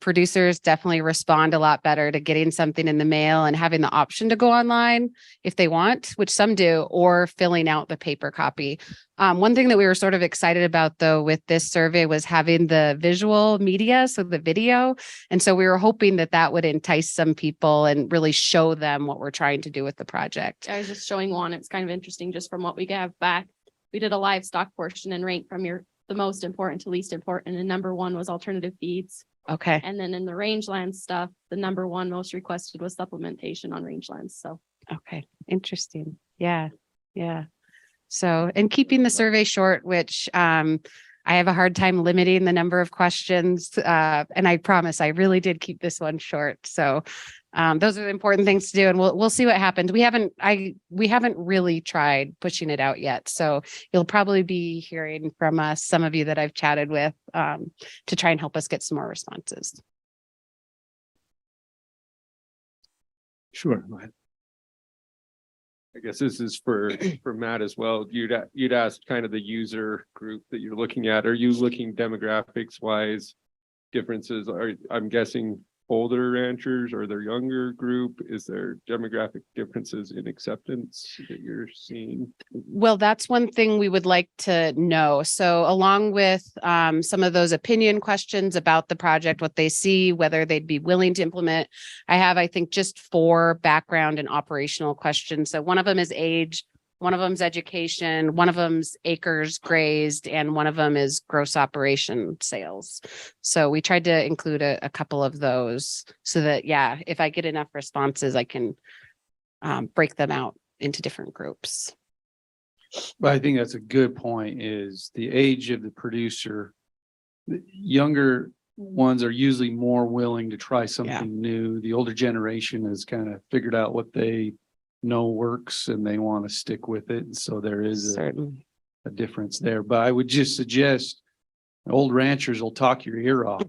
S17: Producers definitely respond a lot better to getting something in the mail and having the option to go online if they want, which some do, or filling out the paper copy. One thing that we were sort of excited about, though, with this survey was having the visual media, so the video. And so we were hoping that that would entice some people and really show them what we're trying to do with the project.
S2: I was just showing one. It's kind of interesting just from what we have back. We did a livestock portion and ranked from the most important to least important. And number one was alternative feeds.
S17: Okay.
S2: And then in the rangeland stuff, the number one most requested was supplementation on rangelands. So.
S17: Okay. Interesting. Yeah. Yeah. So, and keeping the survey short, which I have a hard time limiting the number of questions. And I promise I really did keep this one short. So those are the important things to do, and we'll see what happens. We haven't really tried pushing it out yet. So you'll probably be hearing from us, some of you that I've chatted with, to try and help us get some more responses.
S11: Sure. Go ahead. I guess this is for Matt as well. You'd asked kind of the user group that you're looking at. Are you looking demographics wise differences? I'm guessing older ranchers or their younger group? Is there demographic differences in acceptance that you're seeing?
S17: Well, that's one thing we would like to know. So along with some of those opinion questions about the project, what they see, whether they'd be willing to implement, I think just 4 background and operational questions. So one of them is age, one of them's education, one of them's acres grazed, and one of them is gross operation sales. So we tried to include a couple of those so that, yeah, if I get enough responses, I can break them out into different groups.
S15: But I think that's a good point, is the age of the producer. The younger ones are usually more willing to try something new. The older generation has kind of figured out what they know works and they want to stick with it. And so there is a difference there. But I would just suggest old ranchers will talk your ear off.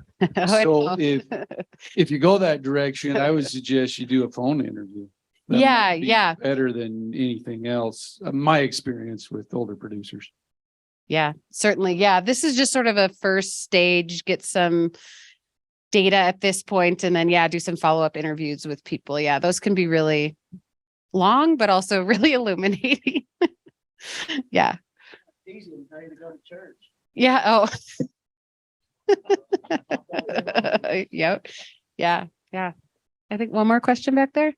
S15: So if you go that direction, I would suggest you do a phone interview. That might be better than anything else. My experience with older producers.
S17: Yeah, certainly. Yeah, this is just sort of a first stage, get some data at this point, and then, do some follow-up interviews with people. Yeah, those can be really long, but also really illuminating. Yeah.
S8: Easy to tell you to go to church.
S17: Yeah. Oh. Yep. Yeah. Yeah. I think one more question back there.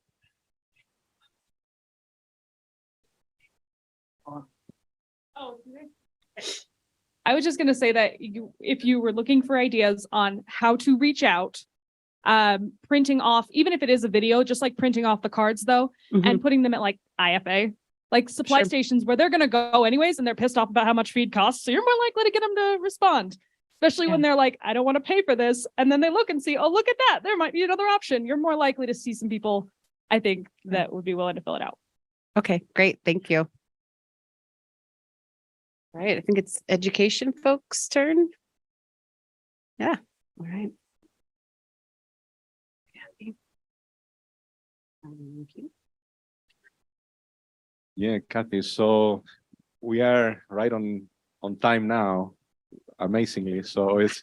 S14: I was just going to say that if you were looking for ideas on how to reach out, printing off, even if it is a video, just like printing off the cards though, and putting them at like IFA, like supply stations where they're going to go anyways, and they're pissed off about how much feed costs. So you're more likely to get them to respond, especially when they're like, I don't want to pay for this. And then they look and see, oh, look at that. There might be another option. You're more likely to see some people, I think, that would be willing to fill it out.
S17: Okay, great. Thank you. All right. I think it's education folks' turn. Yeah. All right.
S1: Yeah, Kathy. So we are right on time now, amazingly. So it's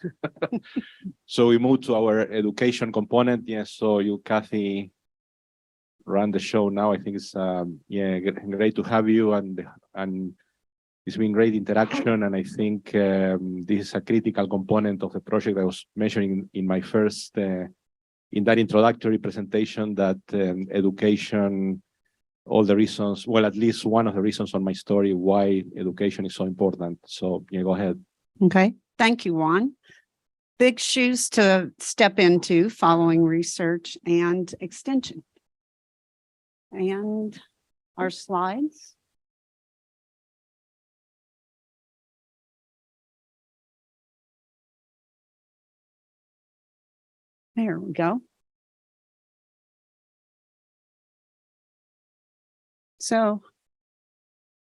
S1: so we move to our education component. Yes. So you, Kathy, run the show now. I think it's great to have you, and it's been great interaction. And I think this is a critical component of the project I was mentioning in my first in that introductory presentation, that education, all the reasons, well, at least one of the reasons on my story why education is so important. So go ahead.
S4: Okay. Thank you, Juan. Big shoes to step into following research and extension. And our slides. There we go. So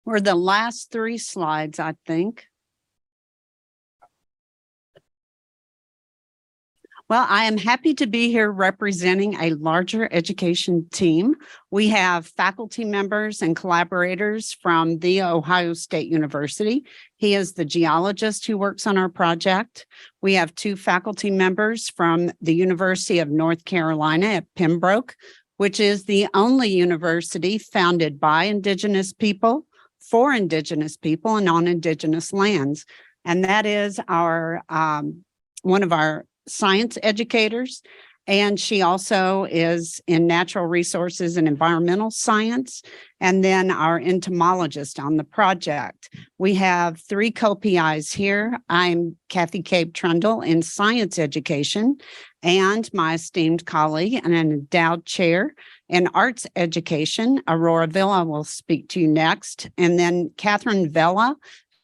S4: we're the last 3 slides, I think. Well, I am happy to be here representing a larger education team. We have faculty members and collaborators from The Ohio State University. He is the geologist who works on our project. We have 2 faculty members from the University of North Carolina at Pembroke, which is the only university founded by Indigenous people, for Indigenous people, and on Indigenous lands. And that is our one of our science educators, and she also is in natural resources and environmental science, and then our entomologist on the project. We have 3 co-PIs here. I'm Kathy Cape Trundle in science education, and my esteemed colleague and an endowed chair in arts education, Aurora Villa, will speak to you next, and then Catherine Vella,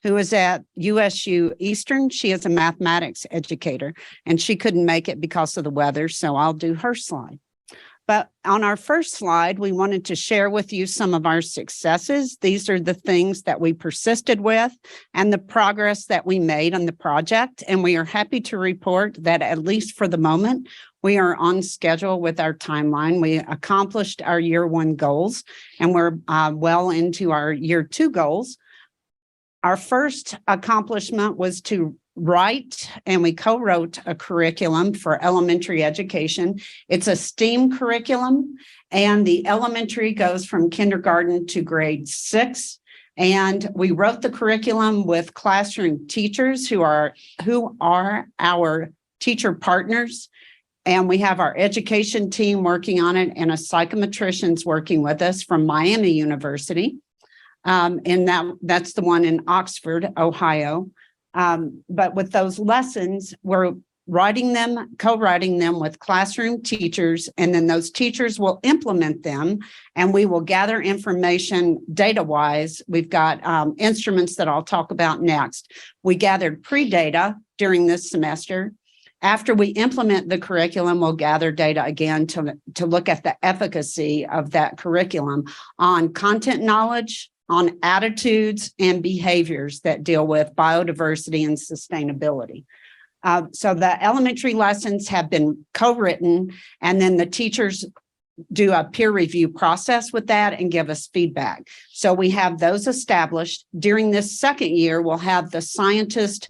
S4: who is at USU Eastern. She is a mathematics educator, and she couldn't make it because of the weather, so I'll do her slide. But on our first slide, we wanted to share with you some of our successes. These are the things that we persisted with and the progress that we made on the project. And we are happy to report that, at least for the moment, we are on schedule with our timeline. We accomplished our year 1 goals, and we're well into our year 2 goals. Our first accomplishment was to write and we co-wrote a curriculum for elementary education. It's a STEAM curriculum, and the elementary goes from kindergarten to grade 6. And we wrote the curriculum with classroom teachers who are our teacher partners. And we have our education team working on it and a psychometrician's working with us from Miami University. And that's the one in Oxford, Ohio. But with those lessons, we're writing them, co-writing them with classroom teachers, and then those teachers will implement them, and we will gather information data-wise. We've got instruments that I'll talk about next. We gathered pre-data during this semester. After we implement the curriculum, we'll gather data again to look at the efficacy of that curriculum on content knowledge, on attitudes and behaviors that deal with biodiversity and sustainability. So the elementary lessons have been co-written, and then the teachers do a peer review process with that and give us feedback. So we have those established. During this second year, we'll have the scientist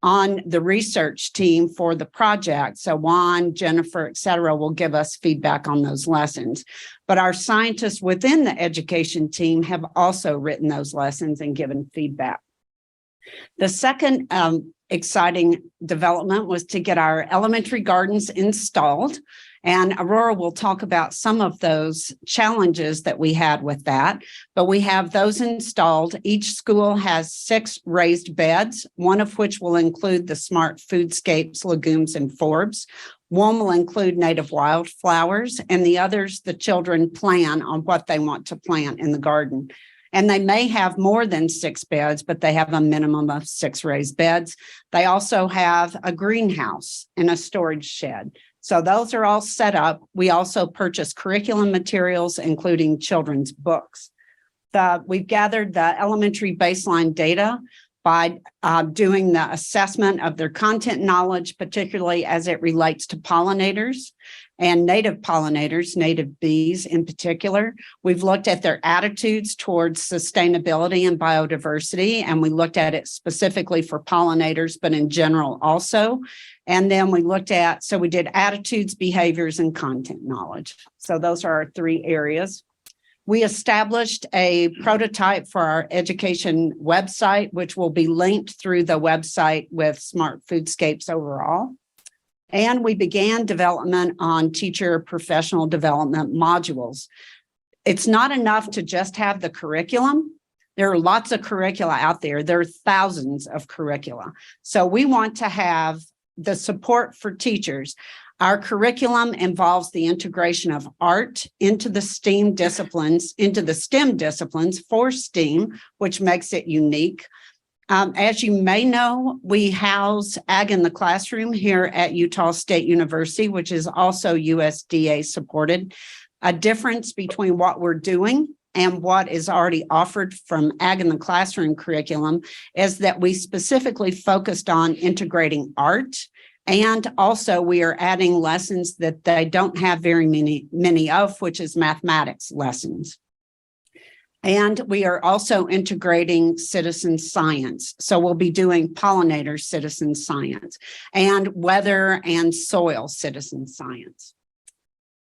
S4: on the research team for the project. So Juan, Jennifer, et cetera, will give us feedback on those lessons. But our scientists within the education team have also written those lessons and given feedback. The second exciting development was to get our elementary gardens installed. And Aurora will talk about some of those challenges that we had with that, but we have those installed. Each school has 6 raised beds, one of which will include the smart Foodscapes, legumes, and forbs. One will include native wildflowers, and the others, the children plan on what they want to plant in the garden. And they may have more than 6 beds, but they have a minimum of 6 raised beds. They also have a greenhouse and a storage shed. So those are all set up. We also purchase curriculum materials, including children's books. We've gathered the elementary baseline data by doing the assessment of their content knowledge, particularly as it relates to pollinators and native pollinators, native bees in particular. We've looked at their attitudes towards sustainability and biodiversity, and we looked at it specifically for pollinators, but in general also. And then we looked at, so we did attitudes, behaviors, and content knowledge. So those are our 3 areas. We established a prototype for our education website, which will be linked through the website with Smart Foodscapes overall. And we began development on teacher professional development modules. It's not enough to just have the curriculum. There are lots of curricula out there. There are thousands of curricula. So we want to have the support for teachers. Our curriculum involves the integration of art into the STEAM disciplines, into the STEM disciplines for STEAM, which makes it unique. As you may know, we house Ag in the Classroom here at Utah State University, which is also USDA supported. A difference between what we're doing and what is already offered from Ag in the Classroom curriculum is that we specifically focused on integrating art. And also we are adding lessons that they don't have very many of, which is mathematics lessons. And we are also integrating citizen science. So we'll be doing pollinator citizen science and weather and soil citizen science.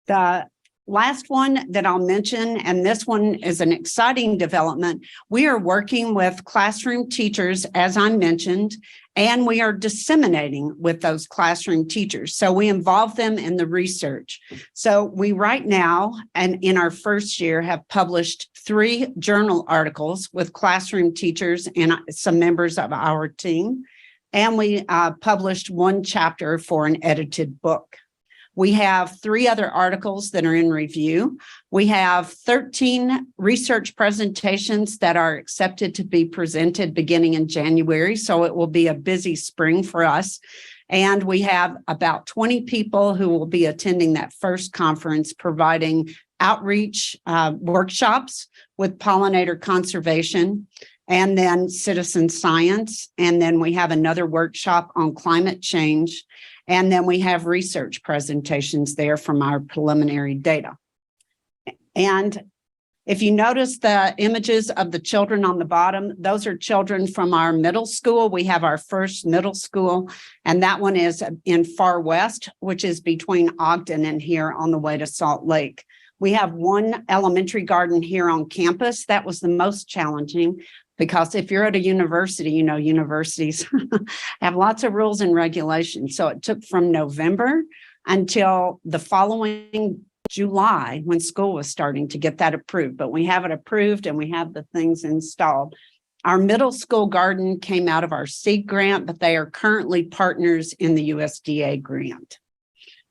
S4: The last one that I'll mention, and this one is an exciting development, we are working with classroom teachers, as I mentioned, and we are disseminating with those classroom teachers. So we involve them in the research. So we right now, and in our first year, have published 3 journal articles with classroom teachers and some members of our team. And we published 1 chapter for an edited book. We have 3 other articles that are in review. We have 13 research presentations that are accepted to be presented beginning in January. So it will be a busy spring for us. And we have about 20 people who will be attending that first conference, providing outreach workshops with pollinator conservation and then citizen science. And then we have another workshop on climate change. And then we have research presentations there from our preliminary data. And If you notice the images of the children on the bottom, those are children from our middle school. We have our first middle school, and that one is in Far West, which is between Ogden and here on the way to Salt Lake. We have one elementary garden here on campus. That was the most challenging because if you're at a university, you know, universities have lots of rules and regulations. So it took from November until the following July when school was starting to get that approved, but we have it approved and we have the things installed. Our middle school garden came out of our seed grant, but they are currently partners in the USDA grant.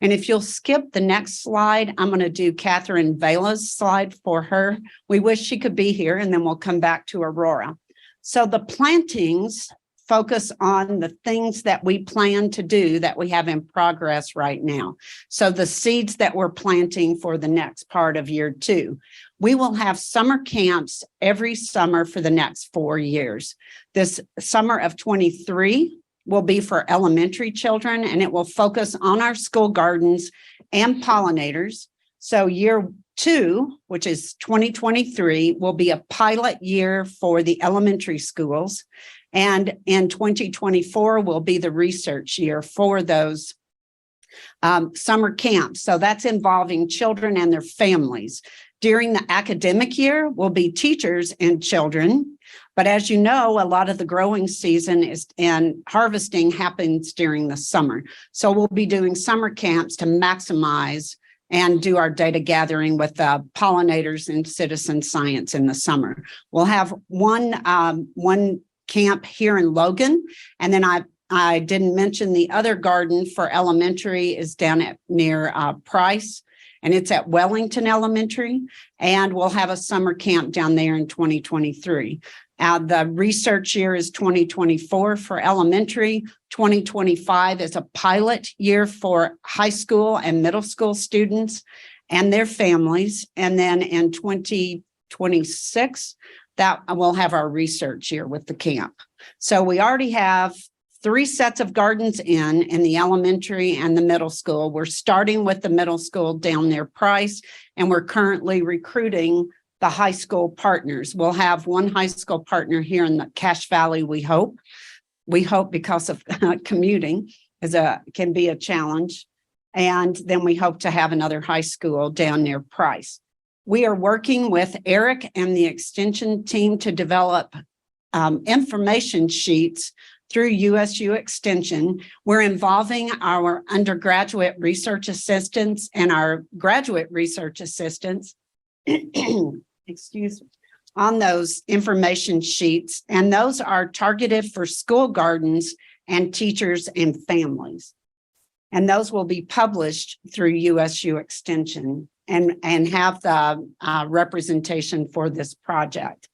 S4: And if you'll skip the next slide, I'm going to do Catherine Vela's slide for her. We wish she could be here, and then we'll come back to Aurora. So the plantings focus on the things that we plan to do that we have in progress right now. So the seeds that we're planting for the next part of year 2. We will have summer camps every summer for the next 4 years. This summer of 23 will be for elementary children, and it will focus on our school gardens and pollinators. So year 2, which is 2023, will be a pilot year for the elementary schools. And in 2024 will be the research year for those summer camps. So that's involving children and their families. During the academic year will be teachers and children. But as you know, a lot of the growing season and harvesting happens during the summer. So we'll be doing summer camps to maximize and do our data gathering with pollinators and citizen science in the summer. We'll have one camp here in Logan. And then I didn't mention the other garden for elementary is down at near Price, and it's at Wellington Elementary. And we'll have a summer camp down there in 2023. The research year is 2024 for elementary. 2025 is a pilot year for high school and middle school students and their families. And then in 2026, that we'll have our research year with the camp. So we already have 3 sets of gardens in the elementary and the middle school. We're starting with the middle school down near Price, and we're currently recruiting the high school partners. We'll have one high school partner here in the Cache Valley, we hope. We hope because of commuting can be a challenge. And then we hope to have another high school down near Price. We are working with Eric and the extension team to develop information sheets through USU Extension. We're involving our undergraduate research assistants and our graduate research assistants, excuse me, on those information sheets. And those are targeted for school gardens and teachers and families. And those will be published through USU Extension and have the representation for this project.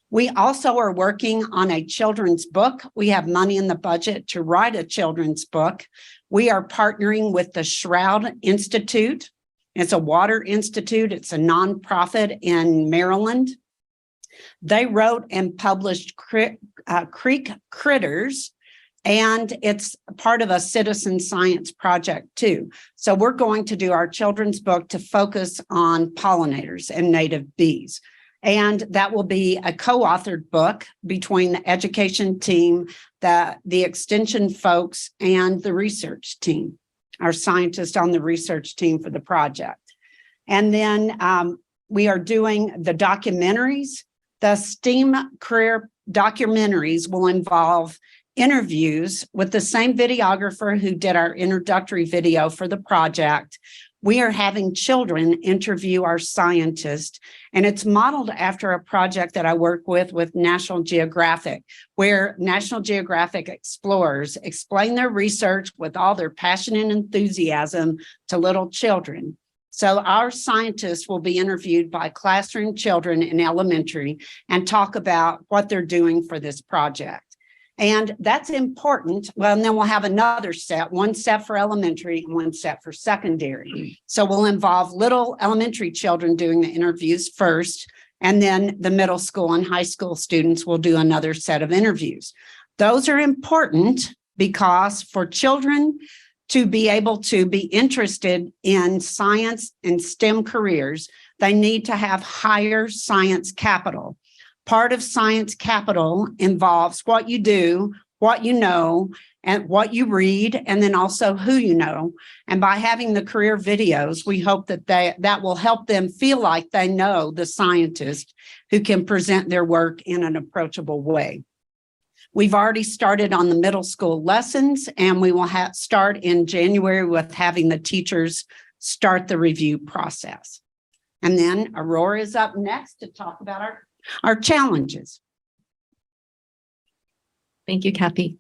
S4: We also are working on a children's book. We have money in the budget to write a children's book. We are partnering with the Shroud Institute. It's a water institute. It's a nonprofit in Maryland. They wrote and published Creek Critters, and it's part of a citizen science project too. So we're going to do our children's book to focus on pollinators and native bees. And that will be a co-authored book between the education team, the extension folks, and the research team, our scientists on the research team for the project. And then we are doing the documentaries. The STEAM career documentaries will involve interviews with the same videographer who did our introductory video for the project. We are having children interview our scientists, and it's modeled after a project that I work with National Geographic, where National Geographic explorers explain their research with all their passion and enthusiasm to little children. So our scientists will be interviewed by classroom children in elementary and talk about what they're doing for this project. And that's important. Well, and then we'll have another set, one set for elementary and one set for secondary. So we'll involve little elementary children doing the interviews first, and then the middle school and high school students will do another set of interviews. Those are important because for children to be able to be interested in science and STEM careers, They need to have higher science capital. Part of science capital involves what you do, what you know, and what you read, and then also who you know. And by having the career videos, we hope that that will help them feel like they know the scientist who can present their work in an approachable way. We've already started on the middle school lessons, and we will start in January with having the teachers start the review process. And then Aurora is up next to talk about our challenges.
S18: Thank you, Kathy.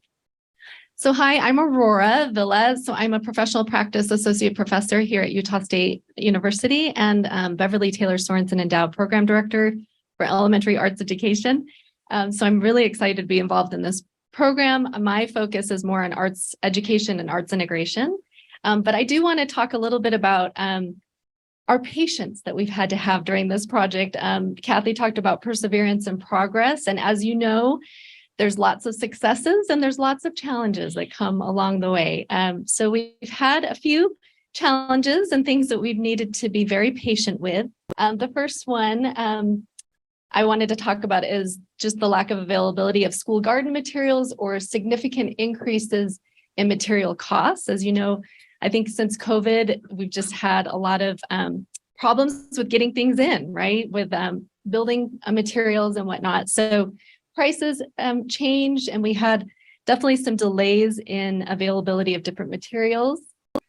S18: So hi, I'm Aurora Villas. So I'm a professional practice associate professor here at Utah State University and Beverly Taylor Sorensen Endowed Program Director for Elementary Arts Education. So I'm really excited to be involved in this program. My focus is more on arts education and arts integration. But I do want to talk a little bit about our patience that we've had to have during this project. Kathy talked about perseverance and progress. And as you know, there's lots of successes and there's lots of challenges that come along the way. So we've had a few challenges and things that we've needed to be very patient with. The first one I wanted to talk about is just the lack of availability of school garden materials or significant increases in material costs. As you know, I think since COVID, we've just had a lot of problems with getting things in, right? With building materials and whatnot. So prices changed, and we had definitely some delays in availability of different materials.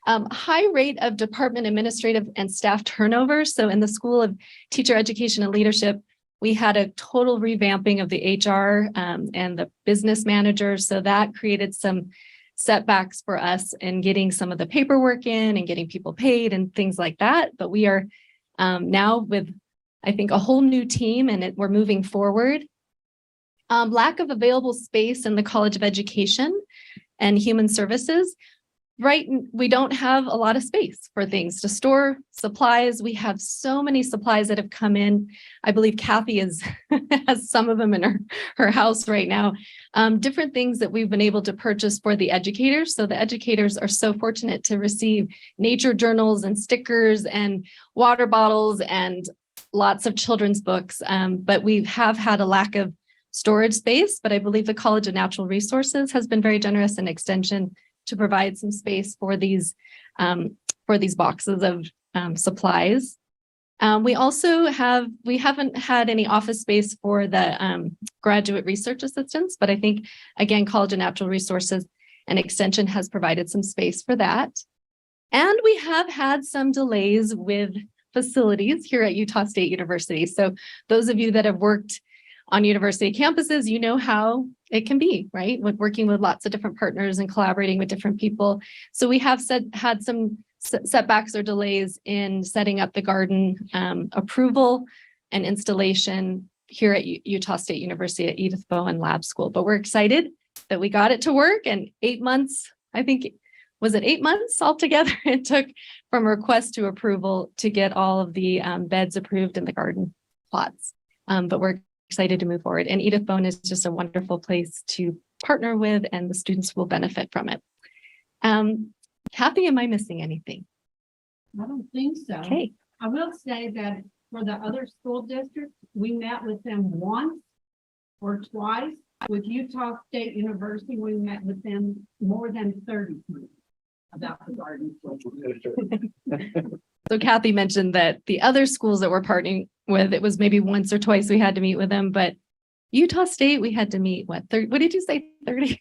S18: High rate of department administrative and staff turnover. So in the School of Teacher Education and Leadership, we had a total revamping of the HR and the business managers. So that created some setbacks for us in getting some of the paperwork in and getting people paid and things like that. But we are now with, I think, a whole new team, and we're moving forward. Lack of available space in the College of Education and Human Services. Right, we don't have a lot of space for things to store supplies. We have so many supplies that have come in. I believe Kathy has some of them in her house right now. Different things that we've been able to purchase for the educators. So the educators are so fortunate to receive nature journals and stickers and water bottles and lots of children's books. But we have had a lack of storage space, but I believe the College of Natural Resources has been very generous in extension to provide some space for these boxes of supplies. We haven't had any office space for the graduate research assistants, but I think, again, College of Natural Resources and Extension has provided some space for that. And we have had some delays with facilities here at Utah State University. So those of you that have worked on university campuses, you know how it can be, right? With working with lots of different partners and collaborating with different people. So we have had some setbacks or delays in setting up the garden approval and installation here at Utah State University at Edith Bowen Lab School. But we're excited that we got it to work, and 8 months, I think, was it 8 months altogether? It took from request to approval to get all of the beds approved in the garden plots. But we're excited to move forward. And Edith Bowen is just a wonderful place to partner with, and the students will benefit from it. Kathy, am I missing anything?
S19: I don't think so.
S18: Okay.
S19: I will say that for the other school districts, we met with them once or twice. With Utah State University, we met with them more than 30 times about the garden.
S18: So Kathy mentioned that the other schools that we're partnering with, it was maybe once or twice we had to meet with them, but Utah State, we had to meet, what did you say, 30?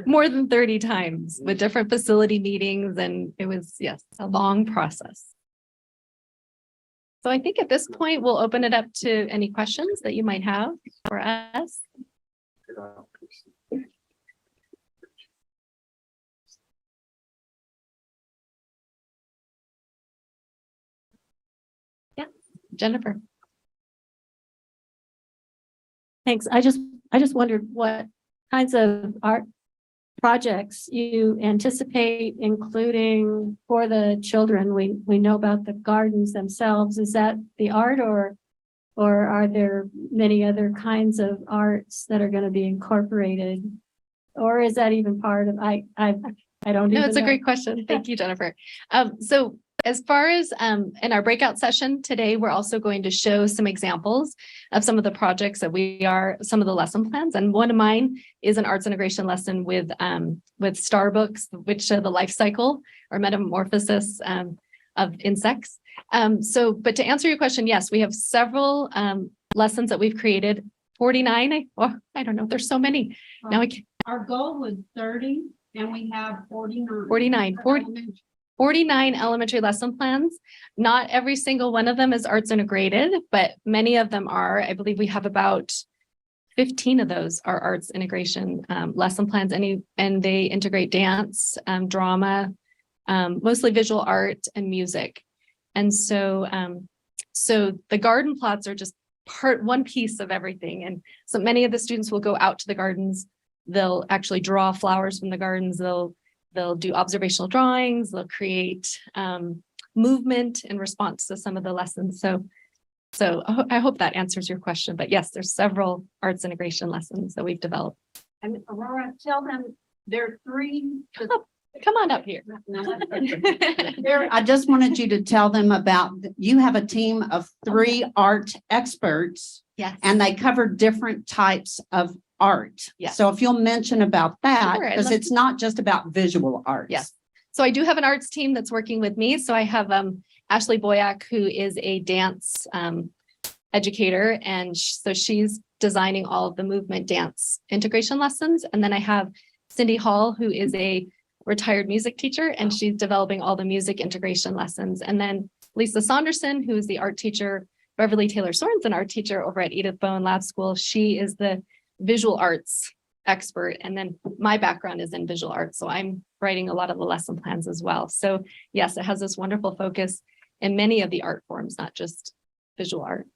S18: More than 30 times with different facility meetings. And it was, yes, a long process. So I think at this point, we'll open it up to any questions that you might have for us. Yeah, Jennifer.
S20: Thanks. I just wondered what kinds of art projects you anticipate including for the children. We know about the gardens themselves. Is that the art, or are there many other kinds of arts that are going to be incorporated? Or is that even part of, I don't
S18: No,
S20: even
S18: it's a
S20: know.
S18: great question. Thank you, Jennifer. So as far as in our breakout session today, we're also going to show some examples of some of the projects that some of the lesson plans. And one of mine is an arts integration lesson with star books, which show the life cycle or metamorphosis of insects. But to answer your question, yes, we have several lessons that we've created. 49, I don't know, there's so many. Now
S19: Our goal was 30 and we have 49.
S18: 49 elementary lesson plans. Not every single one of them is arts integrated, but many of them are. I believe we have about 15 of those are arts integration lesson plans, and they integrate dance, drama, mostly visual art and music. And so the garden plots are just one piece of everything. And so many of the students will go out to the gardens. They'll actually draw flowers from the gardens. They'll do observational drawings. They'll create movement in response to some of the lessons. So I hope that answers your question. But yes, there's several arts integration lessons that we've developed.
S19: And Aurora, tell them there are 3.
S18: Come on up here.
S4: I just wanted you to tell them about, you have a team of 3 art experts.
S18: Yes.
S4: And they cover different types of art.
S18: Yes.
S4: So if you'll mention about that,
S18: Sure, I'd
S4: because
S18: love
S4: it's not just about visual arts.
S18: Yes. So I do have an arts team that's working with me. So I have Ashley Boyack, who is a dance educator. And so she's designing all of the movement dance integration lessons. And then I have Cindy Hall, who is a retired music teacher, and she's developing all the music integration lessons. And then Lisa Saunderson, who is the art teacher, Beverly Taylor Sorensen art teacher over at Edith Bowen Lab School. She is the visual arts expert. And then my background is in visual arts. So I'm writing a lot of the lesson plans as well. So yes, it has this wonderful focus in many of the art forms, not just visual art.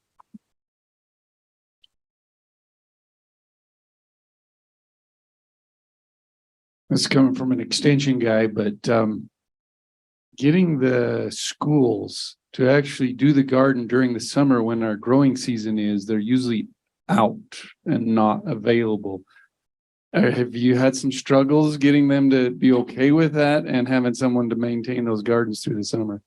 S15: It's coming from an extension guy, but getting the schools to actually do the garden during the summer when our growing season is, they're usually out and not available. Have you had some struggles getting them to be okay with that and having someone to maintain those gardens through the summer?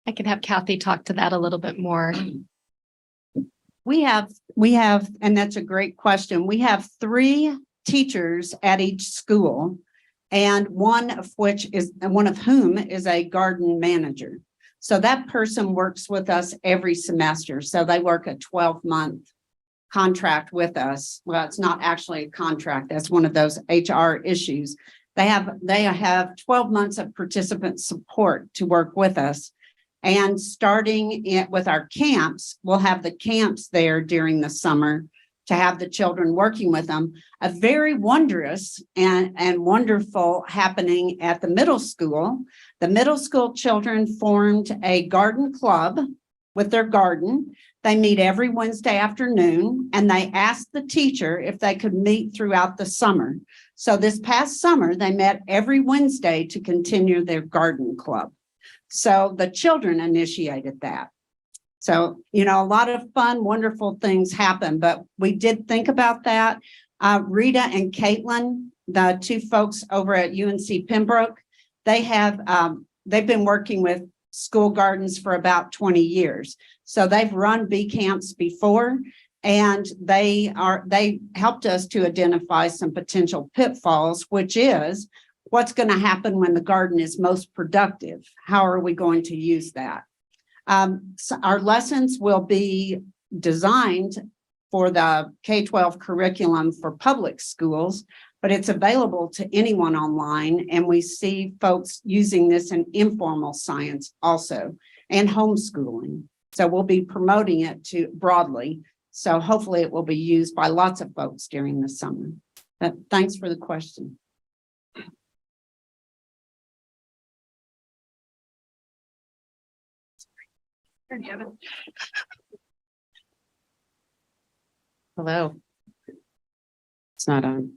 S18: I can have Kathy talk to that a little bit more.
S4: We have, and that's a great question. We have 3 teachers at each school, and one of whom is a garden manager. So that person works with us every semester. So they work a 12-month contract with us. Well, it's not actually a contract. That's one of those HR issues. They have 12 months of participant support to work with us. And starting with our camps, we'll have the camps there during the summer to have the children working with them. A very wondrous and wonderful happening at the middle school. The middle school children formed a garden club with their garden. They meet every Wednesday afternoon, and they asked the teacher if they could meet throughout the summer. So this past summer, they met every Wednesday to continue their garden club. So the children initiated that. So, a lot of fun, wonderful things happen, but we did think about that. Rita and Caitlin, the 2 folks over at UNC Pembroke, they've been working with school gardens for about 20 years. So they've run bee camps before, and they helped us to identify some potential pitfalls, which is what's going to happen when the garden is most productive. How are we going to use that? So our lessons will be designed for the K-12 curriculum for public schools, but it's available to anyone online. And we see folks using this in informal science also, and homeschooling. So we'll be promoting it broadly. So hopefully it will be used by lots of folks during the summer. But thanks for the question.
S17: Hello. It's not on.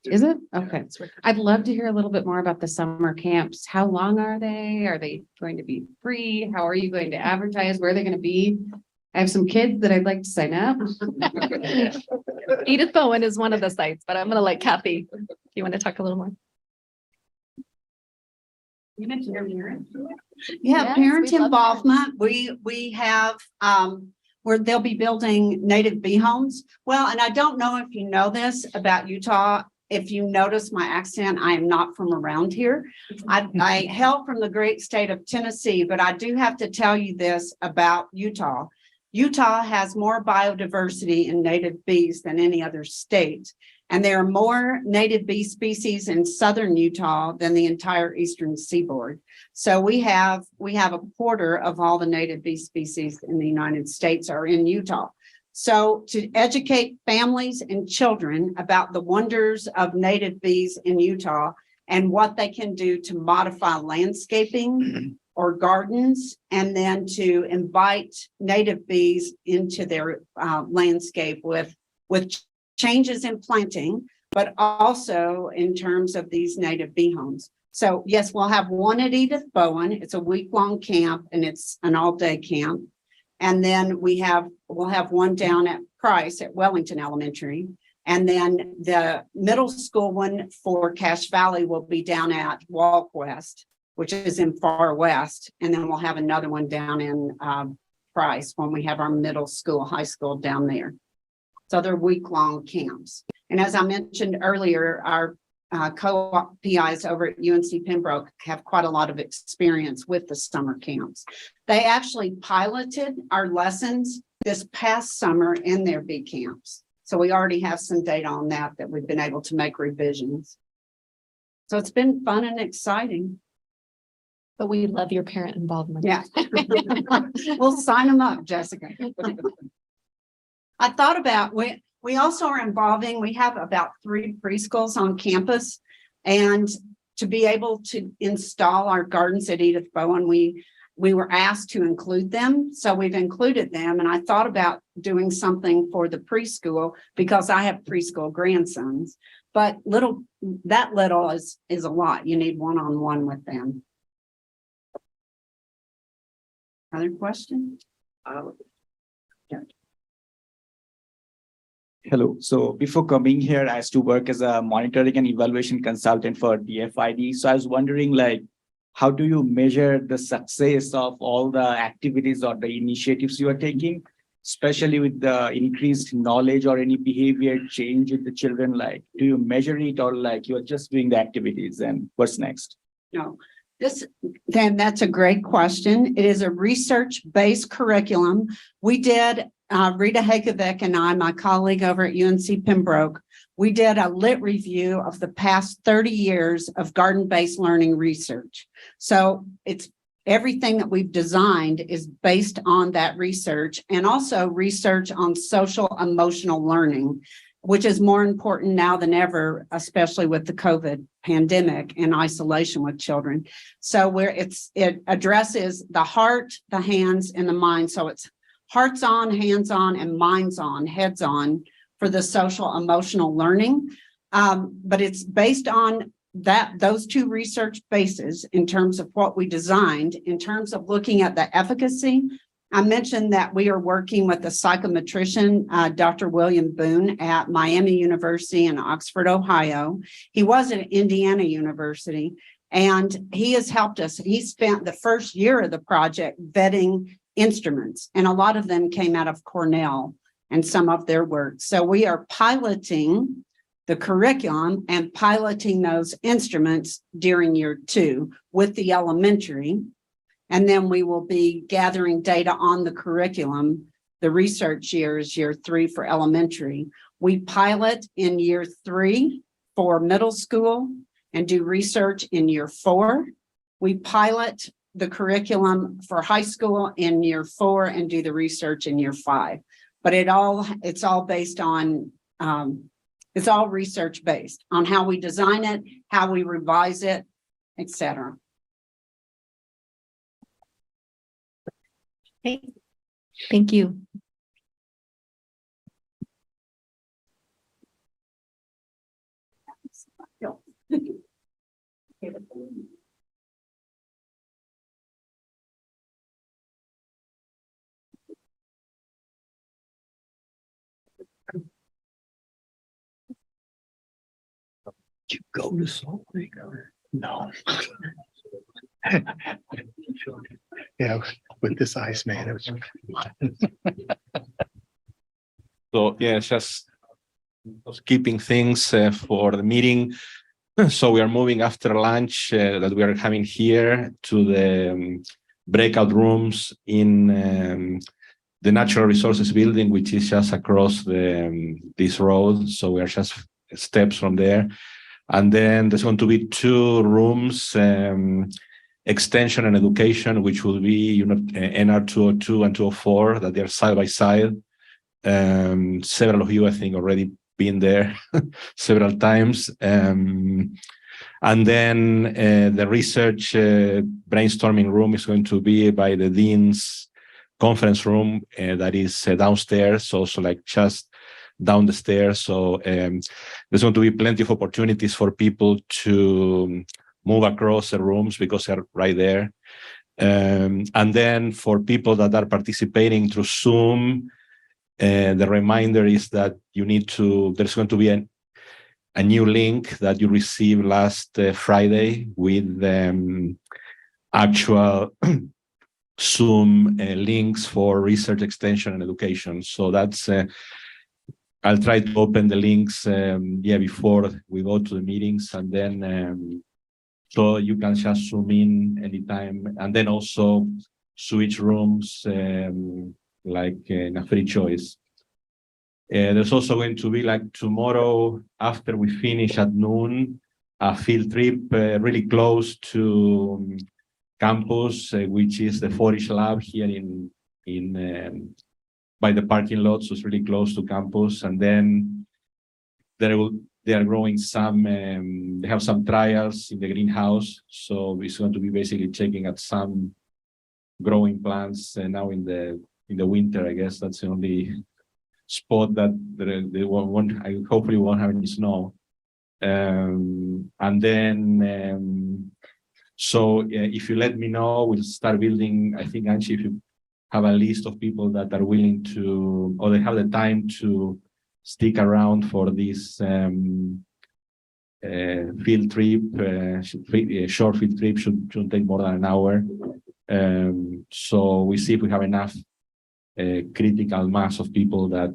S17: Is it? Okay. I'd love to hear a little bit more about the summer camps. How long are they? Are they going to be free? How are you going to advertise? Where are they going to be? I have some kids that I'd like to sign up.
S18: Edith Bowen is one of the sites, but I'm going to let Kathy, if you want to talk a little more.
S19: You mentioned earlier.
S4: Yeah,
S19: Yes,
S4: parent
S19: we love
S4: involvement. We have, where they'll be building native bee homes. Well, and I don't know if you know this about Utah. If you notice my accent, I am not from around here. I hail from the great state of Tennessee, but I do have to tell you this about Utah. Utah has more biodiversity in native bees than any other state. And there are more native bee species in southern Utah than the entire eastern seaboard. So we have a quarter of all the native bee species in the United States are in Utah. So to educate families and children about the wonders of native bees in Utah and what they can do to modify landscaping or gardens, and then to invite native bees into their landscape with changes in planting, but also in terms of these native bee homes. So yes, we'll have one at Edith Bowen. It's a week-long camp and it's an all-day camp. And then we'll have one down at Price at Wellington Elementary. And then the middle school one for Cache Valley will be down at Walk West, which is in Far West. And then we'll have another one down in Price when we have our middle school, high school down there. So they're week-long camps. And as I mentioned earlier, our co-op PIs over at UNC Pembroke have quite a lot of experience with the summer camps. They actually piloted our lessons this past summer in their bee camps. So we already have some data on that we've been able to make revisions. So it's been fun and exciting.
S18: But we love your parent involvement.
S4: Yeah. We'll sign them up, Jessica. I thought about, we also are involving, we have about 3 preschools on campus, and to be able to install our gardens at Edith Bowen, we were asked to include them. So we've included them. And I thought about doing something for the preschool because I have preschool grandsons, but that little is a lot. You need one-on-one with them. Other questions?
S16: Hello. So before coming here, I used to work as a monitoring and evaluation consultant for DFID. So I was wondering, like, how do you measure the success of all the activities or the initiatives you are taking, especially with the increased knowledge or any behavior change with the children? Like, do you measure it, or like you're just doing the activities and what's next?
S4: No, then that's a great question. It is a research-based curriculum. We did, Rita Hakovic and I, my colleague over at UNC Pembroke, we did a lit review of the past 30 years of garden-based learning research. So it's everything that we've designed is based on that research, and also research on social emotional learning, which is more important now than ever, especially with the COVID pandemic and isolation with children. So it addresses the heart, the hands, and the mind. So it's hearts on, hands on, and minds on, heads on for the social emotional learning. But it's based on those 2 research bases in terms of what we designed, in terms of looking at the efficacy. I mentioned that we are working with a psychometrician, Dr. William Boone at Miami University in Oxford, Ohio. He was at Indiana University, and he has helped us. He spent the first year of the project vetting instruments, and a lot of them came out of Cornell and some of their work. So we are piloting the curriculum and piloting those instruments during year 2 with the elementary. And then we will be gathering data on the curriculum. The research year is year 3 for elementary. We pilot in year 3 for middle school and do research in year 4. We pilot the curriculum for high school in year 4 and do the research in year 5. But it's all based on, it's all research based on how we design it, how we revise it, etc.
S18: Okay. Thank you.
S6: You go to Salt Lake? No.
S7: Yeah, with this ice, man. It was.
S1: So yeah, just keeping things for the meeting. So we are moving after lunch that we are having here to the breakout rooms in the Natural Resources Building, which is just across this road. So we are just steps from there. And then there's going to be 2 rooms, extension and education, which will be, NR 202 and 204, that they're side by side. Several of you, I think, already been there several times. And then the research brainstorming room is going to be by the dean's conference room that is downstairs, also like just down the stairs. So there's going to be plenty of opportunities for people to move across the rooms because they're right there. And then for people that are participating through Zoom, the reminder is that there's going to be a new link that you received last Friday with actual Zoom links for research extension and education. So that's, I'll try to open the links before we go to the meetings, and then so you can just zoom in anytime, and then also switch rooms like in a free choice. There's also going to be, like, tomorrow after we finish at noon, a field trip really close to campus, which is the Forage Lab here in by the parking lot. So it's really close to campus. And then they are growing some, they have some trials in the greenhouse. So it's going to be basically checking at some growing plants now in the winter. I guess that's the only spot that they won't, I hopefully won't have any snow. And then so if you let me know, we'll start building. I think, Angie, if you have a list of people that are willing to, or they have the time to stick around for this field trip, short field trip, shouldn't take more than an hour. So we see if we have enough critical mass of people that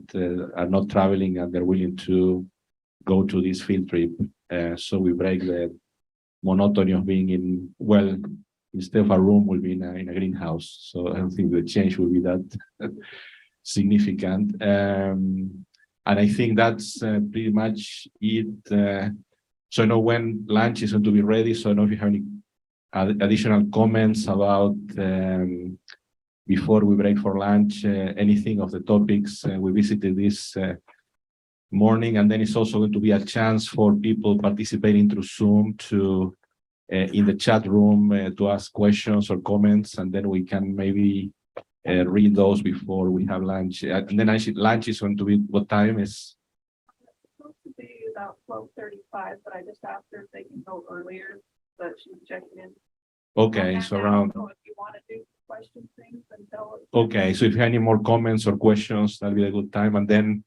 S1: are not traveling and they're willing to go to this field trip. So we break the monotony of being in, well, instead of a room, we'll be in a greenhouse. So I don't think the change will be that significant. And I think that's pretty much it. So I know when lunch is going to be ready. So I don't know if you have any additional comments about before we break for lunch, anything of the topics we visited this morning. And then it's also going to be a chance for people participating through Zoom to in the chat room to ask questions or comments, and then we can maybe read those before we have lunch. And then actually lunch is going to be, what time is?
S3: It's supposed to be about 12:35, but I just asked her if they can go earlier, but she's checking in.
S1: Okay, so around.
S3: So if you want to do question things until.
S1: Okay, so if you have any more comments or questions, that'll be a good time. And then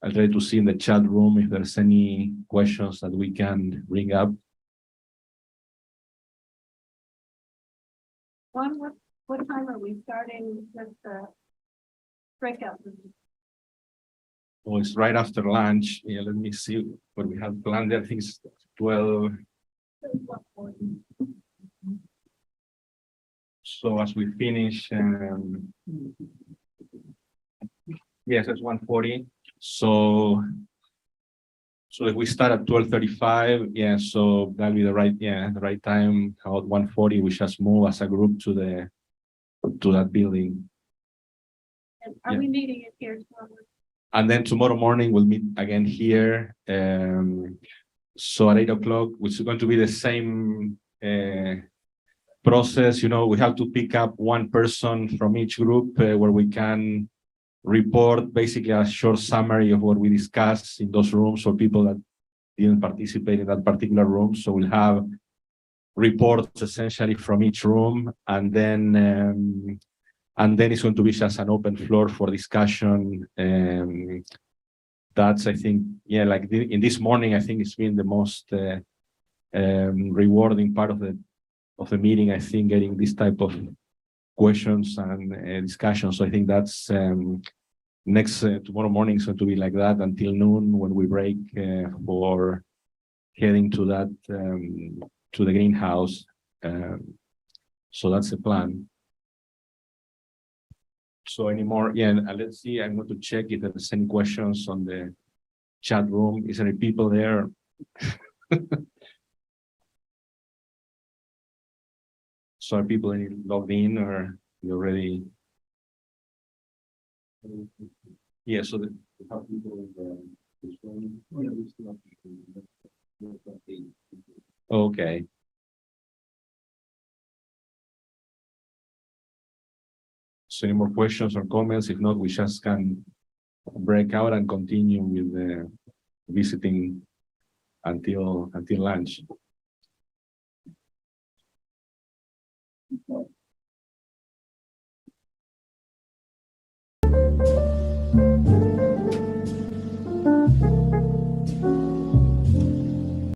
S1: I'll try to see in the chat room if there's any questions that we can bring up.
S3: What time are we starting with the breakout?
S1: Oh, it's right after lunch. Yeah, let me see what we have planned. I think it's 12. So as we finish, yes, it's 1:40. So if we start at 12:35, yeah, so that'll be the right time. About 1:40, we just move as a group to that building.
S3: And are we meeting it here tomorrow?
S1: And then tomorrow morning we'll meet again here. So at 8 o'clock, which is going to be the same process. We have to pick up one person from each group where we can report basically a short summary of what we discussed in those rooms for people that didn't participate in that particular room. So we'll have reports essentially from each room, and then it's going to be just an open floor for discussion. That's, I think, like in this morning, I think it's been the most rewarding part of the of the meeting, I think, getting this type of questions and discussions. So I think that's next tomorrow morning is going to be like that until noon when we break for heading to that to the greenhouse. So that's the plan. So anymore, yeah, and let's see. I'm going to check if there's any questions on the chat room. Is there any people there? So are people logged in or you already? Yeah, so the people in the okay. So any more questions or comments? If not, we just can break out and continue with the visiting until lunch.